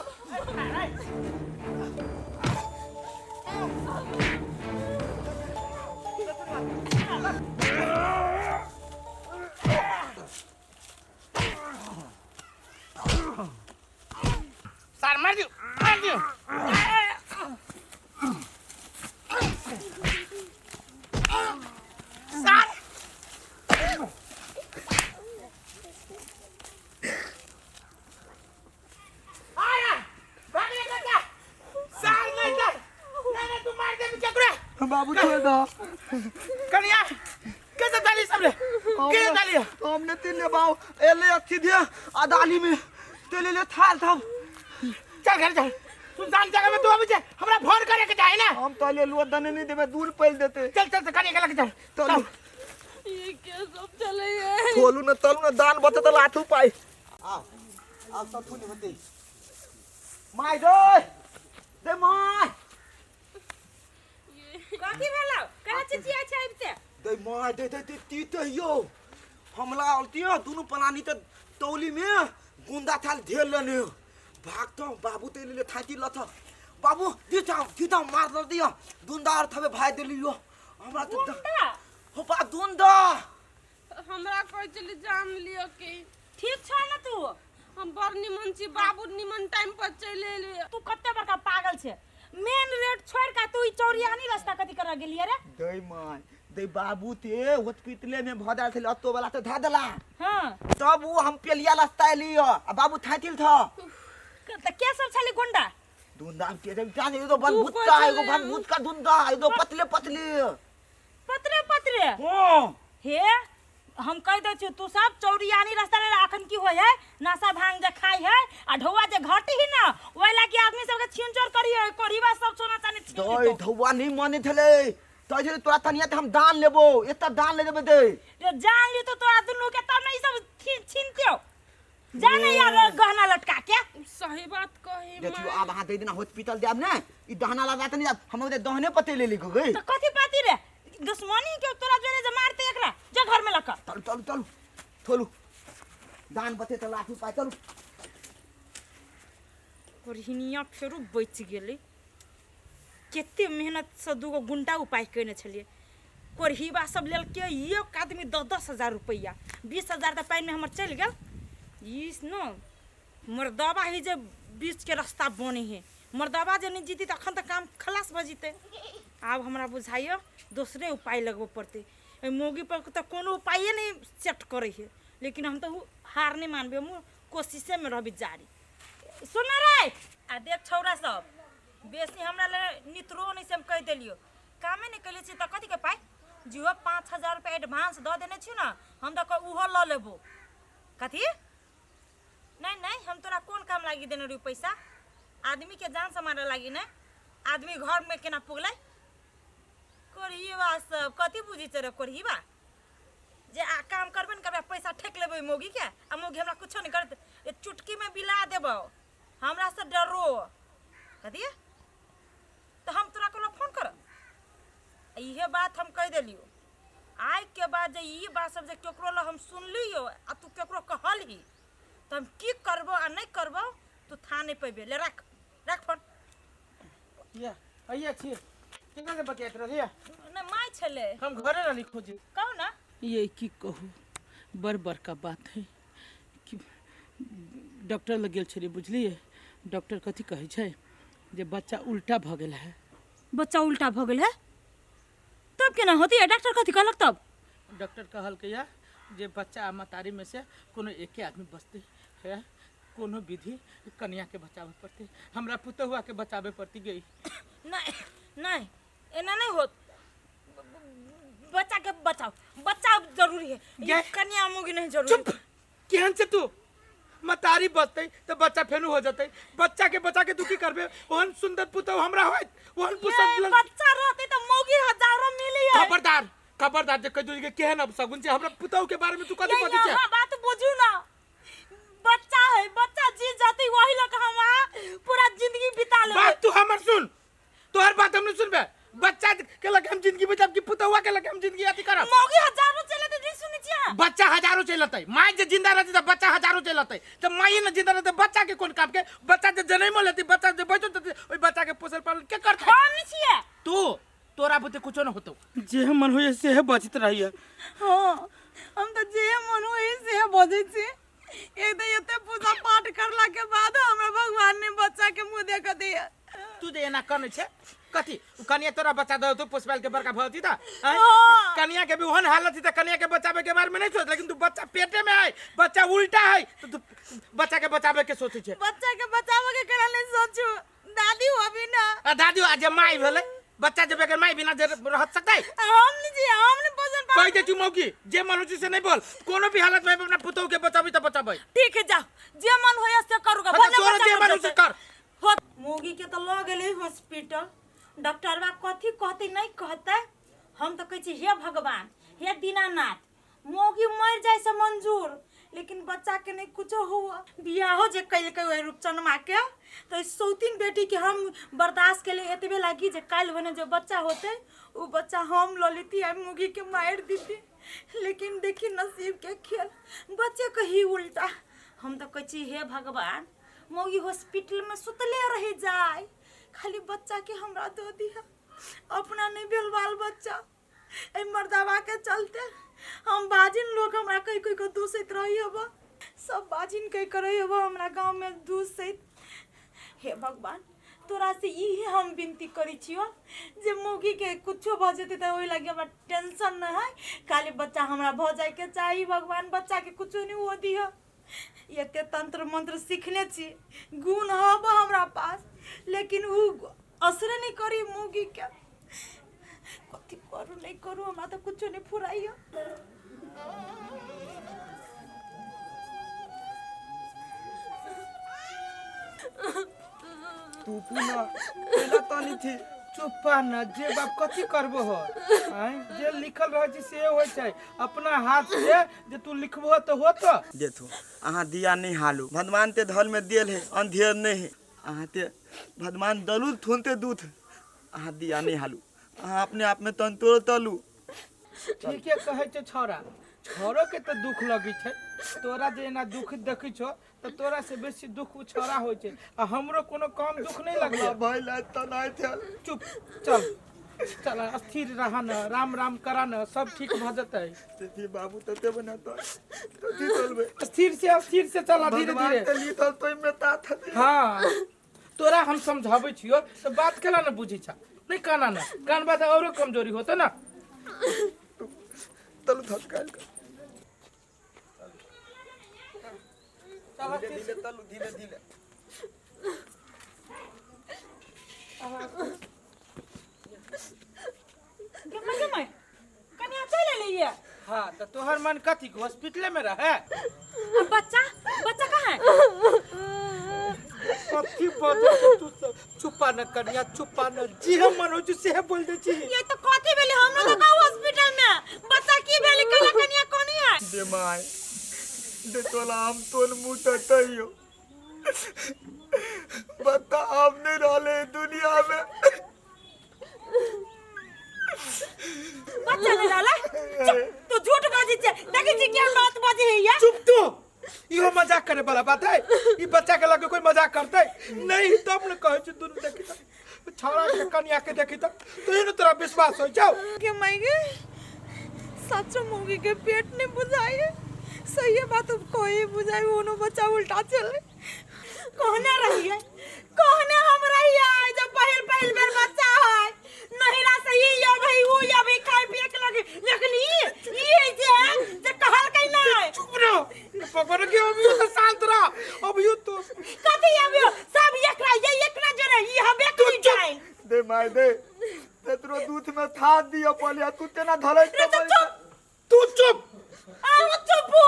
सर मार दियो सर आया भागने का क्या सर नहीं तू मार दे मुझे करे बाबू छोड़ दो कन्या कैसे डाली सबने कैसे डाली हमने तीन ले बाऊ एले अच्छी दिया अदाली में तेले ले थाल था चल घर चल सुनसान जगह में तू अभी जा हमरा फोन करे के चाहे ना हम तो ले लुआ दने नहीं देबे दूर पहल देते चल चल कन्या के लग चल चल ये क्या सब चले है खोलू न तलू न दान बते तो लाठू पाई आ सब फुनी होते माय दे माय कथी भेलौ कना चिचिया छै आबिते दे माय दे ती तो यो हमला अलतियो दोनों पलानी तो तौली में गुंदा थाल ढेर लेने भागतो बाबू ते ले थाती लथ बाबू दिता मार दे दियो दुंदा और थबे भाई दे लियो हमरा तो हो बा दुंदा हमरा कोई चली जान लियो के ठीक छ न तू हम बड़ निमन छी बाबू निमन टाइम पर चले ले तू कत्ते बड़का पागल छे मेन रेट छोड़ का तू ई चौरियानी रास्ता कथी कर गेलिए रे दे माय दे बाबू ते हॉस्पिटल में भदा थे अतो वाला तो धा दला हां तब वो हम पेलिया रास्ता लियो आ बाबू थातिल था त के सब छली गुंडा दुंदा के जाने एगो बन भूतका एगो बन भूत का दुंदा एगो पतले पतरे पतरे हां हे हम कह दे छु तू सब चौरियानी रास्ता ले अखन की होय है नशा भांग जे खाई है आ ढौवा जे घटी ही ना ओइ लागी आदमी सब के छीन चोर करी है कोरीबा सब सोना चांदी छीन दई धौवा नहीं माने थले सोचे तोरा तनिया त हम दान लेबो एता दान ले देबे दे रे जान ली तो तोरा दुनू के तब नहीं सब छीनते हो जाने यार गहना लटका के सही बात कही देखियो अब हां दे दिन हॉस्पिटल देब ना ई दहना लगा त नहीं हम दे दहने पते ले लिखो गई तो कथी पाती रे दुश्मनी के तोरा जोरे जे मारते एकरा जा घर में लका चल चल चल थोलू दान बते त लाठी पाइ चल और हिनिया फेरू बच गेलै केते मेहनत से दूगो गुंडा उपाय कने छलिए कोरहीबा सब लेल के एक आदमी 10,000 रुपया 20,000 त पाइन में हमर चल गेल इस न मर्दाबा ही जे बीच के रास्ता बने है मर्दाबा जे नहीं जीती तखन तक काम खलास भ जीते आब हमरा बुझाइए दूसरे उपाय लगबो पड़ते मोगी पर तो कोनो उपाय नहीं सेट करे है लेकिन हम तो हार नहीं मानबे हम कोशिशे में रहबी जारी सुन रे आ देख छौरा सब बेसी हमरा ले नितरो नहीं से हम कह देलियो कामे नहीं कले छी त कथि के पाई जियो 5,000 रुपया एडवांस द देने छी ना हम त उहो ल लेबो कथि नहीं नहीं हम तोरा कौन काम लागी देने रही पैसा आदमी के जान से मारे लागी नहीं आदमी घर में केना पुगलै कोरहीबा सब कथि बुझी रे कोरहीबा जे आ काम करबे न करबे पैसा ठेक लेबे मोगी के आ मोगी हमरा कुछो नहीं करत ए चुटकी में बिला देबो हमरा से डरो कथि तो हम तोरा को फोन कर इहे बात हम कह देलियो आज के बाद जे ई बात सब जे केकरो ल हम सुनलियो आ तू केकरो कहलही तो हम की करबो आ नहीं करबो तू था नहीं पेबे ले रख रख फोन या आइए छी केना से बतियात रहिया ना माय छले हम घरे रहली खोजी कहू ना ये की कहूँ बड़ बड़का बात है कि डॉक्टर लग गेल छलिए बुझलिए डॉक्टर कथी कहै छै जे बच्चा उल्टा भ गेल है बच्चा उल्टा भ गेल है तब केना होती है डॉक्टर कथी कहलक तब डॉक्टर कहलकै या जे बच्चा आ मतारी में से कोनो एके आदमी बचते है कोनो विधि कन्या के बचावे पड़ते हमरा पुतहुआ के बचावे पड़ती गई नहीं नहीं एना नहीं होत बच्चा के बचाओ बच्चा जरूरी है ये कन्या मुगी नहीं जरूरी चुप केहन से तू मतारी बचते तो बच्चा फेनु हो जाते बच्चा के बचा के तू की करबे ओहन सुंदर पुतौ हमरा होइत ओहन पुतौ बच्चा रहते तो मोगी हजारों मिली है खबरदार खबरदार जे कह दू के केहन अब सगुन से हमरा पुतौ के बारे में तू कथि बजै छै हां बात बुझू ना बच्चा है बच्चा जी जाती वही लग हम पूरा जिंदगी बिता ले बात तू हमर सुन तोहर बात हम नहीं सुनबे बच्चा के लगे हम जिंदगी बचाब की पुतौआ के लगे हम जिंदगी अति करब मोगी हजारों चले तो नहीं सुनी छिया बच्चा हजारों चलतै माय जे जिंदा रहती त बच्चा हजारों चलतै त माय न जिंदा रहते बच्चा के कोन काम के बच्चा जे जन्म लेती बच्चा जे बैठो त ओइ बच्चा के पोषण पालन के करतै हम नहीं छिया तू तोरा बुते कुछो न होतौ जे मन होय से बचित रहिए हां हम तो जे मन होय से बजै छी एक दिन एते पूजा पाठ करला के बाद हमरा भगवान ने बच्चा के मुंह देख दिया तू जे एना करने छे कथी कन्या तोरा बच्चा दो तो पुष्पाल के बड़का भौती था कन्या के भी ओहन हालत थी त कन्या के बचावे के बारे में नहीं सोच लेकिन तू बच्चा पेटे में है बच्चा उल्टा है तो तू बच्चा के बचावे के सोचे छे बच्चा के बचावे के करला नहीं सोचू दादी हो भी ना दादी आज माई भेले बच्चा जब अगर माई बिना रह सकते हम नहीं पोषण कह दे तू मौकी जे मनुष्य से नहीं बोल कोनो भी हालत में अपना पुतौ के बचाबी त बचाबे ठीक है जाओ जे मन होय से करूगा तोरा जे मनुष्य कर मोगी के तो ल गेले हॉस्पिटल डॉक्टर बा कथी कहते नहीं कहते हम तो कहै छी हे भगवान हे दीनानाथ मोगी मर जाए से मंजूर लेकिन बच्चा के नहीं कुछ हुआ बियाहो जे कैल के ओइ रूपचनमा के तो सौतीन बेटी के हम बर्दाश्त के लिए एतबे लागी जे काल बने जो बच्चा होते वो बच्चा हम ल लेती आ मोगी के मार दीती लेकिन देखी नसीब के खेल बच्चे कहीं उल्टा हम तो कहै छी हे भगवान मोगी हॉस्पिटल में सुतले रह जाए खाली बच्चा के हमरा दो दिया अपना नहीं भेल बाल बच्चा ए मर्दावा के चलते हम बाजिन लोग हमरा कई कई को दूसैत रही हबो सब बाजिन कई करे हबो हमरा गांव में दूसैत हे भगवान तोरा से इहे हम विनती करी छियो जे मोगी के कुछो भ जेते त ओइ लागे हमरा टेंशन न है खाली बच्चा हमरा भ जाए के चाहिए भगवान बच्चा के कुछो नहीं हो दिया एते तंत्र मंत्र सीखने छी गुण हब हमरा पास लेकिन उ असर नहीं करी मोगी के कथी करू नहीं करू हमरा तो कुछ नहीं फुराइयो तू पुना पहला तानी थी चुप्पा न जे बाप कथी करबो हो आय जे लिखल रह छै से होय छै अपना हाथ से जे तू लिखबो तो होतो देखो अहाँ दिया नहीं हालू भगवान ते धल में दियल है अंधेर नहीं है अहाँ ते भगवान दलू थुनते दूध अहाँ दिया नहीं हालू अहाँ अपने आप में तंतोड़ तलू ठीके कहै छै छोरा छोरो के तो दुख लगी छै तोरा जे एना दुख देखै छो तो तोरा से बेसी दुख उ छोरा होय छै आ हमरो कोनो काम दुख नहीं लगले भइला त नहीं थल चुप चल चल स्थिर रह न राम राम करा न सब ठीक भ जतै ते बाबू तते बना तो कथी चलबे स्थिर से चला धीरे भगवान धीरे ते ली तो तोय में ता थती हाँ तोरा हम समझाबै छियो तो बात केला न बुझी छा नहीं काना न कान बात औरो कमजोरी होता ना तलू थकाल चला धीरे तलू धीरे धीरे मैं कन्या चले लिए हाँ तो तोहर मन कथी के हॉस्पिटल में रहे अब बच्चा कहाँ है कथी बात तू सब चुप्पा न करिया चुप्पा न जी हम मनोज से बोल दे छी ये तो कथी भेले हमरा तो हॉस्पिटल में बच्चा की भेले कन्या कोनी है दे माय दे तोला हम तोल मुंह तइयो बता हम नहीं रहले दुनिया में बच्चा नहीं डाला तू झूठ बाजी छे देखी जी क्या बात बाजी है ये चुप तू इहो मजाक करे वाला बात है ई बच्चा के लगे कोई मजाक करते नहीं तब न कहे छी दुनु देखी त छौरा के कन्या के देखी त तो इन तोरा विश्वास हो जाओ के मायगे सच मूंगी के पेट ने बुझाए सही बात कोई बुझाए वो बच्चा उल्टा चले कहने रही है कहने हम रही है जब पहल बेर बच्चा है नहिरा से ये भाई वो या भाई खाए पिए के लगे लेकिन ये जे कहल कई ना चुप रहो पकड़ के अभी तो शांत रह अभी तो कथी अबियो सब एकरा जरे ई हबे करी जाए दे माय दे ते तोरो दूध में था दियो पलिया तू तेना धले तू चुप आओ चुपो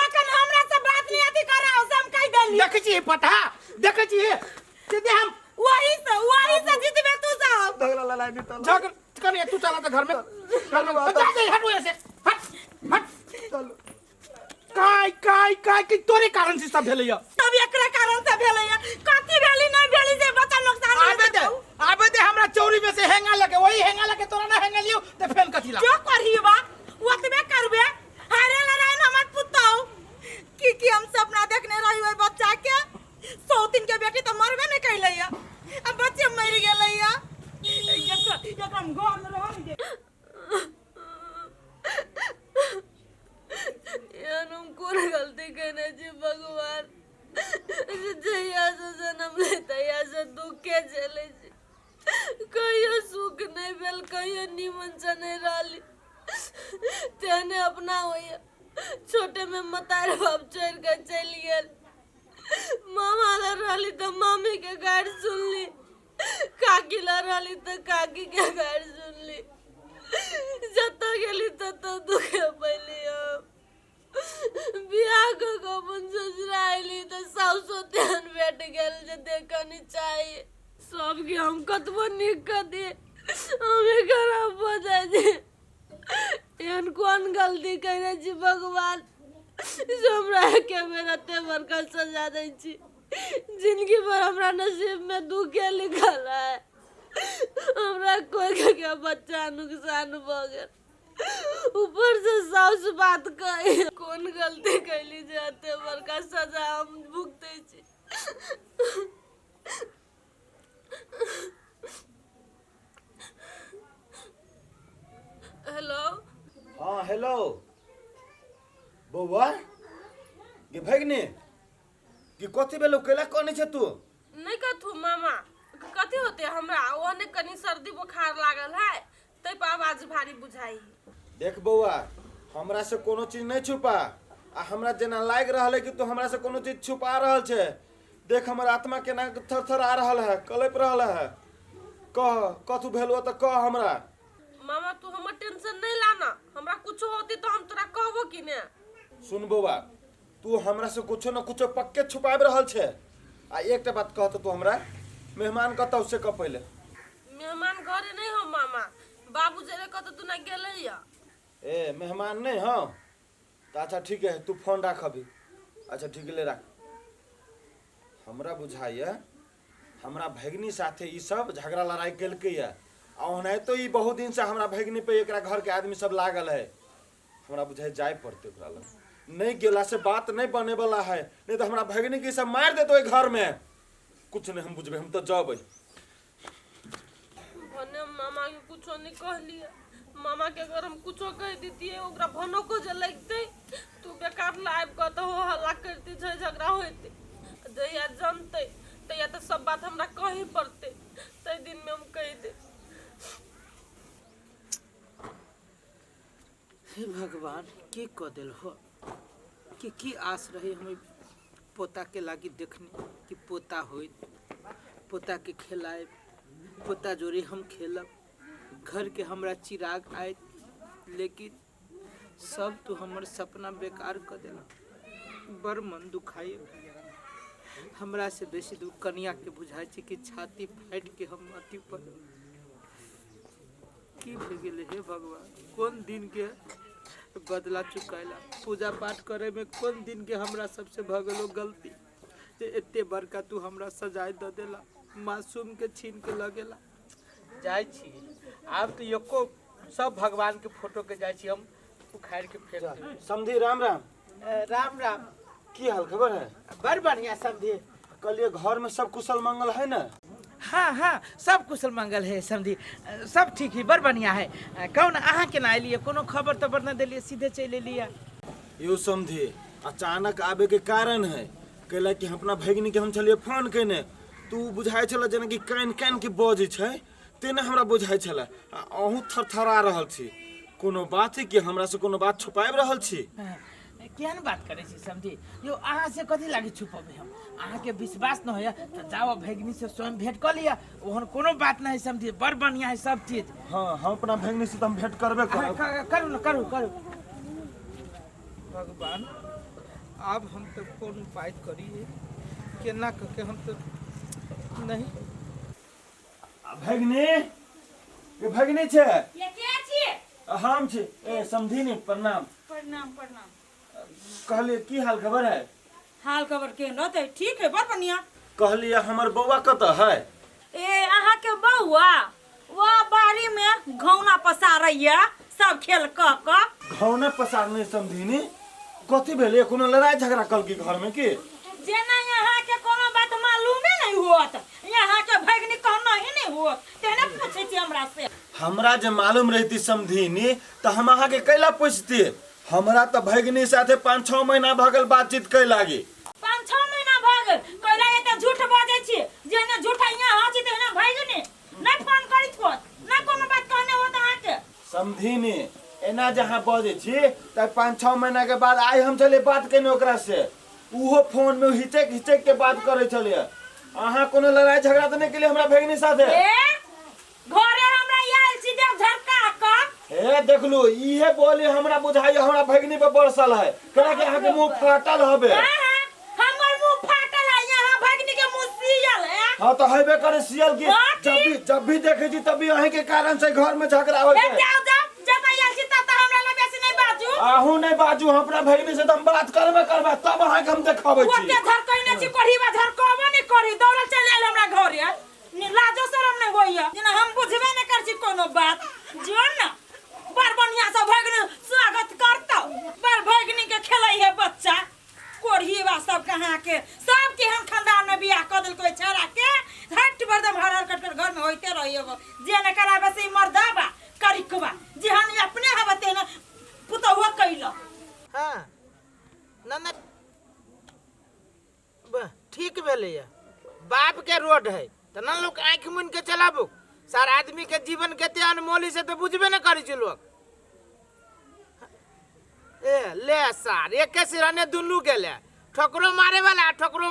अखन हमरा से बात नहीं आती कराओ से हम कह देली देख छी पटा देख छी दे हम वही से जीतबे तू सब दगला ललाई नहीं तल झगड़ कने तू चला त घर में जा दे हट वैसे हट चलो काय कि तोरे कारण से सब भेलै सब एकरा कारण से भेलै कथी भेली नहीं भेली से बता नुकसान आबे दे हमरा चौरी में से हेंगा लगे वही हेंगा लगे तोरा ना हेंगा लियो ते फेन कथी ला जो करही बा ओतबे करबे हारे लड़ाई न मत पुताओ कि हम सपना देखने रही ओइ बच्चा के 100 दिन के बेटी तो मरबे नहीं कैलैया अब बच्चे मर गेलैया एकदम गांव में रह जे यार हम कौन गलती करने जी भगवान जहिया से जन्म लेता या से दुख के झेले छी कहियो सुख नहीं भेल कहियो निमन से नहीं रहली तेने अपना होइया छोटे में मतार बाप छोड़ के चली गेल मामा ला रहली तो मामी के गाड़ सुनली काकी ला रहली तो काकी के गाड़ सुनली जत गेली तत दुखे पैली हम बियाह को अपन ससुराली तो सासो ध्यान बैठ गेल जे देखनी चाहिए सबके हम कतबो निक कर दे हमें खराब हो जाए जे एहन कौन गलती करे छी भगवान हमरा के बेरते बरका सजा दै छी जिंदगी भर हमरा नसीब में दुखे लिखल है हमरा कोई के बच्चा नुकसान भ गेल ऊपर से साउस बात कही कौन गलती कैली जाते बड़का सजा हम भुगते छी हेलो हाँ हेलो बौआ के भगने कि कथी बेलो केला कोनी छ तू नहीं कथू मामा कथी होते हमरा ओने कनी सर्दी बुखार लागल है तै पर आवाज भारी बुझाई देख बौआ हमरा से कोनो चीज नहीं छुपा आ हमरा जेना लाग रहल है कि तू हमरा से कोनो चीज छुपा रहल छे देख हमर आत्मा केना थरथर आ रहल है कलप रहल है कह कथू भेलो त कह हमरा मामा तू हमर टेंशन नहीं लाना हमरा कुछ होती तो हम तोरा कहबो कि ने सुन बौआ तू हमरा से कुछो न कुछो पक्के छुपाब रहल छे आ एकटा बात कहत तू हमरा मेहमान कतौ से क पहले मेहमान घरे नहीं हो मामा, बाबू जरे कत तू ना गेले या। ए मेहमान नहीं हो तो अच्छा ठीक है, तू फोन रख अभी। अच्छा ठीक है, ले रख। हमरा बुझाइए हमरा भैगनी साथे ई सब झगड़ा लड़ाई केलकै या, और नहीं तो ई बहुत दिन से हमरा भैगनी पे एकरा घर के आदमी सब लागल है। हमरा बुझाइ जाय पड़ते ओकरा लग, नहीं गेला से बात नहीं बने वाला है, नहीं तो हमरा भैगनी के सब मार देतो घर में। कुछ नहीं हम बुझबे, हम तो जबै। भने मामा के कुछो नहीं कहलिए, मामा के अगर हम कुछो कह देतिए ओकरा भनो को जे लगते तू बेकार लाइव क तो हल्ला करती छै, झगड़ा होते जहिया जानते तहिया तो सब बात हमरा कही पड़ते, तै दिन में हम कह दे। हे भगवान, के क दिल हो कि की आस रहे हमें पोता के लागी देखने कि पोता होई, पोता के खिलाए, पोता जोरे हम खेलब, घर के हमरा चिराग आए, लेकिन सब तो हमर सपना बेकार कर देला। बड़ मन दुखाई, हमरा से बेसी दुख कन्या के बुझाई छै कि छाती फाट के हम अति पर की भे गेले। हे भगवान, कौन दिन के बदला चुकाइला, पूजा पाठ करे में कौन दिन के हमरा सबसे भगलो गलती जे एते बड़का तू हमरा सजाए द देला, मासूम के छीन के लगेला। जाय छी आब तो एको सब भगवान के फोटो के जाय छी हम उखाड़ के फेंक देब। समधी राम राम। राम राम। की हाल खबर है? बड़ बढ़िया समझी। कल घर में सब कुशल मंगल है ना? हाँ हाँ, सब कुशल मंगल है समझी, सब ठीक है, बड़ बढ़िया है। कौन अहाँ के ना एलिए, कोनो खबर तबर न दिलिए, सीधे चले लिया। यो समझे अचानक आबे के कारण है कैला कि अपना भैगनी के हम चलिए फोन केने, तू बुझाई छला जेना कि कान कान के बजे छै, तेने हमरा बुझाई छला। अहू थरथरा रहल छी, कोनो बात है कि हमरा से कोनो बात छुपाएब रहल छी? केहन बात करे छी समझी, यो अहाँ से कथी लागी छुपबे हम? अहाँ के विश्वास न होया तो जाओ भैगनी से स्वयं भेंट कर लिया, ओहन कोनो बात नहीं समझी, बड़ बढ़िया है सब चीज। हाँ, हम अपना भैगनी से तो हम भेंट करबे करब। करू न करू करू। भगवान, अब हम तो कौन उपाय करिए, केना करके हम तो नहीं। भैगनी, ये भैगनी छे? ये के छी? हम छी। ए समझी ने, प्रणाम। प्रणाम प्रणाम। कहलिए की हाल खबर है? हाल खबर के रहते ठीक है, बड़ बढ़िया। कहलिए हमर बौआ कत है? ए अहाँ के बउआ वो बाड़ी में घौना पसारैया, सब खेल क घौना पसारने समझी ने, कथी भेले? कोनो लड़ाई झगड़ा कल की घर में की? जेना यहाँ के कोनो बात मालूमे नहीं हुआ, यहाँ के भैगनी कहना ही नहीं हुआ, तेने पूछे छी हमरा से। हमरा जे मालूम रहती समझीनी तो हम अहाँ के कैला पूछती? हमरा तो भैगनी साथे 5-6 महीना भगल बातचीत कै लागी। 5-6 महीना भगल कैला, ये तो झूठ बाजे छी, जेना झूठा यहाँ हाची तेना भैगनी नहीं फोन करित होत, ना कोनो बात कहने होत अहाँ के। समझीनी एना जहाँ बजे छी त 5-6 महीना के बाद आई हम चले बात केने ओकरा से, उहो फोन में हिचक हिचक के बात करे चले। अहाँ कोनो लड़ाई झगड़ा तो नहीं के लिए हमरा भैगनी साथे? घरे हमरा आयल छी देव झरका क। ए देखलू, इहे बोली हमरा बुझाई हमरा भैगनी पे बरसल है, कना के अहाँ के मुंह फाटल हबे। हमर मुंह फाटल है, यहाँ भैगनी के मुंह सियल है। हां तो हेबे करे सियल की, जब भी देखे छी तभी अहीं के कारण से घर में झगड़ा होय छै। जाओ जाओ, जब आयल छी तब हमरा ले बेसी नहीं बाजू। आहू नहीं बाजू, अपना भैगनी से तो हम बात करबे तब अहाँ के हम देखाबै छी। ओते झरकैने छी, कोढ़ीबा झरकबो नहीं करी, दौड़ल चल आयल हमरा घरे। लाजो शरम नहीं होइया, जेना हम बुझबे नहीं कर छी कोनो बात। जो ना बड़ बढ़िया से भैगनी स्वागत करता, बड़ भैगनी के खेलै है बच्चा, कोढ़ीबा सब कहाँ के सब के हम खानदान में बियाह कर देल कोई छरा के, हट बरदम हर हर कट घर में होइते रहियो, जे न कराबे से मर्दाबा करिकबा, जे हम अपने हवते न पुतहुआ कैला। हाँ ना ठीक भेले, बाप के रोड है तो ना लोग आँख मुन के चलाबू, सार आदमी के जीवन के अनमोली से तो बुझबे न करी छी लोग। ए ले सार एक के सिराने दुनू गेले, ठोकरो मारे वाला ठोकरो।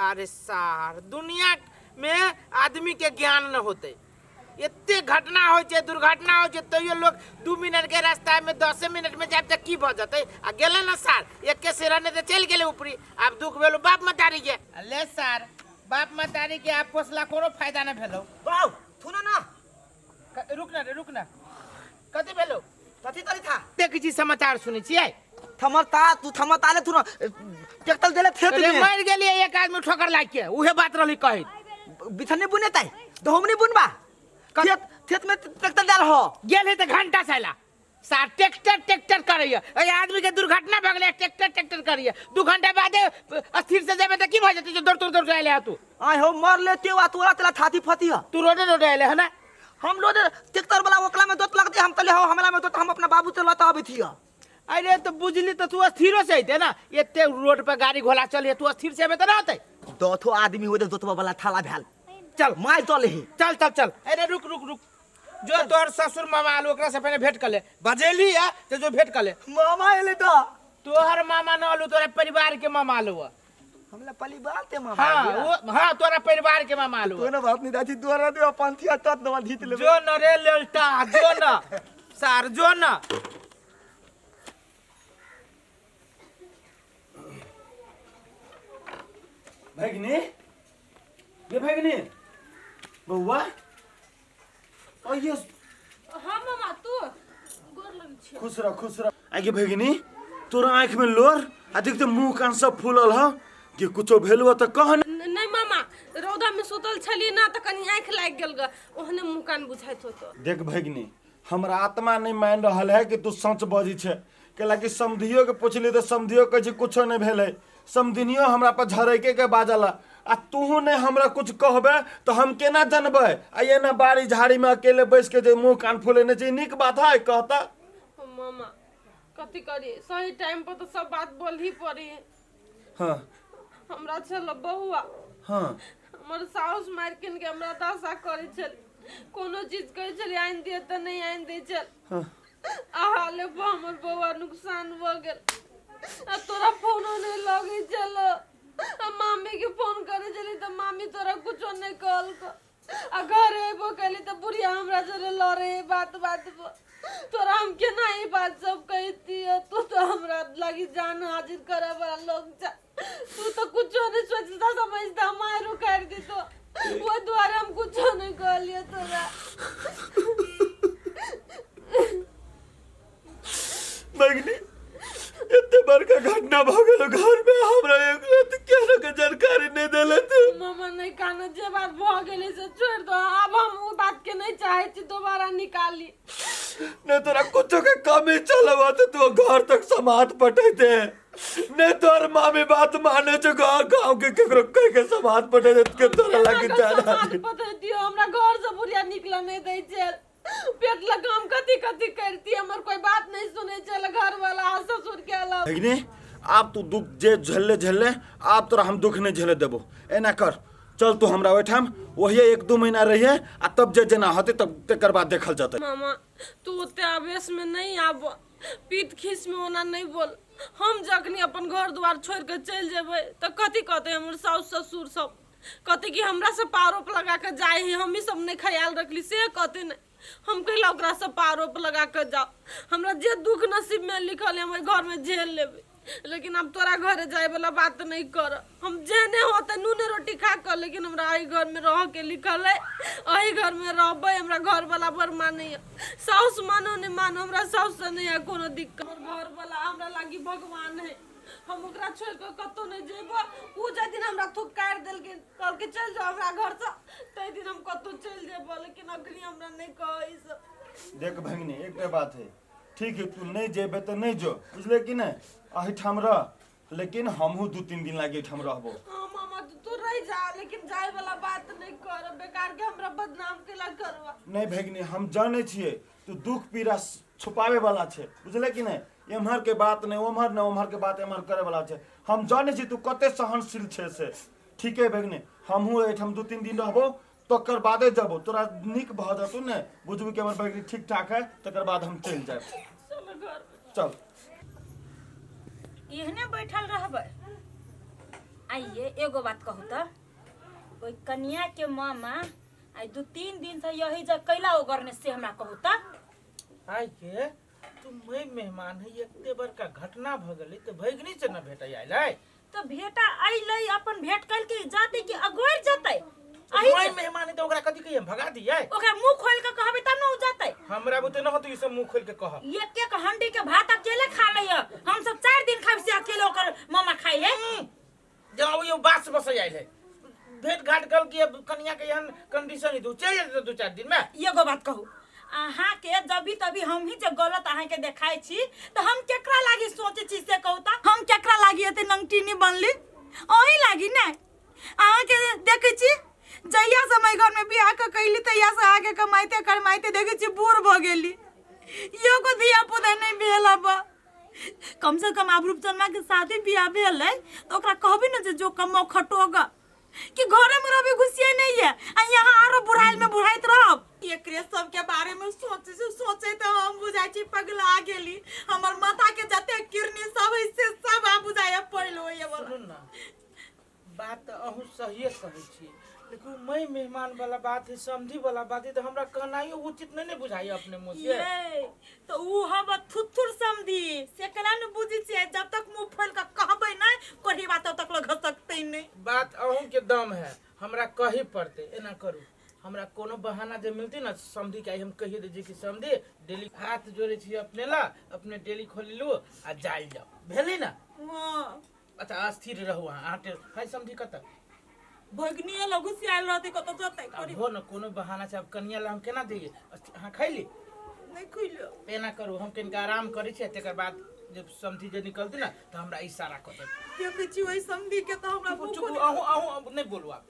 अरे सार दुनिया में आदमी के ज्ञान न होते, इतने घटना हो छे, दुर्घटना हो छे, तो ये लोग 2 मिनट के रास्ता में 10 मिनट में जाब तक की भ जते। आ गेले ना सार एक के सिराने तो चल गेले ऊपरी, अब दुख भेलो बाप मतारी के। ले सार बाप मतारी के आप पोसला कोनो फायदा न भेलो। बाऊ थुना ना रुक ना रे रुक ना। कथी भेलो? कथी तरी था ते किछि समाचार सुनै छियै? थमता तू थमता ले थुना ट्रैक्टर देले खेत अरे में मर गेलिए एक आदमी ठोकर लाग के उहे बात रहली कहि। बिथने बुने ताई दहमनी बुनबा खेत खेत में ट्रैक्टर डाल हो गेल है त घंटा साला सार ट्रैक्टर करैया। ए आदमी के दुर्घटना भ गेलै ट्रैक्टर करैया। 2 घंटा बाद अस्थिर से जेबे त की भ जेतै? दौड़ के आइले तू। आय हो मर लेते वा तोरा तेला छाती फती ह तू रोडे आइले है ना? हम लोग ट्रैक्टर वाला ओकला में दोत लगते हम तले हो हमरा में दोत हम अपना बाबू से लता अबे थी अरे तो बुझली तो तू अस्थिरो से अइते ना। एते रोड पे गाड़ी घोड़ा चलिए तू अस्थिर से में त ना होतै। दोथो आदमी होदे दोतवा वाला थाला भेल चल माय चले ही चल। अरे रुक जो तोहर ससुर मामा आलू ओकरा से पहले भेंट कर ले। बजेली है तो जो भेंट कर ले। मामा एले तो तोहर मामा न आलू तोरा परिवार के मामा आलू है। हमला परिवार ते मामा हाँ तोरा परिवार के मामा आलू। तोने बात नहीं दाची दोरा दे पंथिया तत दवा धीत ले जो न रे लेल्टा जो न सार जो न। भगिनी ये भगिनी बउआ ओ ये हाँ मामा तू गोर लग छी। खुश रह आगे भगिनी तोरा आँख में लोर अधिक तो मुंह कान सब फूलल ह कि कुछो भेलु त कह नहीं मामा रौदा में सुतल छली ना त कनी आँख लाग गेल ग ओहने मुंह कान बुझाइत होतो। देख भगिनी हमरा आत्मा नहीं मान रहल है कि तू सच बजी छे केला कि समधियो के पूछली तो समधियो कहे कुछो नहीं भेले। समधिनियो हमरा पर झरके के बाजला आ तू ने हमरा कुछ कहबे तो हम केना जानबे? आ ये ना बाड़ी झाड़ी में अकेले बैठ के जे मुंह कान फूलेने चाहिए निक बात है कहता। मामा कथी करी सही टाइम पर तो सब बात बोल ही पड़ी। हाँ हमरा छल बहुआ हाँ हमर साउस मार के हमरा दशा करे छल। कोनो चीज कहे छल आइन दिए त नहीं आइन दे चल। हाँ आहाले हमर बउआ नुकसान भ गेल। आ तोरा फोन नहीं लगे चल। आ मामी के फोन करे चली त मामी तोरा कुछो नहीं कहल क। आ घर एबो कली त बुढ़िया हमरा जरे लरे बात तोरा हम के नहीं बात सब कहती है। तू तो हमरा लगी जान हाजिर करे वाला लोग तू तो कुछो नहीं सोचता समझता मारू कर दी तो वो द्वारा हम कुछो नहीं कहलिए तोरा। भगिनी इतने बड़का घटना भ गेल घर में हमरा एक रात क्या ना के जानकारी नहीं देले तू। मामा नहीं काना जे बात भ गेली से छोड़ दो। अब हम वो बात के नहीं चाहे छी दोबारा निकाली। ने तोरा कुछो के कमी चलवा तो तू घर तक समात पटेते ने तोर मामी बात माने छ गांव के केकरो कह के समात पटेते के तोरा लगी जाना पता दियो हमरा घर से बुढ़िया निकला नहीं दे चल। पेट लगा हम कथी करती हमर कोई बात नहीं सुने चल घर वाला ससुर के अलावा। भगिनी आप तू दुख जे झल्ले आप तोरा हम दुख नहीं झेले देबो। एना कर चल तू हमरा ओठाम वही 1-2 महीना रहिए आ तब जे जना होते तब तेकर बाद देखल जाते। मामा तू उते आवेश में नहीं आब पीठ खीस में ओना नहीं बोल। हम जखनी अपन घर द्वार छोड़ के चल जेबे तो कथी कहते हमर साउस ससुर सब कहते कि हमरा से पारोप लगा के जाए ही हम ही सब ने ख्याल रखली से कहते नहीं। हम कहला ओकरा से पारोप लगा के जाओ हमरा जे दुख नसीब में लिखल है हमर घर में झेल लेबे। लेकिन अब तोरा घर जाए वाला बात नहीं कर। हम जेने होते नूने रोटी खा कर लेकिन हमरा आई घर में रह के लिखल है आई घर में रहबे। हमरा घर वाला बर माने साउस मानो ने मानो हमरा साउस से नहीं है कोनो दिक्कत। घर वाला हमरा लागी भगवान है। हम ओकरा छोड़ के कतो नहीं जेबो। उ जे दिन हमरा थुकार देल के कल के चल जाओ हमरा घर से तै दिन हम कतो चल जेबो। लेकिन अखनी हमरा नहीं कह ई सब। देख भगिनी एक बात है ठीक है तू नहीं जेबे तो नहीं जो बुझले कि नहीं अहिठाम रह लेकिन हमहू 2-3 दिन लागे एठाम रहबो। हां मामा तू रह जा लेकिन जाए वाला बात नहीं कर बेकार के हमरा बदनाम केला करवा। नहीं भगिनी हम जाने छिए तू दुख पीड़ा छुपावे वाला छे बुझले कि नहीं एम्हर के बात नहीं ओम्हर न ओम्हर के बात एम्हर करे वाला छे। हम जाने छी तू कते सहनशील छे से ठीक है भगिनी हमहू एठाम 2-3 दिन रहबो तकर बादे जबो तोरा निक भ जतु ने बुझबी के हमर भगिनी ठीक ठाक है तकर बाद हम चल जाए। चल घर चल एहने बैठल रहबै। आइए एगो बात कहू तो ओई कन्या के मामा आई 2-3 दिन से यही जग कैला ओगरने से हमरा कहू तो आइ के तुम मेहमान है एते बड़का घटना भ गेलै त भैगनी से न भेटै आइलै तो भेटा अइलै अपन भेट कल के जाते कि अगोर करिए भगा दिए ओकरा मुंह खोल के कहबे तब न उ जाते। हमरा बुते न हो तो ई सब मुंह खोल के कह एक एक हंडी के भात अकेले खा लइय। हम सब 4 दिन खाब से अकेले ओकर मामा खाई है। जाओ यो बास बस आइल है भेट घाट कल की कन्या के यहन कंडीशन ही दू चल जाते 2-4 दिन में। एगो बात कहू, अहाँ के जबी तभी हम ही जे गलत अहाँ के देखाई छी तो हम केकरा लागी सोचे छी से कहू त हम केकरा लागी एते नंगटीनी बनली ओही लागी ना। अहाँ के देखे छी जहिया समय घर में बियाह के कैली तहिया से आगे कमाइते करमाइते देखे छी बूढ़ भ गेली। एगो दिया पुता नहीं भेला बा। कम से कम आप रूपचंदा के शादी बियाह भेल है तो ओकरा कहबी न जे जो कमो खटोगा कि घरे में रबे घुसिए नहीं है आ यहाँ आरो बुढ़ाइल में बुढ़ाइत रहब। एकरे सब के बारे में सोचे तो हम बुझाई छी पगला गेली। हमर माथा के जते किरनी सब इससे सब आ बुझाया पड़लो ये वाला। सुन ना बात अहू सही कहै छी लेकिन मैं मेहमान वाला बात है समझी वाला बात है तो हमरा कहनाइयो उचित नहीं बुझाई अपने मुंह से। ये तो ऊ हब थुथुर समझी से कला न बुझी छे जब तक मुंह खोल के कहबे नहीं कोही बात तब तक लग सकते नहीं। बात अहू के दम है हमरा कही पड़ते एना करू हमरा कोनो बहाना जे मिलती ना समझी के हम कहिए दे कि समझी डेली हाथ जोड़े छी अपने ला अपने डेली खोल लू आ जाई जाओ भेली ना। हां अच्छा अस्थिर रहू आटे है समझी कत भगनिया लगु से आइल रहते कत जतै करी हो न कोनो बहाना से अब कन्या ला हम केना दिए हां खैली नहीं खुइलो एना करू हम किनका आराम करी छे तकर बाद जब समझी जे निकलती ना तो हमरा इशारा कर दे देखे छी वही समझी के तो हमरा चुप अहू नहीं बोलू आप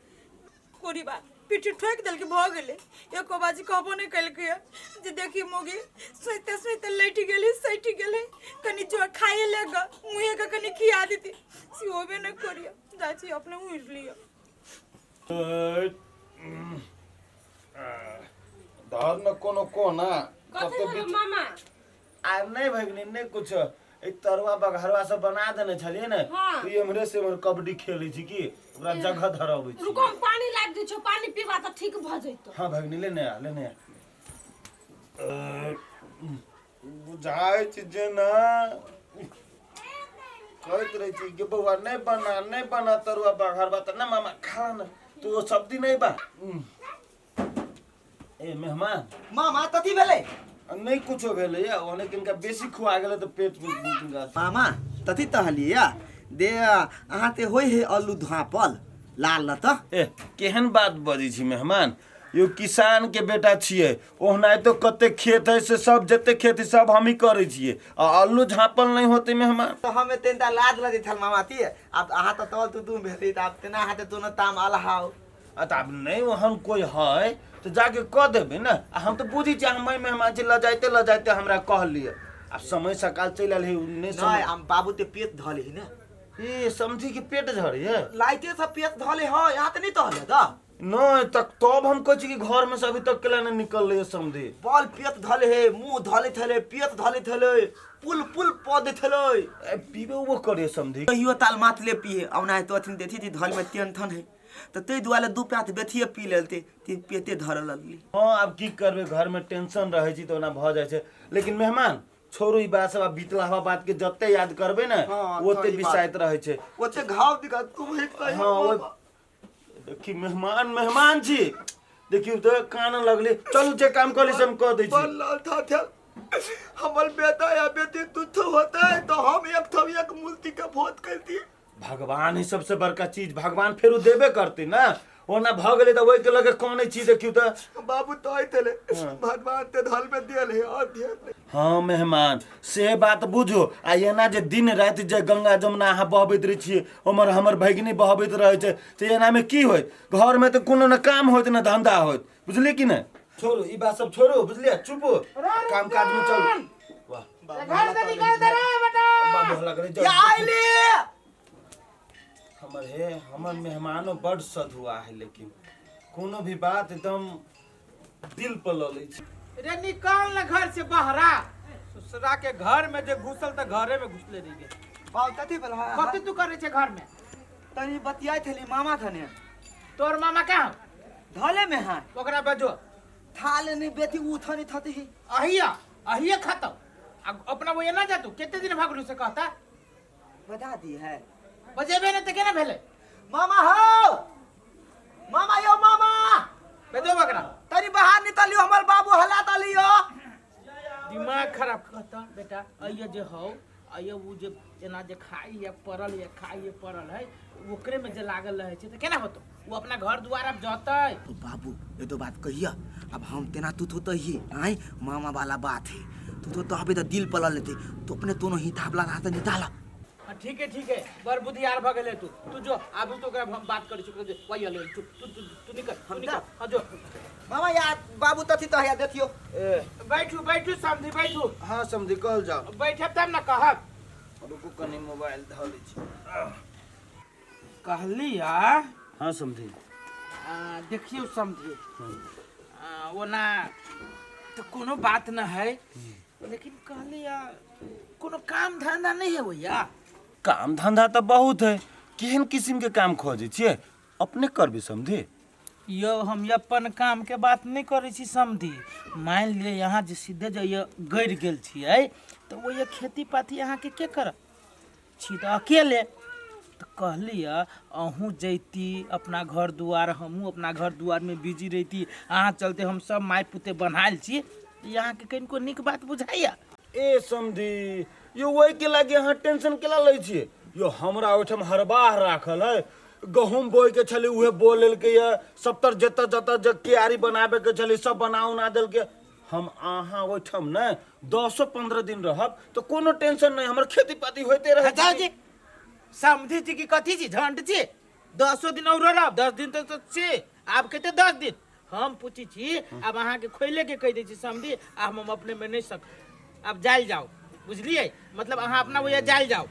कोरी बात पीठी ठोक देल के भ गेले एको बाजी कहबो नहीं कल के जे देखी मोगी सोते सोते लेटी गेली सैठी गेले कनी जो खाए लेगा मुहे का कनी खिया देती सी होबे न करिया जाची अपने मुंह लिया धर न कोनो कोना कथि भेल मामा? आ नहीं भगनी नहीं कुछ एक तरुआ बघरवा सब बना देने छलिए ने हाँ। तो ये हमरे से हमर कबड्डी खेली छी की ओकरा जगह धराबै छी। रुको हम पानी लाग दै छौ पानी पीबा त ठीक भ जइतो। हां भगनी लेने आ बुझाई छी जे ना कहत रही छी कि बउआ नहीं बना तरुआ बघरवा त ना मामा खा ना तो वो सब्जी नहीं बा। ए मेहमान मामा कथी भेलै? नहीं कुछो भेले या ओने किनका बेसी खुआ गेले तो पेट में मामा तथी कहलिए दे अहाँ ते होय है आलू धापल लाल न त। ए केहन बात बजी छी मेहमान यो किसान के बेटा छिए ओहना तो कते खेत है से सब जते खेत है सब हम ही करे छिए आ आलू झापल नहीं होते मेहमान तो हमें तेंता लाज लगे थल मामा ती अब अहाँ त तोल तू भेली त अब तेना हाथे तू न ताम अलहाओ अब नहीं हम कोई है तो जाके कह देबे ना हम तो बुझी छी हम मेहमान छी ल जाते हमरा कह लिए अब समय सकाल चल आल है नहीं नहीं समय हम बाबू ते पेट धले ही ना ए समझी के पेट झड़ है लाइटे सब पेट धले ह यहाँ त नहीं तहले त नहीं तक तब हम कह छी कि घर में से अभी तक केला नहीं निकल रही है समझी बल पेट धले है मुंह धले थले पेट धले थले पुल पौधे थले पीबे वो करे समझी कहियो ताल मात ले पिए औना तो अथिन देथी थी धल में टेंशन है तो ते दुआले दू पैत बेथिए पी लेते ती पेटे धरल लगली। हाँ अब की करबे घर में टेंशन रहे छी तो ना भ जाय छे लेकिन मेहमान छोड़ू ई बात सब बीतला हवा बात के जते याद करबे ना हाँ, ओते विषायत रहे छे ओते घाव दिखा तुम ही कहियो। हाँ वो देखी मेहमान छी देखियो तो कान लगले चलू जे काम कर हम कह दे छी बल्ला था हमर बेटा या बेटी तुच्छ होता है तो हम एक मूर्ति का भोज करती। भगवान ही सबसे बड़का चीज भगवान फेरू देबे करती ना ओना भ गेले त ओइ के लगे कोन चीज देखियो त बाबू तो आई थले भगवान ते धल में दियल है और ध्यान। हाँ मेहमान से बात बुझो आ एना जे दिन रात जे गंगा जमुना अहाँ बहबैत रही छिए हमर हमर भगिनी बहबैत रहे छे से एना में की होय घर में तो कोनो न काम होत न धंधा होत बुझली कि न छोड़ो ई बात सब छोड़ो बुझलिए चुप हो काम काज में चलो वाह घर से निकल दे रे बेटा बाबू लग रही या आइले हमर मेहमानों बड़ सधुआ है लेकिन कोनो भी बात एकदम दिल पर ल ले छी रे निकाल ना घर से बाहरा ससुरा के घर में जे घुसल त घरे में घुसले रह गए। बाल कथी भेल है कथि तू करे छे घर में? तनी बतियाई थली मामा खने तोर मामा कहाँ धले में है ओकरा बजो थाले नहीं बेटी उठनी थती अहिया खाता अपना वो ये ना जा तू कितने दिन भागलू से कहता बता दी है बजेबे ने त केना भेले मामा हो मामा यो मामा बजो बकरा बेटा अइए जे हो अइए वो जे एना जे खाई या पड़ल या खाई या पड़ल है ओकरे में जे लागल रहे छै त केना होतो वो अपना घर द्वार अब जतै। तो बाबू ये तो बात कहिया अब हम तेना तू तो ही आई मामा वाला बात है तू तो अबे तो दिल पलल लेते तो अपने दोनों ही थापला हाथ निकाला। ठीक है बर बुद्धियार भ गेले तू जो आबू तो हम बात करै छी वही ले तू निकल हां जो मामा यार बाबू तथी तो या देखियो बैठू समझी बैठू। हाँ समझी कहल जाओ। बैठब तब ना कहब। रुकू कनी मोबाइल धऽ लै छी। कहली या हाँ समझी। देखियो समझी ओना तो कोनो बात न है लेकिन कहली या कोनो काम धंधा नहीं है भैया। काम धंधा तो बहुत है केहन किस्म के काम खोजे छिए अपने करबी समझी। यो हम अपन काम के बात नहीं करे छी समझी मान लिए यहाँ जे सीधे जो ये गड़ गेल छिए तो वो ये खेती पाती यहाँ के कर छी तो अकेले तो कहली अहूँ जैती अपना घर दुआर हमहूँ अपना घर दुआर में बिजी रहती अहाँ चलते हम सब माय पुते बनायल छी यहाँ के कहीं को निक बात बुझाइया। ए समझी यो वही के लागे यहाँ टेंशन केला लै छिए यो हमरा ओठम हरबाह राखल है गहूम बोय के छले उहे बो लेल के ये 70 जत क्यारी बनाबे के छले सब बना उना देल के हम आहा ओठम न 10-15 दिन रहब तो कोनो टेंशन नहीं हमर खेती पाती होते रहे। जी समझी छी कि कथी छी झंड छी 10 दिन और रह 10 दिन तो छी आप कहते 10 दिन हम पूछी छी अब अहाँ के खोले के कह दे छी समझी हम अपने में नहीं सक अब जाइल जाओ बुझलिए मतलब अहाँ अपना वो जाइल जाओ।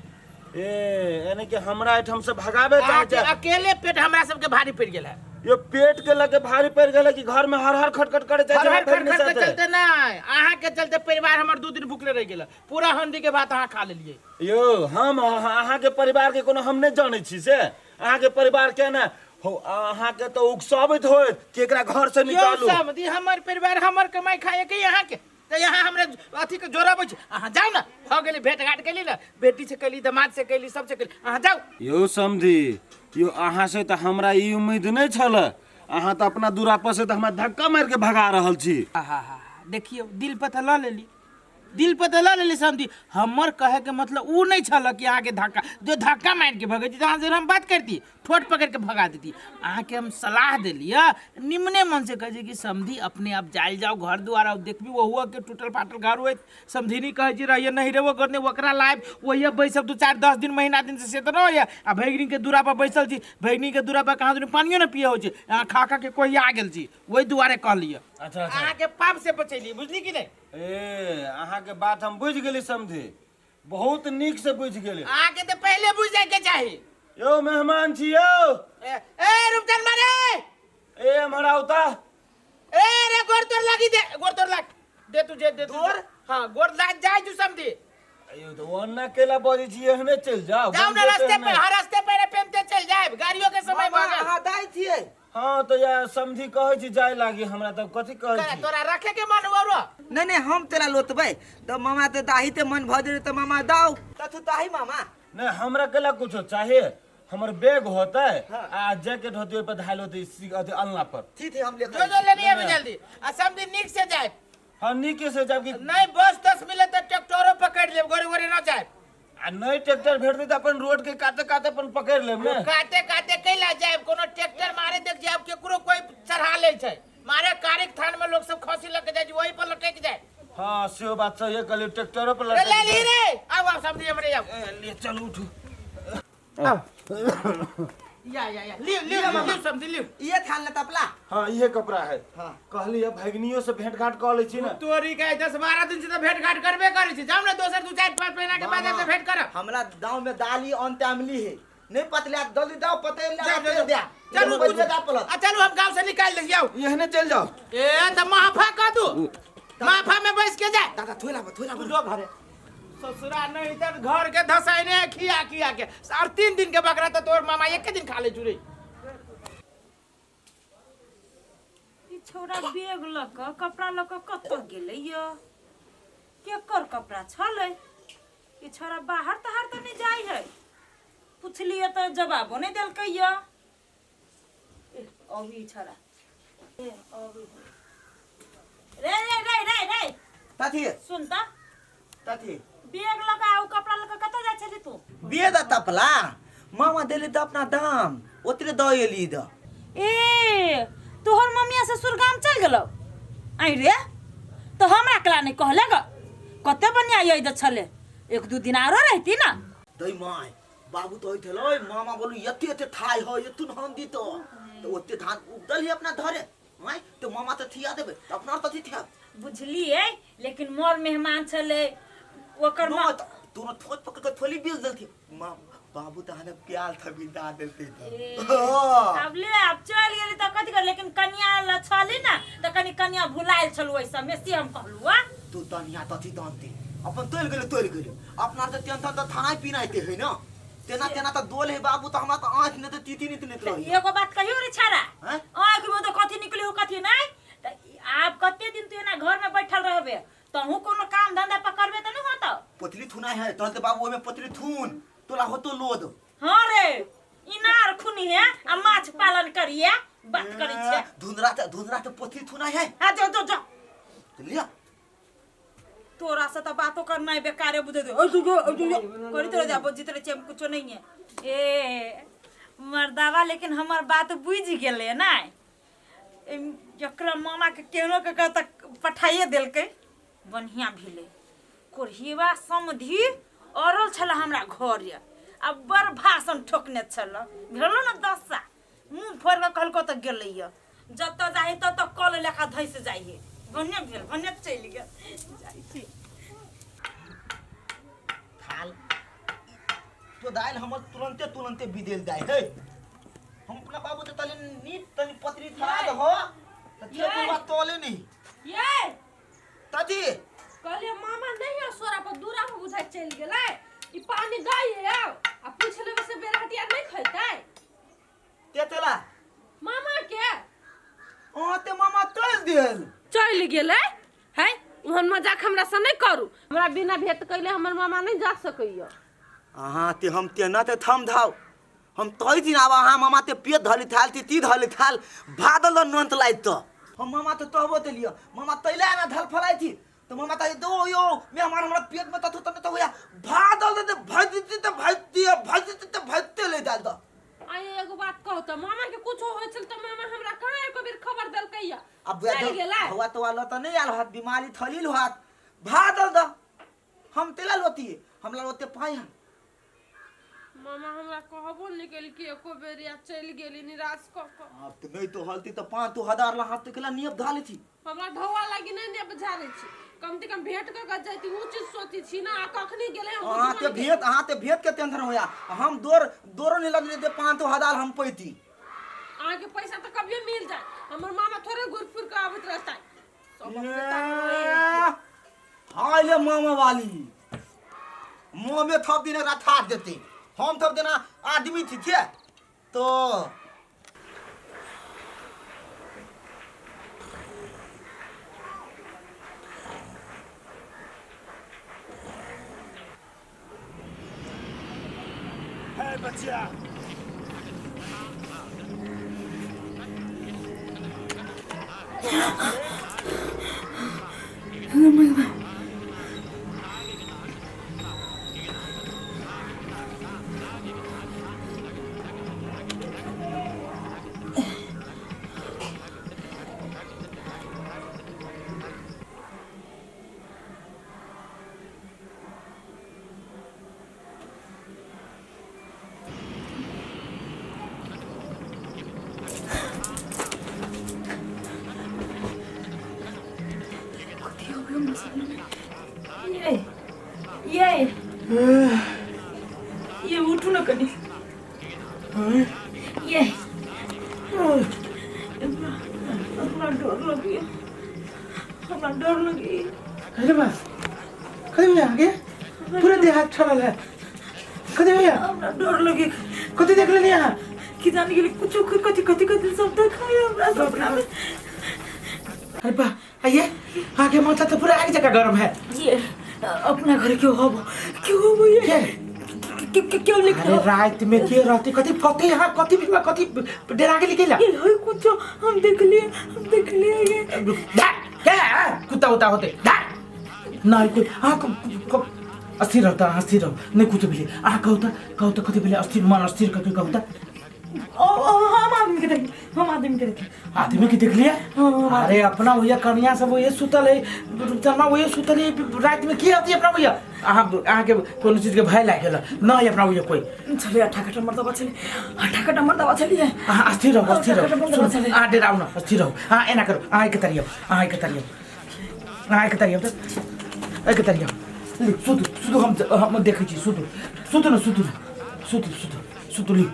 यानी कि हमरा एठम से भगावे अकेले पेट हमरा सबके भारी पड़ गेल है। यो पेट के लगे भारी पड़ गेल कि घर में हर खटखट करे चलते नहीं अहाँ के चलते परिवार हमर 2 दिन भूखले रह गेल पूरा हंडी के भात अहाँ खा लेलिए। यो हम अहाँ के परिवार के कोनो हम नहीं जाने छी से अहाँ के परिवार के ना हो अहाँ के तो उकसावित होत कि एकरा घर से निकालू। समझी हमर परिवार हमर कमाई खाए के यहाँ के तो यहाँ हमरे अथी के जोरा बच अहाँ जाओ ना हो गेली भेंट घाट कैली ना बेटी से कैली दामाद से कैली सब से कैली अहाँ जाओ। यो समझी यो अहाँ से तो हमरा ई उम्मीद नहीं छल अहाँ तो अपना दूरा पर से तो हमरा धक्का मार के भगा रहल छी। देखियो दिल पे तो ल लेली समझी हमर कहे के मतलब ऊ नहीं छल कि अहाँ के धक्का जो धक्का मार के भगे तो अहाँ हम बात करती ठोट पकड़ के भगा देती अहाँ के हम सलाह देलिए निम्ने मन से कहे कि समझी अपने आप जाइल जाओ घर द्वार अब देखबी वो हुआ के टूटल फाटल घर हुए समझी नहीं कहे जी रहिए नहीं रहो करने वकरा लाइब वही बैसब 2-4-10 दिन महीना दिन से तो न हो आ भैगनी के दूरा पर बैसल छी भैगनी के दूरा पर कहाँ पानियो न पिए हो यहाँ खा के कोई आ गेल छी वही दुआरे कहलिए। अच्छा अहाँ के पाप से बचैली बुझली कि नहीं। ए अहाँ के बात हम बुझ गेली समझी बहुत नीक से बुझ गेली अहाँ के तो पहले बुझ जाए के चाहिए। यो मेहमान छी यो ए रुपचंद मारे ए हमरा उता ए रे गोर तोर लगी दे गोर तोर लग दे तुझे दे गोर हां गोर लाग जाए तू समझी। अयो तो वन्ना केला बजी छी एहने चल जाओ ना रास्ते पे हर रास्ते पे पेमते चल जाए गाड़ियों के समय भागे हां दाई छिए। हां तो यार समझी कहै छी जाय लागी हमरा तो कथि कहै छी तोरा रखे के मन वरो नहीं हम तेरा लोतबै तो मामा ते दाही ते मन भजे तो मामा दाऊ तू दाही मामा नहीं हमरा केला कुछ चाहिए हमर बैग होता है आ जैकेट होती है पे धाइल होती अलना पर ठीक है हम ले जो लेनी है जल्दी आ समझी नीक से जाए। हां नीक से जाब कि नहीं बस 10 मिले तो ट्रैक्टरो पकड़ ले गोरे गोरे ना जाए आ नहीं ट्रैक्टर भेटते तो अपन रोड के काते काते अपन पकड़ लेब ने काते काते कैला जाए कोनो ट्रैक्टर मारे देख जाए केकरो कोई चढ़ा ले छै मारे कारिक थान में लोग सब खसी लग जाए वही पर लटक जाए। हां से बात सही है कल ट्रैक्टरों पर ले ली रे आओ समझी हमरे आओ ले चल उठू या लियो समझी लियो ये थान ले तपला हां ये कपड़ा है हां कहली है भगनियो से भेंट घाट कर ले छी ना तोरी का 10-12 दिन से तो भेंट घाट करबे करै छी जाम ना दोसर 2-4-5 महीना के बाद से भेंट करब हमरा गांव में दाली अंत अमली है नहीं पतला जल्दी जाओ पतला दे चलो चलो हम गांव से निकाल ले जाओ यहने चल जाओ ए त माफा का तू माफा में बैठ के जा दादा थोला जो घरे ससुरा नहीं तो घर के धसाइने खिया के 3 दिन के बकरा तो तोर मामा एक दिन खा ले जुरे। ई छोरा बैग लक कपड़ा लक कत गेलै य केकर कपड़ा छलै ई छोरा बाहर तहार तो नहीं जाई है पूछलिए तो जवाबो नहीं देलकै य अभी छोरा अभी रे रे रे रे रे साथी सुन त कथी बैग लगा आउ कपड़ा लगा कत जाय छली तू बिए द तपला मामा देले द अपना दाम ओतरे द एली द ए तोहर मम्मिया ससुर गाम चल गेलो आई रे तो हमरा कला नहीं कहले ग कते बनिया यई द छले एक दू दिन आरो रहती ना दई माय बाबू तो होइथल ओय मामा बोलू यते यते थाय हो यतुन हम दी तो ओते धान उगदल ही अपना धरे माय तो मामा तो थिया देबे अपना तो थिया बुझलिए लेकिन मोर मेहमान छले ओकर मामा तू न थोत पकड़ के थोली बेच देलथि बाबू तो हने प्याल था बिंदा देलते अब ले अब चल गेली त कथि कर लेकिन कन्या ल छली ना त कनी कन्या भुलाइल छल ओइ समय से हम कहलुआ तू तनिया तथि दानते अपन तोल गेले अपना तो टेंशन तो थाना पिनाइते है ना तेना तेना तो दोल है बाबू तो हमरा तो आंख ने तो तीती नित रही एगो बात कहियो रे छाड़ा हैं? आंख में तो कथि निकली हो कथि नहीं त आप कते दिन तू ना घर में बैठल रहबे तहू कोनो काम धंधा पकड़बे त नहीं होता पतली थुना है तहल तो बाबू में पतली थुन तोला होतो लोद हां रे इनार खुनी है आ माछ पालन करिए बात करी छे धुंधरा तो पतली थुना है आ जो जो जो लिया तोरा से तो बातों करना है बेकार है बुझे दे ओ जो करी तो जा बुझी तेरे चेम कुछ नहीं है ए मर्दावा लेकिन हमर बात बुझ गेले ना जकरा मामा के केनो के तक पठाइए देलकै बढ़िया भेले कोरहीवा समधी औरल छला हमरा घर या अब बड़ भाषण ठोकने छल भेलो ना दसा मुंह फोड़ के कहलको त गेलै या जत जाहि त कल लेखा धइस जाइए भन्ने भेल भन्ने चलि गेल जाइ छी थाल तो दाइल हमर तुरंते बिदेल जाय है हम अपना बाबू तो तले नीट तनी पतरी थरा दे हो त के बात तोले नहीं ये तजी कहलिए मामा नहीं है सोरा पर दूरा पर बुझाइ चल गेलै ई पानी गई है आ पूछ लेबे से बेरहटिया नहीं खैतै तेतला मामा के ओ ते मामा तोल देल चल गेलै है ओहन मजाक हमरा से नहीं करू हमरा बिना भेट कइले हमर मामा नहीं जा सकैया अहाँ ते हम तेना ते थम धाव हम तोई दिन आवा अहाँ मामा ते पेट धली थाल ती धली थाल भादल नंत लाइत तो हम मामा तो तहबो देलियो मामा तैला ना धल फलाई थी तो मामा ता दो यो मैं हमारा हमरा पेट में तथु तने तो होया भादल दे भजती तो भजते ले डाल दो आई एगो बात कहू त मामा के कुछ होय छल त मामा हमरा कहाँ एको बेर खबर देलकैया अब चल गेलै हवा तो वाला तो नहीं आल हाथ बीमारी थलील हाथ भादल द हम तेला लोती हमला लोते पाई हम मामा हमरा कहबो निकल के एको बेर या चल गेली निराश क क अब तो नहीं तो हलती तो 5000 ला हाथ तकला नियब धाली थी हमरा ढौआ लागी नहीं ने बुझारे छी कम से कम भेंट क जाती ऊ चीज सोची छी ना आ कखनी गेले हम अहाँ ते भेंट के टेंशन होया हम दोरो नहीं लगने दे 5000 हम पैती आगे पैसा तो कभी मिल जाए हमर मामा थोड़े घुर फिर के आवत रहता हां ले मामा वाली मुंह में थप दिन रथा देते हम थप देना आदमी थी थे तो है बच्चा ये उठू ना कनी ये हमरा डर लगी अरे बा कदे भैया आगे पूरे देह हाथ छड़ल है कदे भैया हमरा डर लगी कदे देख लेनी यहाँ कि जाने के लिए कुछ कथी सब देखाया हमरा सपना में अरे बा आइए आगे माथा तो पूरा एक जगह गर्म है ये अपना घर क्यों हो ये क्यों लिख अरे रात में के रहती कथी कथी यहाँ कथी भी कथी डरा के निकला ये है कुछ हम देख लिए ये क्या कुत्ता होते नहीं कोई अस्थिर रहता अस्थिर रहो नहीं कुछ भी कहता कथी बोले अस्थिर मन अस्थिर कथी कहता हम आदमी के देखे आदमी की देख लिया अरे अपना भैया कन्या सब वही सुतल है चलना वही सुतल है रात में की आती है अपना भैया अहाँ के कोनो चीज के भय लाग गेल नहीं अपना भैया कोई चले अठाकटा मर्दबा चलिए अस्थिर रहो डराउ न अस्थिर रहो एना करो अहाँ एक तरियो सुतु हम देखै छी सुतु ली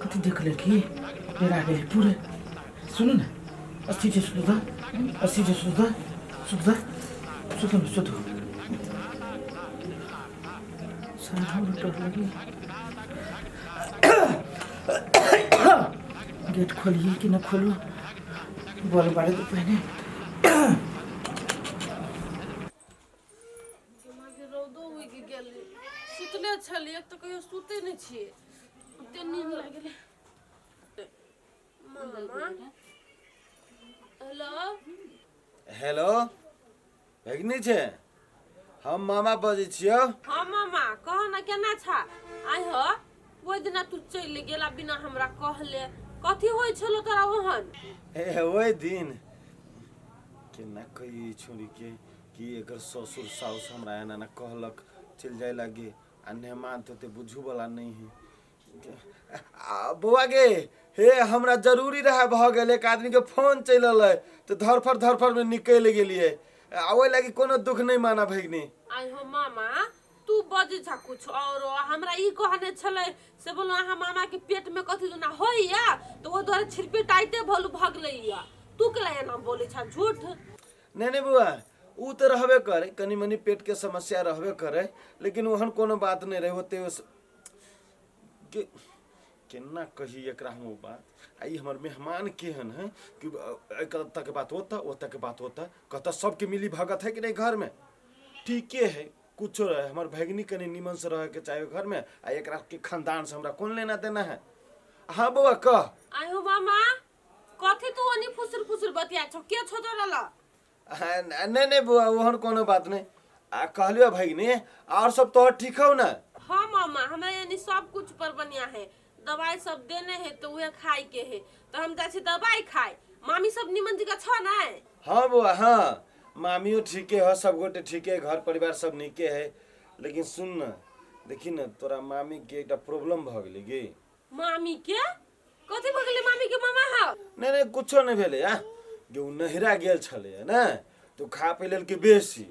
कति देख ले कि डेरा गेले पूरे सुनु न अस्थिर से सुतु सर हम डर लगी गेट खोलिए कि न खोलू बोल बारे तो पहने रौदो उगि गेलै सुतले छलिए तऽ कहियो सुते नहि छियै ओते नींद लागलै मामा हेलो भगिनी छे हम मामा बजै छियौ हाँ मामा कह न केना छा आइ हो ओइ दिना तू चलि गेला बिना हमरा कहले कथी होइ छलो तोरा ओहन ओहि दिन केना कही छोरी के कि एकर ससुर साउस हमरा एना ना कहलक चल जाए लागे आ नेमान तो ते बुझू वाला नहीं है बौआ गे हे हमरा जरूरी रहा भ गेल एक आदमी के फोन चल अलै तो धरफर में निकल गेलिए ओहि लागी कोनो दुख नहीं माना भगिनी आइ हो मामा तू बजे छा कुछ और हमरा ई कहने छले से बोलो अहाँ मामा के पेट में कथी ना होइया तो वो द्वारा छिरपे टाइटे भलू भगलैया तू केला एना बोले छा झूठ नहीं बुआ ऊ तो रहबे करे कनी मनी पेट के समस्या रहबे करे लेकिन ओहन कोनो बात नहीं रहे होते केना कही एकरा हम बात आई हमर मेहमान केहन है कि तक के बात होता कहता सबके मिली भगत है कि नहीं घर में ठीके है कुछ रहे हमर भगिनी कनी निमन से रहे के चाहे घर में आ एकरा के खानदान से हमरा कौन लेना देना है हाँ बउआ कह आइ हो मामा कथी तू ओनी फुसुर बतिया छ के छ तोरा नहीं बुआ ओहन कोनो बात नहीं कहलियो भगिनी और सब तो ठीक हो ना हाँ मामा हमरा यानी सब कुछ पर बढ़िया है दवाई सब देने है तो वह खाई के है तो हम जाए दवाई खाए मामी सब निमन जी का छ ना हाँ बुआ हाँ मामियो ठीके है सब गोटे ठीके घर परिवार सब नीके है लेकिन सुन न देखी न तोरा मामी के एक प्रॉब्लम भ गेलै गे मामी के कथी भ गेलै मामी के मामा हा नहीं कुछो नहीं भेले आ गे उ नहिरा गेल छले ना तो खा पी लेल के बेसी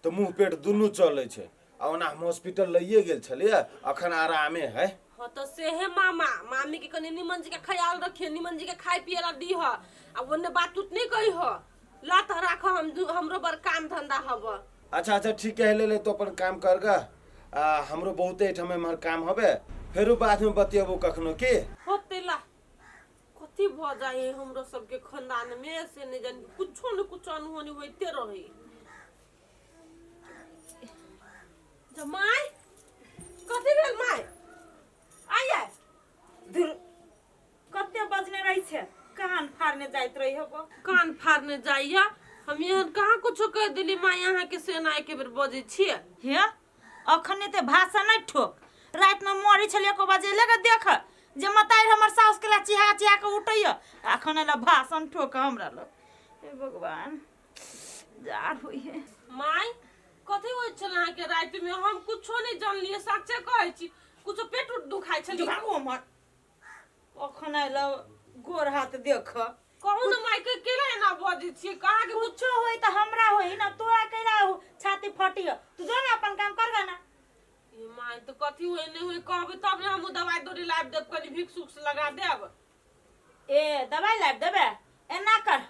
तो मुंह पेट दुनू चले छे आ ओना हम हॉस्पिटल लइए गेल छले अखन आरामे है हाँ तो से है मामा मामी के कनी निमन जी का ख्याल रखे निमन जी के खाए पिए ला दी ह आ ओने बात उत नहीं कही ह ला त राखो हमरो बर काम धंधा हब अच्छा ठीक है ले तो अपन काम करगा हमरो बहुते ठमे हमर काम हबे फेरो बाद में बतियबो कखनो के होते ला कथी भ जाए हमरो सबके खानदान में से नहीं जान कुछो न कुछ अनहोनी होते रहे जमाई कथी भेल माय आइए दूर कते बजने रही छे कान फाड़ने जाइत रही हो कान फाड़ने जाइया हम यहाँ कहाँ कुछो कह दिली माँ यहाँ के सेना एक बेर बजे छिए हे अखने ते भाषा नहीं ठोक रात में मरी छलिए को बजे लगे देख जे मताई हमर साउस के ला चिहा के उठैया अखने ला भाषण ठोक हमरा लो हे भगवान जार होई है माय कथी होय छल अहाँ के रात में हम कुछो नहीं जानलिए सच्चे कहै छी कुछो पेट उठ दुखाई छल भागो मत अखने ला गोर हाथ देख कहू न माय के केला ना बजे छी कहाँ के कुछो होई त हमरा होई ना तोरा केला छाती फटियो तू जो ना अपन काम करगा ना ये माय तो कथी होय नहीं होय कहबे तब ना हम दवाई दोरी लाब देब कनी भिक्स उक्स लगा देब ए दवाई लाब देबे एना कर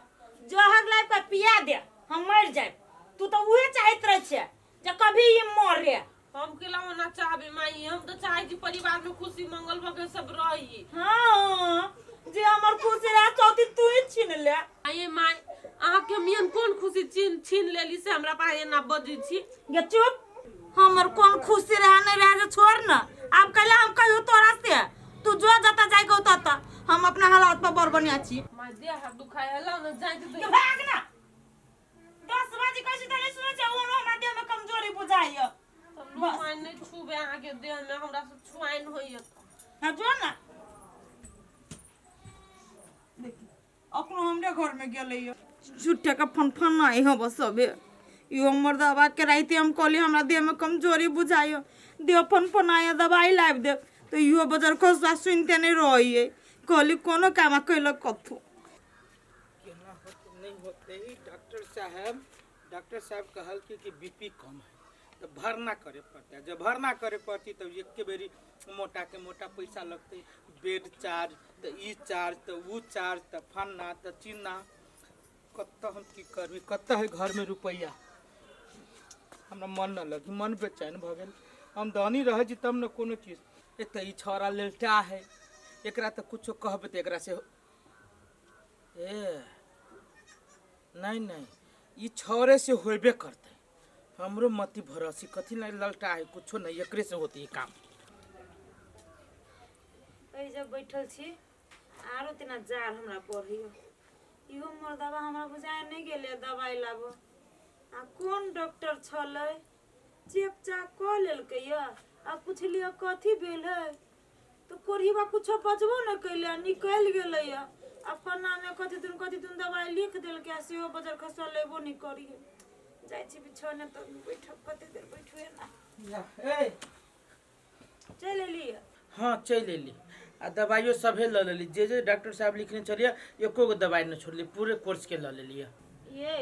जहर लाब के पिया दे हम मर जाए तू तो उहे चाहत रह छे जे कभी ये मरे हम केला ना चाहबे माई हम तो चाहे छी परिवार में खुशी मंगल भगे सब रही हां जे हमर खुशी रह चौथी तू ही छीन ले आये माय आहा के मियन कोन खुशी छीन लेली से हमरा पाए ना बजी छी गे चुप हमर कोन खुशी रह नहीं रह जे छोड़ ना अब कला हम कहियो तोरा से तू जो जता जाए गो तता हम अपना हालात पर बरबनी कन्या छी माय देह हाथ दुखाय हला न जाय तो दे भाग ना 10 बजे कैसे तले सुनो छै ओनो हमरा देह में कमजोरी बुझाइय माय नहीं छुबे अहाँ के देह में हमरा से छुआइन होइय हां जो ना देखी अपनो हमरे घर में गेलै झूठे का फन आई हो बस सबे यो मर्दाबा के राइते हम कहली हमरा देह में कमजोरी बुझाइय देह फन आया दवाई लाइब दे तो यो बजार खसा सुनते नहीं रहिए कहली कोनो काम कैलक कथु केना होते नहीं होते ही डॉक्टर साहब कहल कि बीपी कम है तो भरना करे पड़ता है जब भरना करे पड़ती तो एक बेरी मोटा के मोटा पैसा लगते बेड चार्ज तो ई चार्ज तो वो चार्ज तो फन्ना तो चिन्ना कत हम की करबी कत है घर में रुपया हमरा मन न लगी मन बेचैन भ गेल हम धनी रह जी तब न कोनो चीज एक तो ई छौरा लेलटा है एकरा तो कुछो कहबे तो एकरा से ए नहीं ई छौरे से होबे करते हमरो मती भरोसी कथी नहीं ललटा है कुछो नहीं एकरे से होती है काम ए जब बैठल छी आरो तना जार हमरा पढ़ियो इहो मर्दाबा हमरा बुझाय नहीं गेले दवाई लाबो आ कोन डॉक्टर छलै चेक चाक क लेलकै आ पुछलियो कथी भेल है तो कोढ़ीबा कुछो बजबो न कैले निकल गेलै आ फन्ना में कथी तुम दवाई लिख देलकै आ सेहो बजार खसा लेबो नहीं करिए जाय छी बिछौने तो बैठब कते देर बैठुए ना ए चल एलिए हाँ चल एली आ दवाइयो सभे ल लेली जे डॉक्टर साहब लिखने चलिए एको गो दवाई न छोड़ली पूरे कोर्स के ल लेली ये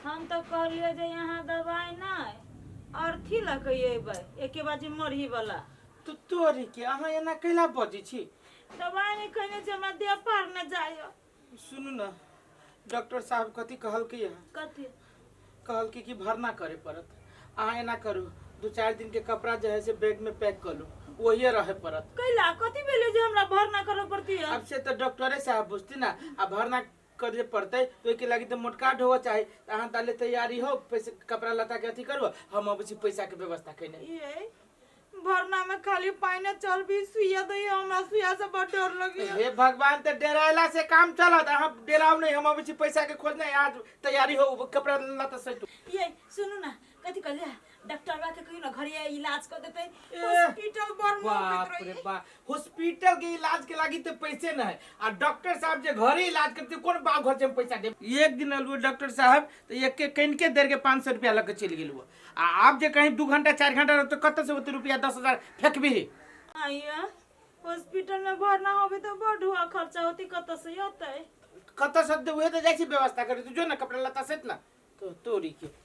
हम तो कहलिए जे यहाँ दवाई नहीं और थी लकइबे एके बाजी मरही वाला तू तोरी के अहाँ एना कैला बजी छी दवाई नहीं खइने से हमरा देह पार न जाय सुनू न डॉक्टर साहब कथी कहल के कथी कहल कि भरना करे पड़त अहाँ एना करू 2-4 दिन के कपड़ा जो है से बैग में पैक कर लो वही रहे पड़त कैला कथी भेले जे हमरा भरना करे पड़ती है अब से तो डॉक्टरे साहब बुझती ना आ भरना करे पड़ते तो के लगी तो मोटका ढोवा चाहे अहाँ ताले तैयारी हो पैसे कपड़ा लता के अथी करो हम अब पैसा के व्यवस्था कइने ये भरना में खाली पानी चल भी सुइया दई हमरा सुइया से बड़ डर लगी हे भगवान ते डेराइला से काम चलत अहाँ डेराव नहीं हम अब पैसा के खोजना आज तैयारी हो कपड़ा लता से ये सुनु ना कथी कहले डॉक्टर बा के कहियो ना घरे इलाज कर देते हॉस्पिटल बर बाप रे बाप हॉस्पिटल के इलाज के लागी तो पैसे न है आ डॉक्टर साहब जे घरे इलाज करते कोन बा घर से पैसा दे एक दिन अलु डॉक्टर साहब तो एक के कहीं के देर के 500 रुपया लग के चल गेलु आ आप जे कहीं 2 घंटा 4 घंटा तो कत से होते रुपया 10,000 फेंकबी आइया हॉस्पिटल में भरना होबे तो बड़ हुआ खर्चा होती कत से होते कत से दे उहे तो जाई छी व्यवस्था करे तू जो ना कपड़ा लता सेट ना तो तोरी के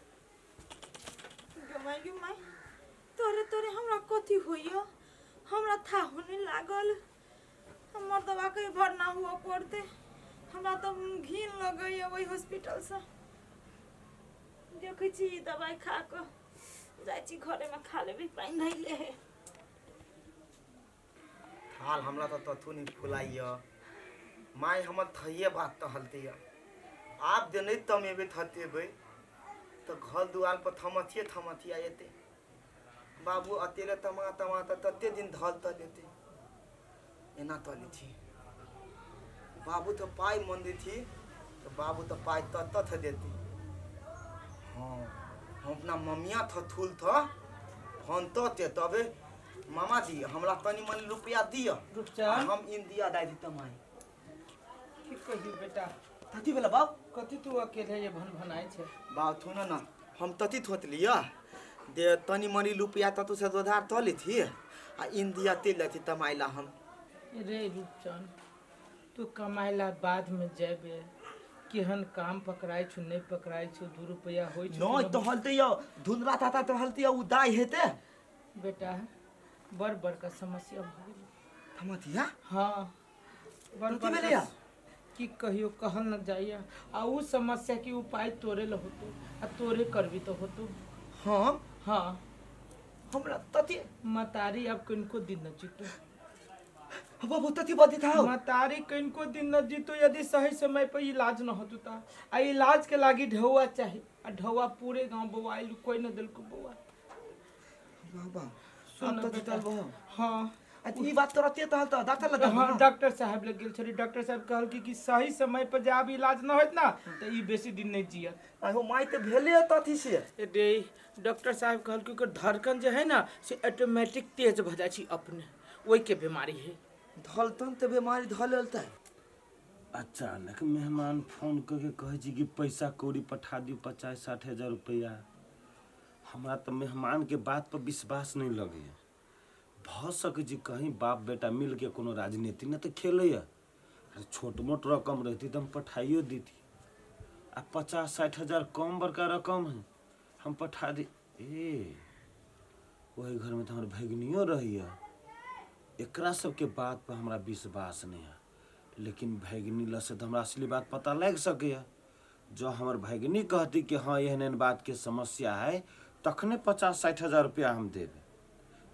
माय तोरे हमरा कथी होइयो हमरा था होने लागल हमर दवा के भरना हुआ पड़ते हमरा तो घिन लगैया वही हॉस्पिटल से देखै छी दवाई खा के जाय छी घरे में खा लेबे पाइन धइले है हाल हमरा तो तथु नहीं फुलाइय माय हमर थइए बात तो हलती आप दे नहीं तमेबे थतेबे तो घर दुआर पर थमथिए आते बाबू अतेले तमा तो तते दिन धल त लेते एना तली थी बाबू तो पाई मंदी थी तो बाबू तो पाई तत देती हाँ हम अपना मम्मिया थुल था फोन ते तबे मामा जी हमरा तनी मनी रुपया दिया हम इन दिया दाई दी तमाई की कहियो बेटा कथी भेला बाप कथी तू अकेले ये भन भनाई छे बाप थू ना हम तती थोत लिया दे तनी मनी रुपया तू से दोधार तली थी आ इन दिया तेल थी तमाइला हम रे रूपचंद तू कमाइला बाद में जेबे केहन काम पकड़ाई छु नहीं पकड़ाई छु 2 रुपया होई छु नहीं तो हलते यो धुंधला था तो हलते उ दाई हेते बेटा बड़ बड़का समस्या भ गेल थमथिया हां बड़ कथी भेलैया की कहियो कहल न जाइया आ उ समस्या के उपाय तोरे ल होतो आ तोरे करबी तो होतो हम हां हमरा तती मतारी अब किनको दिन न जीतो बाबू तती बदी था मतारी किनको दिन न जीतो यदि सही समय पर इलाज न होतो ता आ इलाज के लागी ढौआ चाहिए आ ढौआ पूरे गांव बवाइल कोई न दिल को बवा बाबा सुन तती बेटा तल बह हां ई बात करते तो डॉक्टर लगा हाँ डॉक्टर साहब लग गेल छली। डॉक्टर साहब कहल कि सही समय पर जब इलाज न होत ना तो ई बेसी दिन नहीं जियत। हो माई तो भेले तथी से रे डॉक्टर साहब कहल कि ओकर धड़कन जो है ना से ऑटोमेटिक तेज भ जाइ छी अपने, ओई के बीमारी है। धलतन तो बीमारी धलता है। अचानक मेहमान फोन करके कहे छी कि पैसा कौड़ी पठा दियो 50-60 हजार रुपया। हमरा तो मेहमान के बात पर विश्वास नहीं लगे। भ सके जी कहीं बाप बेटा मिल के कोनो राजनीति न तो खेले। अरे छोट मोट रकम रहती तो हम पठाइयो देती। आ 50-60 हजार कम बड़का रकम है, हम पठा दी। वही घर में तो हमारे भैगनियो रही है। एकरा सबके बात पर हमरा विश्वास नहीं है, लेकिन भैगनी ल से तो हमरा असली बात पता लग सके। जो हमार भैगनी कहती कि हाँ एहन बात के समस्या है तखने 50-60 हजार रुपया हम देवे,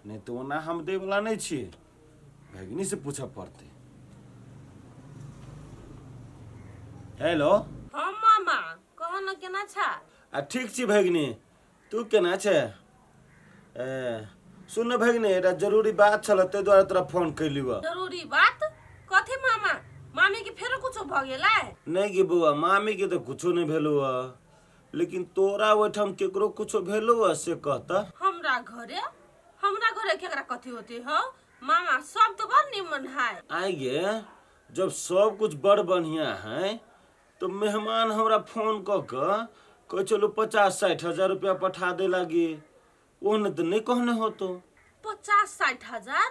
नहीं तो ओना हम दे वाला नहीं छे। भैगनी से पूछा पड़ते। हेलो हाँ मामा कहो न केना छा। ठीक छी भैगनी, तू केना छे? सुन भैगनी एटा जरूरी बात छल ते द्वारा तोरा फोन कैली। जरूरी बात कथी मामा? मामी के फेरो कुछो भ गेला? नहीं गे बउआ, मामी के तो कुछो नहीं भेलो, लेकिन तोरा ओठम केकरो कुछो भेलो से कहता। हमरा घरे केकरा कथी होते हो मामा? सब तो बड़ निमन है। आई गे जब सब कुछ बड़ बढ़िया है तो मेहमान हमरा फोन कह चलो 50-60 हजार रुपया पठा दे लगी। ओने तो नहीं कहने हो तो 50-60 हजार?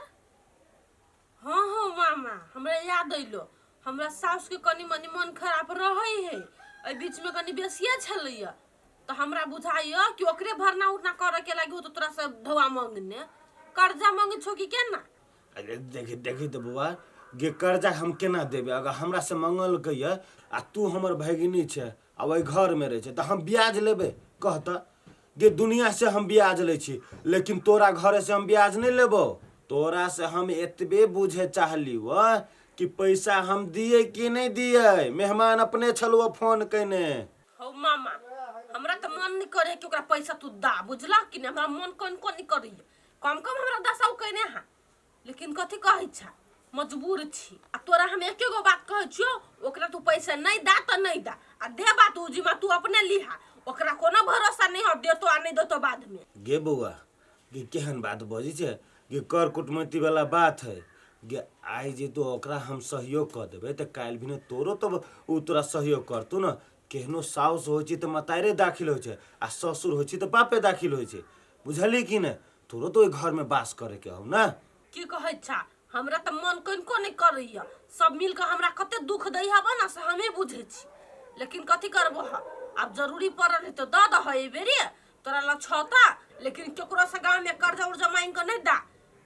हाँ हाँ मामा हमरा याद अइलो। हमरा साउस के कनी मनी मन खराब रहे है, एहि बीच में कनी बेसिया छलैया, तो हमरा बुझाइयो कि ओकरे भरना उठना करे के लागी हो तो तोरा सब धवा मांगने कर्जा मांगे छो कि केना? अरे देखी तो बुआ गे कर्जा हम केना देबे? अगर हमरा से मंगल कहिए आ तू हमर भैगिनी छे आ वही घर में रहे छे तो हम ब्याज लेबे? कहता गे दुनिया से हम ब्याज ले छी, लेकिन तोरा घरे से हम ब्याज नहीं लेबो। तोरा से हम एतबे बुझे चाहली वह कि पैसा हम दिए कि नहीं दिए। मेहमान अपने छलुआ फोन कैने। हो मामा हमरा तो मन नहीं करे कि ओकरा पैसा तू दा, बुझला कि नहीं? हमरा मन कोन नहीं करी, कम हमरा दसाऊ कहने हा, लेकिन कथी कहै छा मजबूर छी। आ तोरा हम एके गो बात कहै छियो, ओकरा तू पैसा नहीं दा तो नहीं दा, आ दे बात उजिमा तू अपने लिहा। ओकरा कोनो भरोसा नहीं हो दे तो आ नहीं दे तो बाद में। गे बउआ गे केहन बात बजी छे गे? कर कुटमैती वाला बात है गे। आई जे तो ओकरा हम सहयोग कर देबे तो काल भी न तोरो तो उ तोरा सहयोग करतू न। केहनो साउस होइ छै तो मतारे दाखिल होइ छै आ ससुर होइ छै तो बापे दाखिल होइ छै, बुझली कि न? तोरो तो घर में बास करे के हो ना। की कहै छा? हमरा तो मन कनिको नहीं करैया। सब मिल के हमरा कते दुख दै हबा ना से हमें बुझे छी, लेकिन कथी करबो? अब जरूरी पड़ल है तो द दह ए बेरी तोरा ला छता, लेकिन केकरो से गांव में कर्जा उर्जा मांग के नहीं दा।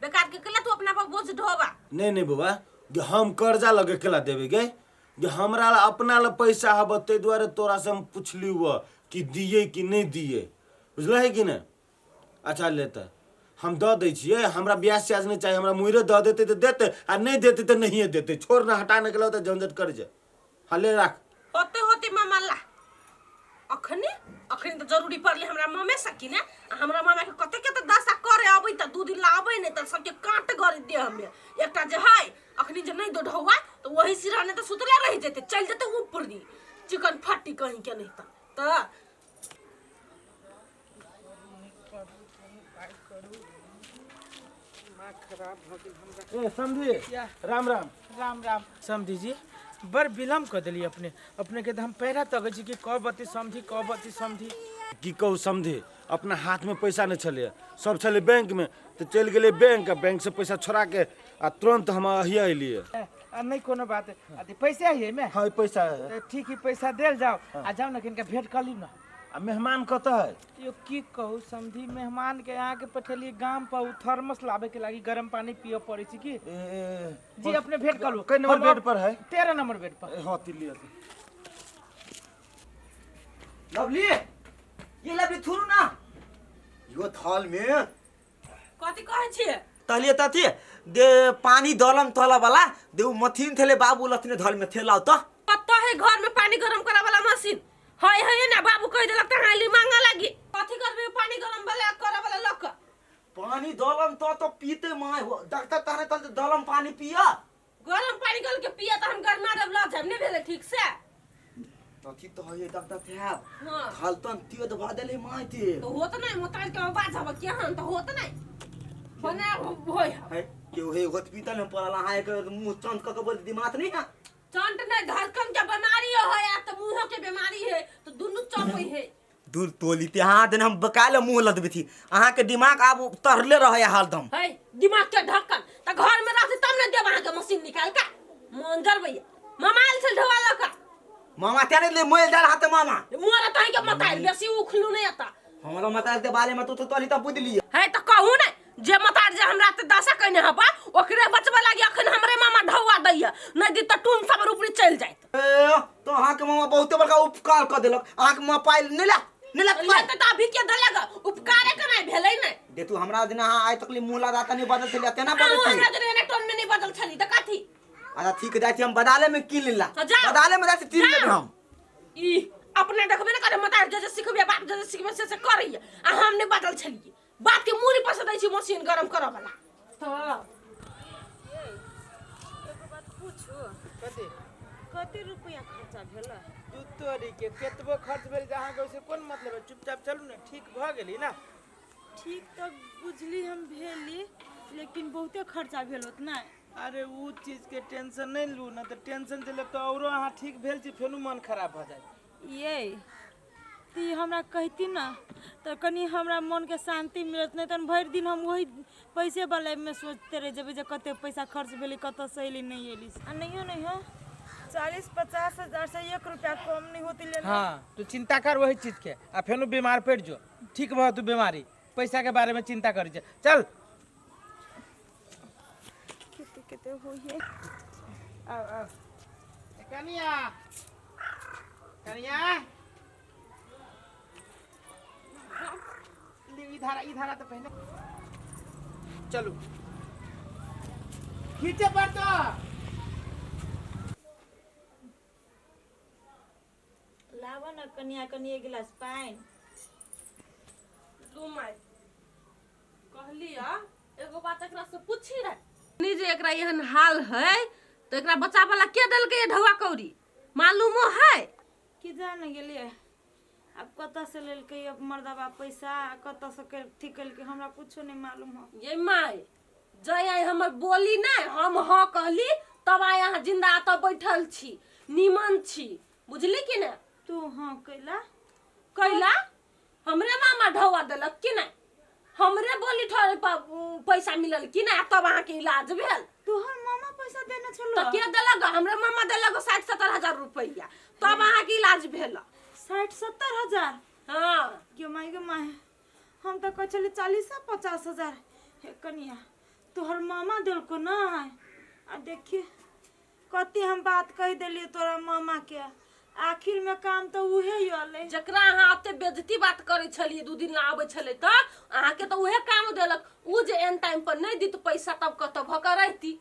बेकार के केला तू अपना पर बोझ ढोबा? नहीं बुआ गे हम कर्जा लगे केला देबे गे? गे हमरा ला अपना ला पैसा हब ते द्वारे तोरा से हम पुछली हुआ कि दिए कि नहीं दिए, बुझल है कि न? अच्छा लेते हम द दै छिए। हमरा ब्याज स्याज नहीं चाहिए, हमरा मुहरे द देते तो देते आ नहीं देते तो नहीं देते। छोड़ ना हटाने के तो झंझट कर जे। हाँ ले राख। होते मामा ला अखनी तो जरूरी पड़ले हमरा मामे सकी ने। हमरा मामा के कते के तो दशा करे आबै त 2 दिन ला आबै ने त सबके काट कर दे हमें। एकटा जे है अखनी जे नहीं दो ढौआ तो वही सिरा ने तो सुतले रह जेते, चल जेते ऊपर दी चिकन फट्टी कहीं के नहीं त ए समझी राम राम राम राम। समझी जी बड़ विलम्ब कर दिली अपने के हम पैरा तक छी कि कब बती समझी की कहू समझे? अपना हाथ में पैसा नहीं छले, सब छले बैंक में, तो चल गए बैंक से पैसा छोड़ा के आ तुरंत हम हिया अलिए। नहीं कोनो बात है, पैसा है में? हाँ पैसा है। तो ठीक है पैसा देल जाओ आ जाओ ना किनका भेंट कर ली ना। आ मेहमान कतऽ है? यो की कहू समझी मेहमान के यहाँ के पठेली गांव पर थर्मस लावे के लागी गर्म पानी पियो पड़े छी की जी। अपने भेंट कर लो। कई नंबर बेड पर है? 13 नंबर बेड पर। हाँ तिल्ली लवली ये लवली थुरु ना यो थाल में कथी कहै छिए? तलिए तथी दे पानी दलम तला वाला दे मथीन थेले बाबू लथने धल में थेलाओ तो पता है घर में पानी गरम करा वाला मशीन है ना? बाबू कह देलक त हाली मांगा लागी कथी करबे? पानी गरम वाला करा वाला लक पानी दलम तो पीते माय हो डॉक्टर ताने तल दलम पानी पिया गरम पानी गल के पिया त हम गरमा दब ल झमने भेले ठीक से अथी तो है डॉक्टर साहब हां हालतन तियो दबा देले माय ते तो होत नहीं मोताल के बात हब के हन तो होत नहीं बना होय है के हे हॉस्पिटल में पड़ला हाय के मुंह चंद क के बोल दिमाग नहीं है चंट नहीं धड़कन के बीमारी है या तो मुंह के बीमारी है तो दोनों चौपई है दूर तोली ते हां दिन हम बकाले मुंह लदबी थी अहां के दिमाग अब तरले रहे हालदम है दिमाग के ढक्कन त घर में रहते तब न देब अहाँ के मशीन निकाल का मंजर भैया ममाइल से ढवाला का मामा त्याने ले मोल डाल हाथ मामा मोरा तही के मताइल बेसी उखलू नहीं आता हमरा मताल के बारे में तो तोली त बुझ लिया है त कहू ने जे मतार जे हमरा त दशा कने हबा ओकरे बचबा लागी अखन हमरे मामा ढवा दैया नहीं दी त टून सब ऊपरी चल जाइत तो अहां के मामा बहुत बड़का उपकार क देलक अहां के मामा पाइल नेला ले त अभी के दलग उपकारे कनाय भेलै नहीं दे तू हमरा दिन अहां आइ तकली मुंह लगाता नहीं बदल छलिया तेना बदल हमरा छी जरे ने टोन में नहीं बदल छली त काथी अच्छा ठीक जाती हम बदाले में किन लेला तो जा। बदाले में जाती तीन लेबे हम ई अपने देखबे न करे मतार जे सिखबे बाप जे सिखबे से करैया आ हम नहीं बदल छलिए बात के मूरी पर से दै छी मशीन गरम करऽ वाला तो कते कते रुपया खर्चा भेला तू तोरी के केतबो खर्च भेल जहाँ के से कोन मतलब है चुपचाप चलू ना ठीक भ गेली ना ठीक तो बुझली हम भेली लेकिन बहुते खर्चा भेल होत ना अरे उ चीज के टेंशन नहीं लू ना तो टेंशन चले तो औरो अहाँ ठीक भेल छी फेनु मन खराब भ जाए ये ती हमरा कहती ना तो कनी हमरा मन के शांति मिलत नहीं तो भर दिन हम वही पैसे वाले में सोचते रह जब जे कते पैसा खर्च भेली कत से अली नहीं अली आ नहीं हो 40-50 हजार से 1 रुपया कम नहीं होती ले हाँ तू चिंता कर वही चीज के आ फेनु बीमार पड़ जो ठीक भ तू बीमारी पैसा के बारे में चिंता करी चल किते हो ये आओ कनिया कनिया इधर तो पहले चलो खींचे पर तो लावा ना कनिया कनी 1 गिलास पानी तू माय कहलिया एगो बात एकरा से पूछी रे नी जे एकरा एहन हाल है तो एकरा बच्चा वाला के देल के ढवा कौरी मालूम है कि जान गेलिए अब कत से लेल के अब मर्दबा पैसा कत से के ठीक कल के हमरा कुछो नहीं मालूम हो ये माय जय आई हमर बोली ना हम हां कहली तब आई यहाँ जिंदा त बैठल छी नीमन छी बुझली कि ना तू हां कैला हमरे मामा ढवा देलक कि ना हमरे बोली ठोरे पैसा मिलल कि ना तब अहाँ के इलाज भेल तोहर मामा पैसा देने छलो तो के देलक हमरे मामा देलक 60-70 हजार रुपया तब अहाँ के इलाज भेल 60-70 हजार हां के माय हम तो कह चले 40-50 हजार हे कनिया तोहर मामा दिल को ना आ देखिए कति हम बात कह देली तोरा मामा के आखिर में काम तो उहे योले जकरा अहाँ अते बेइज्जती बात करे छलिए 2 दिन ना आवे छले त अहाँ के तो उहे काम देलक उ जे एन टाइम पर नहीं दी तो पैसा तब कत भकर रहती